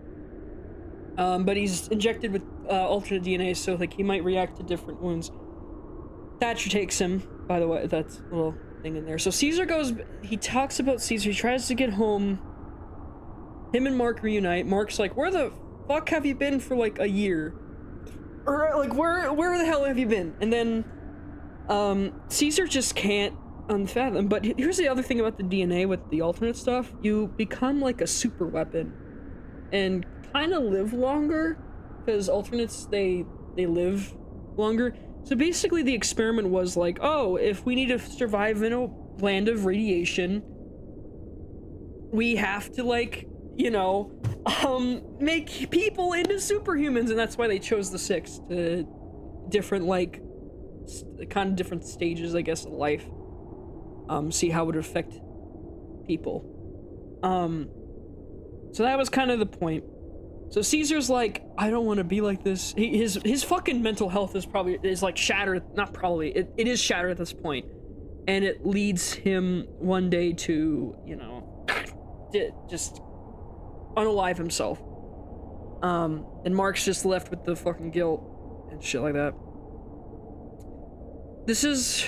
But he's injected with alternate DNA, so like he might react to different wounds. Thatcher takes him, by the way. That's a little thing in there. So Caesar goes, he talks about Caesar. He tries to get home. Him and Mark reunite. Mark's like, where the fuck have you been for like a year? Or like, where the hell have you been? And then Caesar just can't unfathom. But here's the other thing about the DNA with the alternate stuff. You become like a super weapon and kind of live longer, because alternates, they live longer. So basically the experiment was like, oh, if we need to survive in a land of radiation, we have to, like, you know, make people into superhumans, and that's why they chose the 6 to different, like, kind of different stages, I guess, of life. See how it would affect people. So that was kind of the point. So Caesar's like, I don't want to be like this. His fucking mental health is like shattered. Not probably. It is shattered at this point, and it leads him one day to, you know, just unalive himself. And Mark's just left with the fucking guilt and shit like that. This is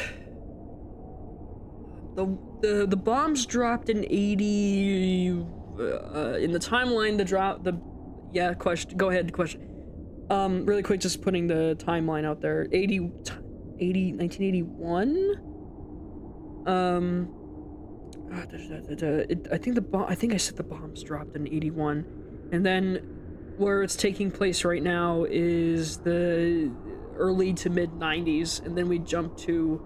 the bombs dropped in 80. In the timeline, yeah, question. Go ahead, question. Really quick, just putting the timeline out there. 1981. I think I said the bombs dropped in 81, and then where it's taking place right now is the early to mid 90s, and then we jump to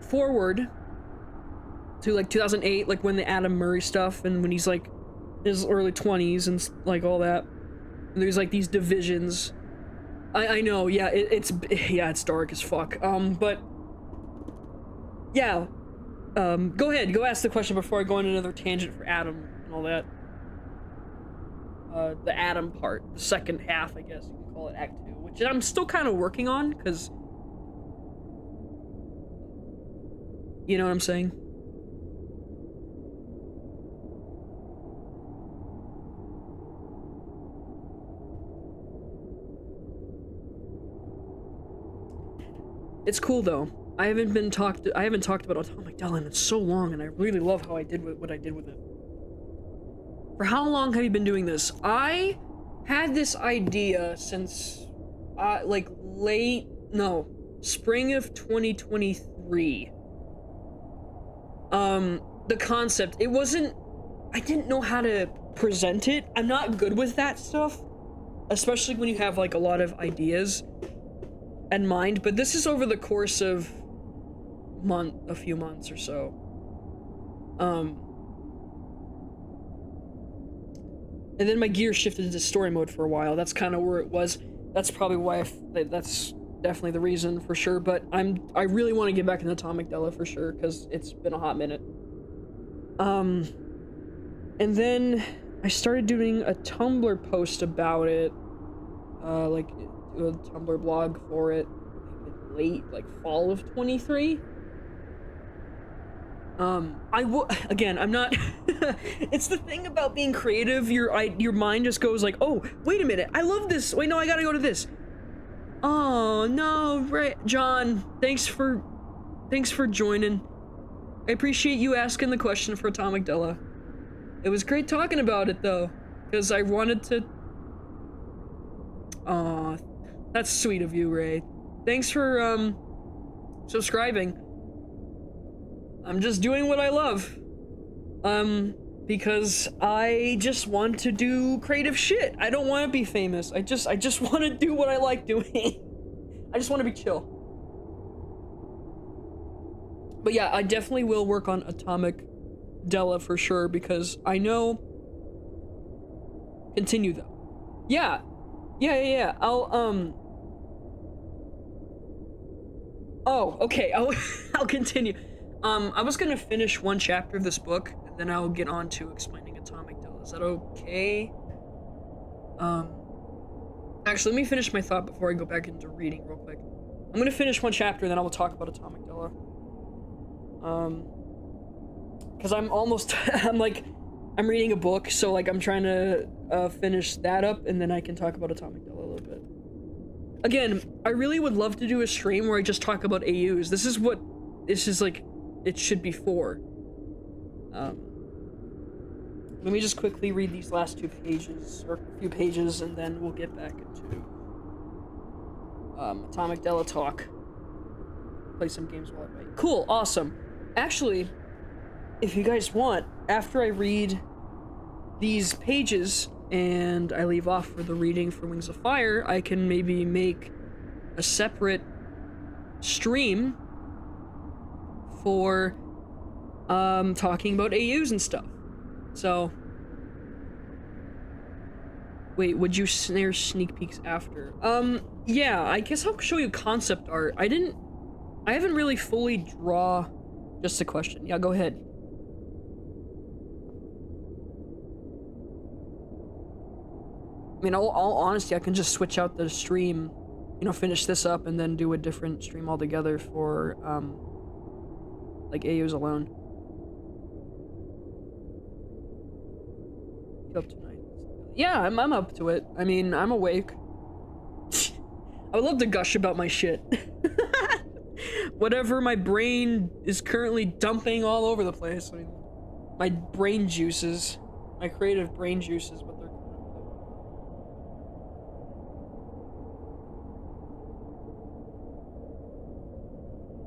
forward to like 2008, like when the Adam Murray stuff, and when he's like his early 20s and like all that. And there's like these divisions. I know, yeah, it's dark as fuck. But yeah, go ahead, go ask the question before I go on another tangent for Adam and all that. The Adam part, the second half, I guess you can call it Act 2, which I'm still kind of working on, because you know what I'm saying? It's cool though. I haven't talked about Atomic Della in so long, and I really love how I did what I did with it. For how long have you been doing this? I had this idea since like spring of 2023. The concept, I didn't know how to present it. I'm not good with that stuff, especially when you have like a lot of ideas in mind, but this is over the course of a few months or so. And then my gear shifted into story mode for a while. That's kind of where it was. That's probably why that's definitely the reason for sure, but I really want to get back in Atomic Della for sure, because it's been a hot minute. And then I started doing a Tumblr post about it, like a Tumblr blog for it, late, like fall of 23. Again, I'm not, it's the thing about being creative, your mind just goes like, oh, wait a minute, I love this, wait, no, I gotta go to this. Oh, no, right, John, thanks for joining. I appreciate you asking the question for Atomic Della. It was great talking about it, though, because I wanted to... Aw, that's sweet of you, Ray. Thanks for, subscribing. I'm just doing what I love. Because I just want to do creative shit. I don't want to be famous. I just want to do what I like doing. I just want to be chill. But yeah, I definitely will work on Atomic Della for sure, because I know... Continue, though. Yeah. Yeah. I'll, Oh, okay. I'll continue. I was gonna finish one chapter of this book, and then I'll get on to explaining Atomic Della. Is that okay? Actually, let me finish my thought before I go back into reading real quick. I'm gonna finish one chapter, and then I will talk about Atomic Della. Because I'm almost, I'm reading a book, so, like, I'm trying to, finish that up, and then I can talk about Atomic Della a little bit. Again, I really would love to do a stream where I just talk about AUs. This is what like, it should be for. Let me just quickly read these last two pages, or a few pages, and then we'll get back into, Atomic Della talk. Play some games while I wait. Cool, awesome. Actually, if you guys want, after I read these pages, and I leave off for the reading for Wings of Fire, I can maybe make a separate stream for talking about AUs and stuff. So wait, would you snare sneak peeks after? Yeah, I guess I'll show you concept art. I haven't really fully draw just a question. Yeah, go ahead. I mean, all honesty, I can just switch out the stream, you know, finish this up, and then do a different stream altogether for, like, AUs alone. You up tonight? Yeah, I'm up to it. I mean, I'm awake. I would love to gush about my shit. Whatever my brain is currently dumping all over the place. I mean, my brain juices, my creative brain juices, what they're...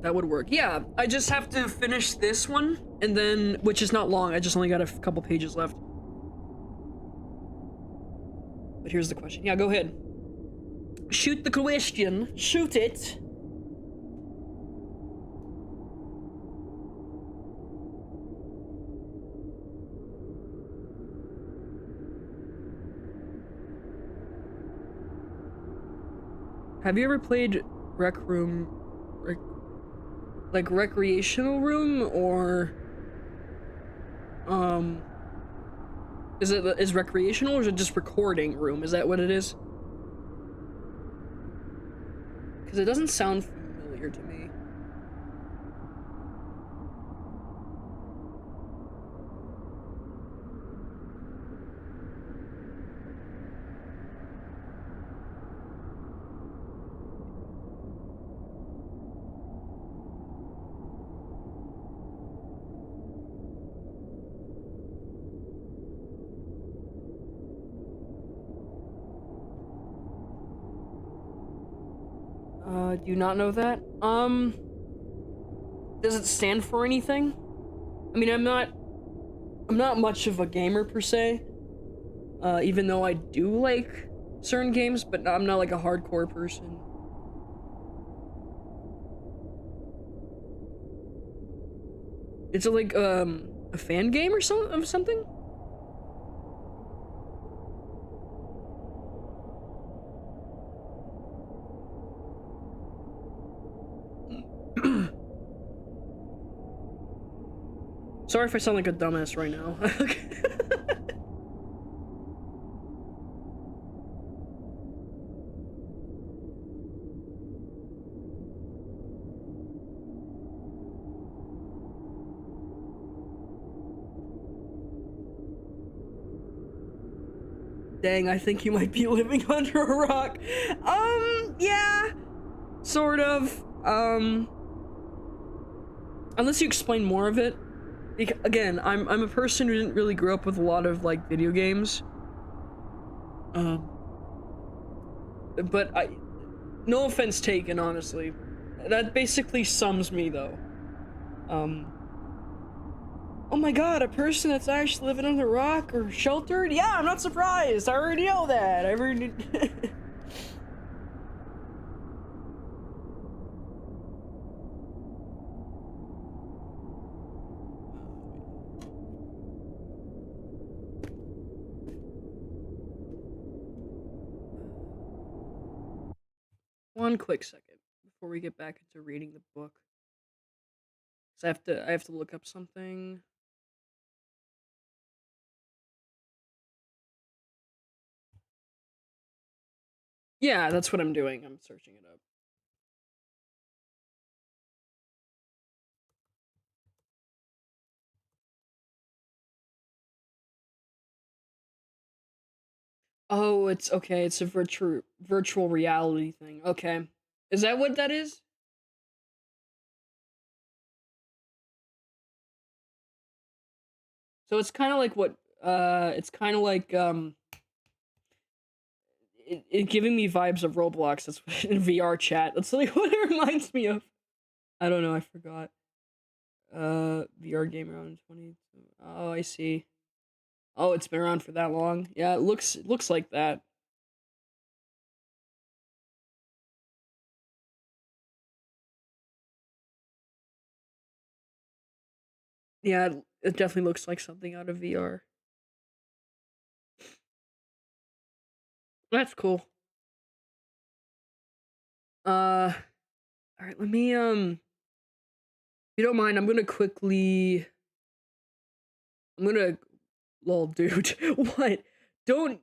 That would work. Yeah, I just have to finish this one, and then, which is not long, I just only got a couple pages left. But here's the question. Yeah, go ahead. Shoot the question. Shoot it. Have you ever played Rec Room? Like recreational room, or is recreational, or is it just recording room? Is that what it is? Because it doesn't sound familiar to me. Do you not know that? Does it stand for anything? I mean, I'm not much of a gamer per se, even though I do like certain games, but I'm not like a hardcore person. It's like, a fan game or something? Sorry if I sound like a dumbass right now. Dang, I think you might be living under a rock. Yeah, sort of. unless you explain more of it. Again, I'm a person who didn't really grow up with a lot of like video games. Um, but no offense taken, honestly. That basically sums me though. Um, oh my god, a person that's actually living under a rock or sheltered? Yeah, I'm not surprised. I already know that. I already. One quick second before we get back into reading the book. 'Cause I have to look up something. Yeah, that's what I'm doing. I'm searching it up. Oh, it's okay. It's a virtual reality thing. Okay. Is that what that is? So it's kind of like what it's kind of like it giving me vibes of Roblox. That's what, in VR chat. That's like what it reminds me of. I don't know, I forgot. VR game around 20. Oh, I see. Oh, it's been around for that long. Yeah, it looks like that. Yeah, it definitely looks like something out of VR. That's cool. Uh, all right, let me if you don't mind, I'm gonna lol dude. What? Don't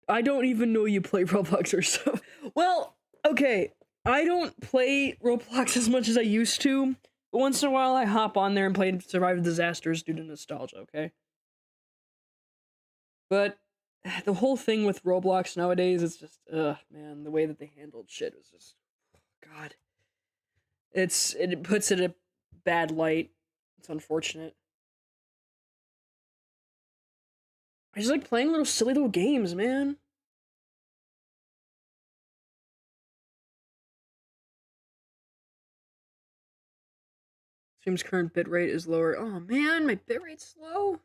I don't even know you play Roblox or so. Well, okay. I don't play Roblox as much as I used to. But once in a while I hop on there and play Survival Disasters due to nostalgia, okay? But the whole thing with Roblox nowadays is just man, the way that they handled shit was just god. It puts it in a bad light. It's unfortunate. I just like playing little silly little games, man. Stream's current bitrate is lower. Oh man, my bitrate's low.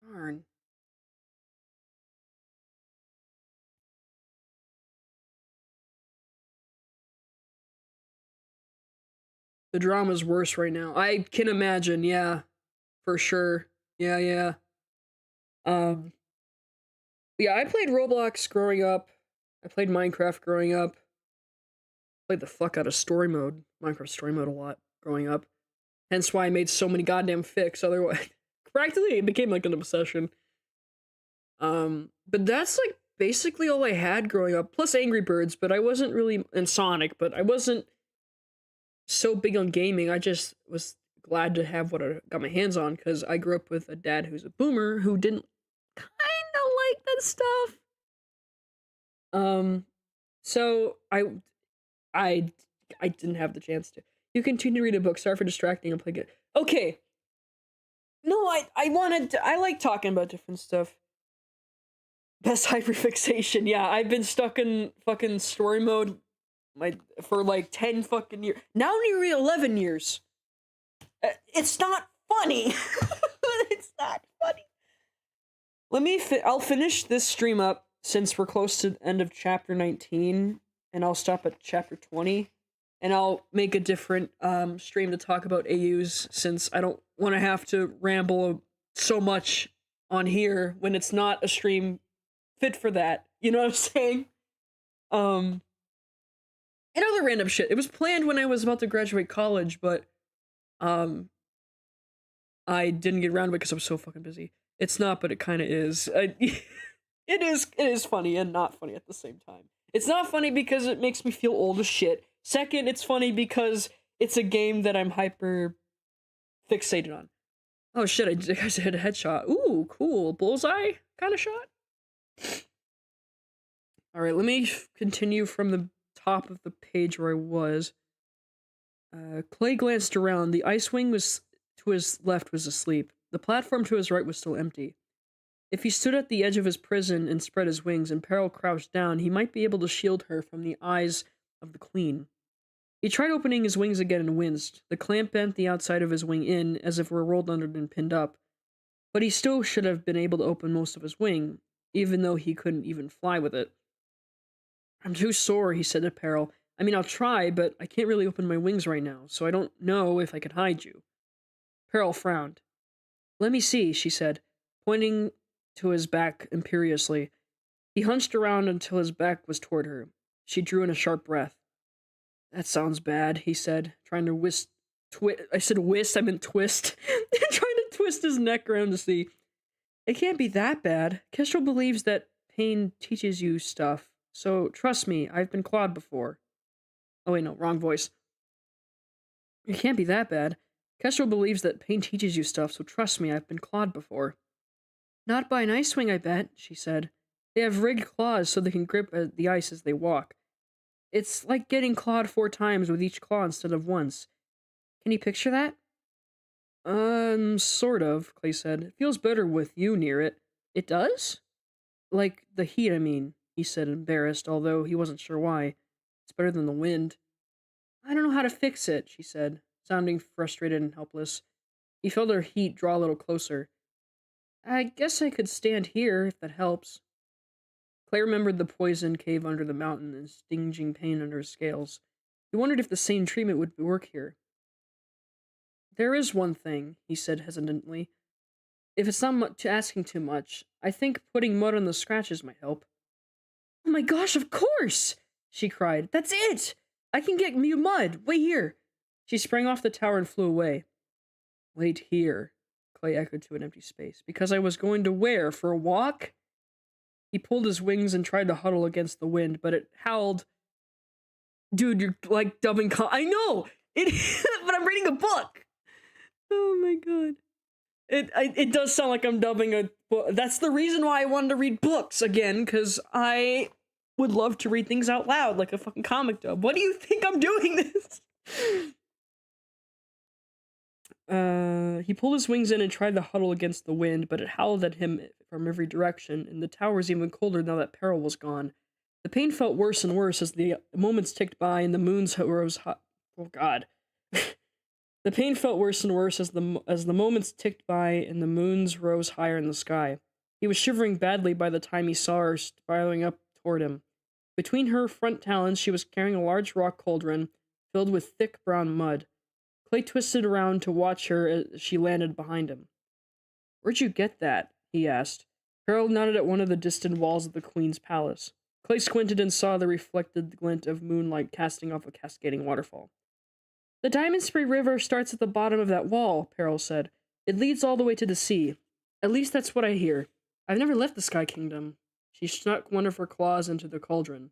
Darn. The drama's worse right now. I can imagine, yeah. For sure. Yeah, yeah. Um yeah, I played Roblox growing up. I played Minecraft growing up. Played the fuck out of story mode. Minecraft story mode a lot growing up. Hence why I made so many goddamn fics. Otherwise, practically it became like an obsession. But that's like basically all I had growing up. Plus Angry Birds, but I wasn't really in Sonic, but I wasn't so big on gaming. I just was glad to have what I got my hands on because I grew up with a dad who's a boomer who didn't kind of like that stuff. Um, so I I didn't have the chance to. You continue to read a book. Sorry for distracting. I'm playing it. Okay. No, I like talking about different stuff. Best hyperfixation. Yeah, I've been stuck in fucking story mode for like 10 fucking years. Now nearly 11 years. It's not funny. It's not funny. I'll finish this stream up since we're close to the end of chapter 19 and I'll stop at chapter 20 and I'll make a different stream to talk about AUs since I don't want to have to ramble so much on here when it's not a stream fit for that. You know what I'm saying? Um and other random shit. It was planned when I was about to graduate college, but um I didn't get around to it because I was so fucking busy. It's not, but it kind of is. It is funny and not funny at the same time. It's not funny because it makes me feel old as shit. Second, it's funny because it's a game that I'm hyper fixated on. Oh shit, I just hit a headshot. Ooh, cool. Bullseye kind of shot. Alright, let me continue from the top of the page where I was. Clay glanced around. The ice wing was to his left was asleep. The platform to his right was still empty. If he stood at the edge of his prison and spread his wings and Peril crouched down, he might be able to shield her from the eyes of the Queen. He tried opening his wings again and winced. The clamp bent the outside of his wing in, as if it were rolled under and pinned up. But he still should have been able to open most of his wing, even though he couldn't even fly with it. I'm too sore, he said to Peril. I mean, I'll try, but I can't really open my wings right now, so I don't know if I can hide you. Peril frowned. Let me see, she said, pointing to his back imperiously. He hunched around until his back was toward her. She drew in a sharp breath. That sounds bad, he said, trying to I said whist, I meant twist. Trying to twist his neck around to see. It can't be that bad. Kestrel believes that pain teaches you stuff, so trust me, I've been clawed before. Oh wait, no, wrong voice. It can't be that bad. Kestrel believes that pain teaches you stuff, so trust me, I've been clawed before. Not by an ice wing, I bet, she said. They have rigged claws so they can grip at the ice as they walk. It's like getting clawed 4 times with each claw instead of once. Can you picture that? Sort of, Clay said. It feels better with you near it. It does? Like the heat, I mean, he said, embarrassed, although he wasn't sure why. It's better than the wind. I don't know how to fix it, she said, sounding frustrated and helpless. He felt her heat draw a little closer. I guess I could stand here, if that helps. Clay remembered the poison cave under the mountain and stinging pain under his scales. He wondered if the same treatment would work here. There is one thing, he said hesitantly. If it's not asking too much, I think putting mud on the scratches might help. Oh my gosh, of course! She cried. That's it! I can get you mud. Wait here. She sprang off the tower and flew away. Wait here, Clay echoed to an empty space. Because I was going to where? For a walk? He pulled his wings and tried to huddle against the wind, but it howled. Dude, you're like dubbing. I know! But I'm reading a book! Oh my god. It does sound like I'm dubbing a book. That's the reason why I wanted to read books again, because I would love to read things out loud like a fucking comic dub. What do you think I'm doing this? He pulled his wings in and tried to huddle against the wind, but it howled at him from every direction, and the tower was even colder now that Peril was gone. The pain felt worse and worse as the moments ticked by and the moons rose hot. Oh god. The pain felt worse and worse as the moments ticked by and the moons rose higher in the sky. He was shivering badly by the time he saw her spiraling up toward him. Between her front talons, she was carrying a large rock cauldron filled with thick brown mud. Clay twisted around to watch her as she landed behind him. Where'd you get that? He asked. Harold nodded at one of the distant walls of the Queen's palace. Clay squinted and saw the reflected glint of moonlight casting off a cascading waterfall. The Diamond Spring River starts at the bottom of that wall, Peril said. It leads all the way to the sea. At least that's what I hear. I've never left the Sky Kingdom. She snuck one of her claws into the cauldron.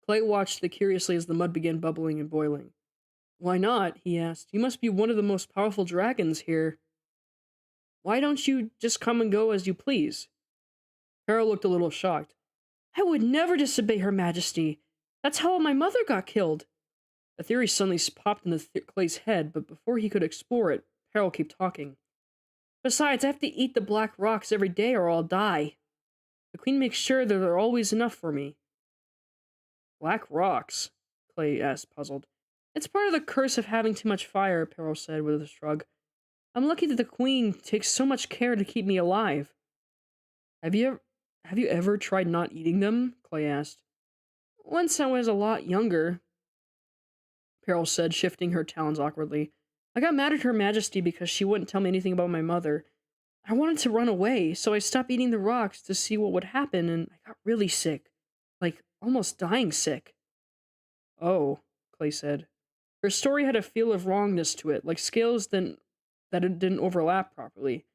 Clay watched curiously as the mud began bubbling and boiling. Why not? He asked. You must be one of the most powerful dragons here. Why don't you just come and go as you please? Peril looked a little shocked. I would never disobey Her Majesty. That's how my mother got killed. A theory suddenly popped into Clay's head, but before he could explore it, Peril kept talking. Besides, I have to eat the black rocks every day or I'll die. The Queen makes sure that there are always enough for me. Black rocks? Clay asked, puzzled. It's part of the curse of having too much fire, Peril said with a shrug. I'm lucky that the Queen takes so much care to keep me alive. Have you ever tried not eating them? Clay asked. Once I was a lot younger, Peril said, shifting her talons awkwardly. I got mad at Her Majesty because she wouldn't tell me anything about my mother. I wanted to run away, so I stopped eating the rocks to see what would happen, and I got really sick. Like, almost dying sick. Oh, Clay said. Her story had a feel of wrongness to it, like scales that it didn't overlap properly.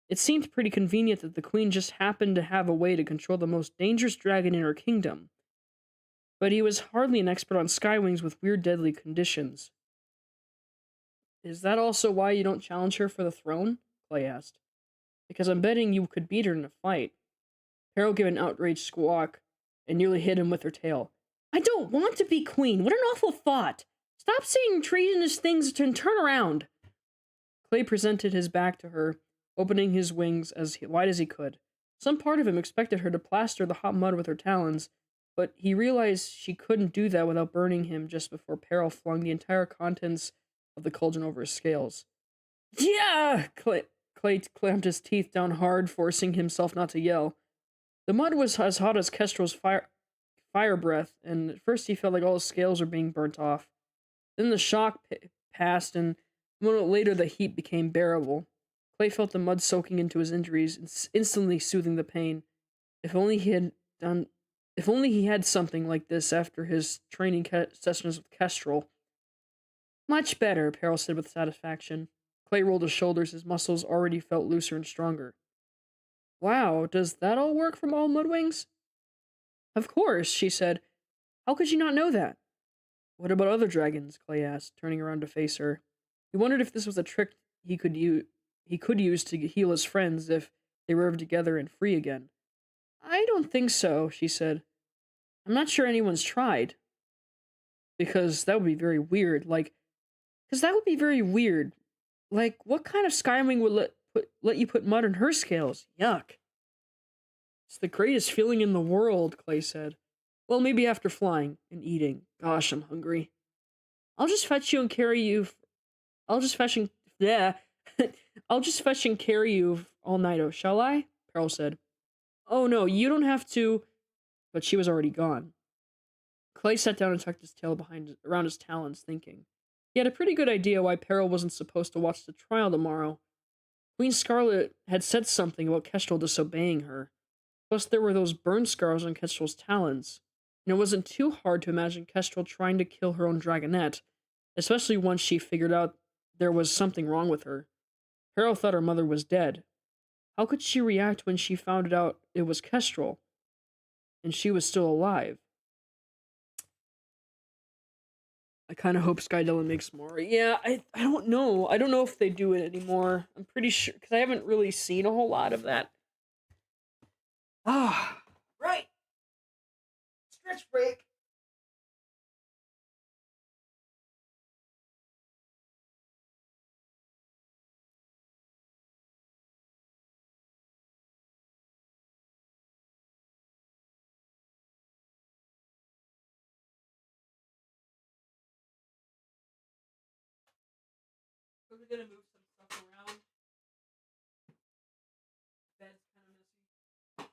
It seemed pretty convenient that the Queen just happened to have a way to control the most dangerous dragon in her kingdom. But he was hardly an expert on skywings with weird deadly conditions. Is that also why you don't challenge her for the throne? Clay asked. Because I'm betting you could beat her in a fight. Peril gave an outraged squawk and nearly hit him with her tail. I don't want to be queen! What an awful thought! Stop saying treasonous things and turn around. Clay presented his back to her, opening his wings as wide as he could. Some part of him expected her to plaster the hot mud with her talons, but he realized she couldn't do that without burning him just before Peril flung the entire contents of the cauldron over his scales. Yeah! Clay clamped his teeth down hard, forcing himself not to yell. The mud was as hot as Kestrel's fire breath, and at first he felt like all his scales were being burnt off. Then the shock passed, and a moment later the heat became bearable. Clay felt the mud soaking into his injuries, instantly soothing the pain. If only he had done. If only he had something like this after his training sessions with Kestrel. Much better, Peril said with satisfaction. Clay rolled his shoulders. His muscles already felt looser and stronger. Wow, does that all work from all Mudwings? Of course, she said. How could you not know that? What about other dragons? Clay asked, turning around to face her. He wondered if this was a trick he could use to heal his friends if they were ever together and free again. I don't think so, she said. I'm not sure anyone's tried. Because that would be very weird. Like, what kind of Skywing would let you put mud on her scales? Yuck. It's the greatest feeling in the world, Clay said. Well, maybe after flying and eating. Gosh, I'm hungry. I'll just fetch you and carry you. I'll just fetch and yeah. I'll just fetch and carry you all night, shall I? Peril said. Oh no, you don't have to. But she was already gone. Clay sat down and tucked his tail around his talons, thinking. He had a pretty good idea why Peril wasn't supposed to watch the trial tomorrow. Queen Scarlet had said something about Kestrel disobeying her. Plus, there were those burn scars on Kestrel's talons, and it wasn't too hard to imagine Kestrel trying to kill her own dragonette, especially once she figured out there was something wrong with her. Peril thought her mother was dead. How could she react when she found out it was Kestrel, and she was still alive? I kind of hope Skydella makes more. Yeah, I don't know. I don't know if they do it anymore. I'm pretty sure, because I haven't really seen a whole lot of that. Ah, right. Stretch break. We're gonna move some stuff around. Bed's kind of messy.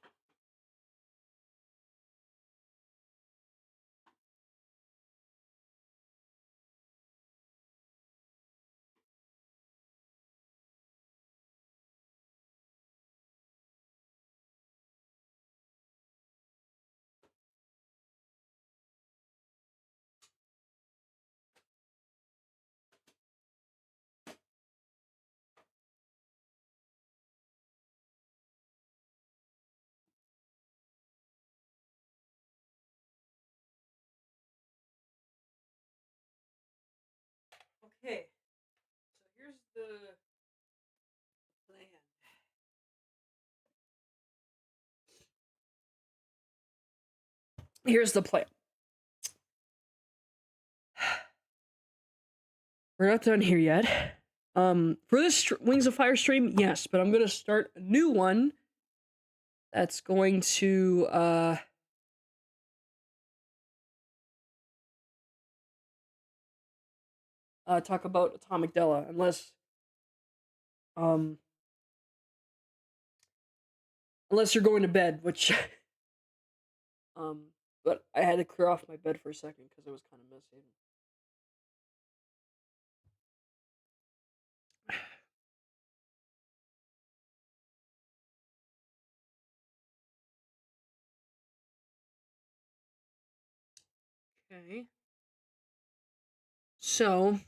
Okay, so here's the plan. Here's the plan. We're not done here yet. For this Wings of Fire stream, yes, but I'm gonna start a new one that's going to talk about Atomic Della, um unless you're going to bed, which but I had to clear off my bed for a second because it was kind of messy. Okay. So,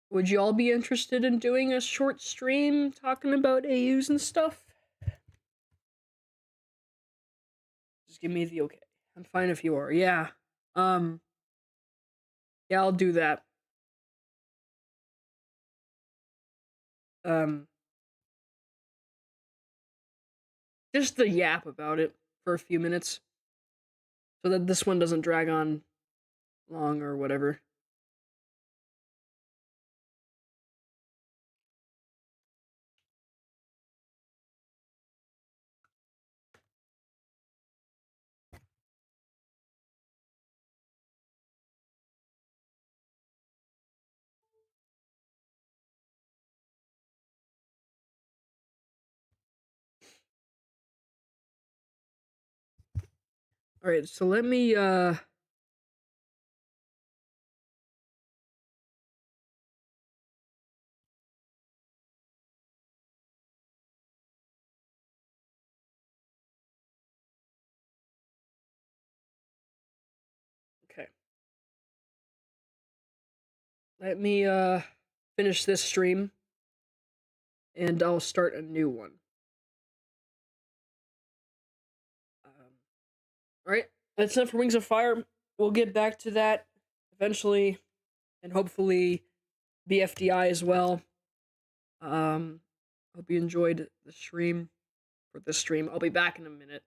would you all be interested in doing a short stream talking about AUs and stuff? Just give me the okay. I'm fine if you are. Yeah. Um yeah, I'll do that. Um just the yap about it for a few minutes so that this one doesn't drag on long or whatever. All right, so let me okay. Let me finish this stream and I'll start a new one. All right, that's it for Wings of Fire. We'll get back to that eventually, and hopefully BFDI as well. Hope you enjoyed the stream for this stream. I'll be back in a minute.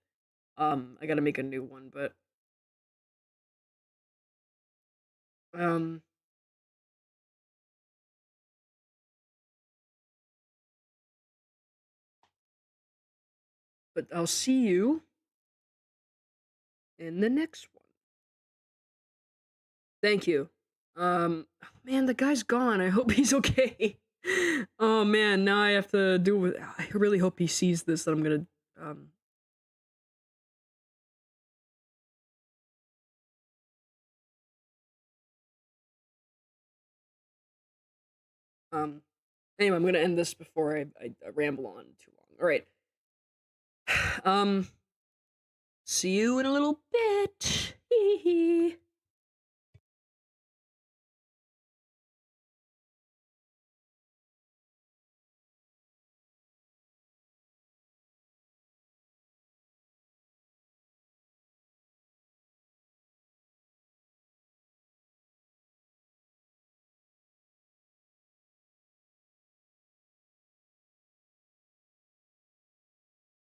I gotta make a new one, but um, but I'll see you in the next one. Thank you. Man, the guy's gone. I hope he's okay. Oh man, now I have to do with. I really hope he sees this. That I'm gonna um. Um. Anyway, I'm gonna end this before I ramble on too long. All right. Um. See you in a little bit. Hee hee.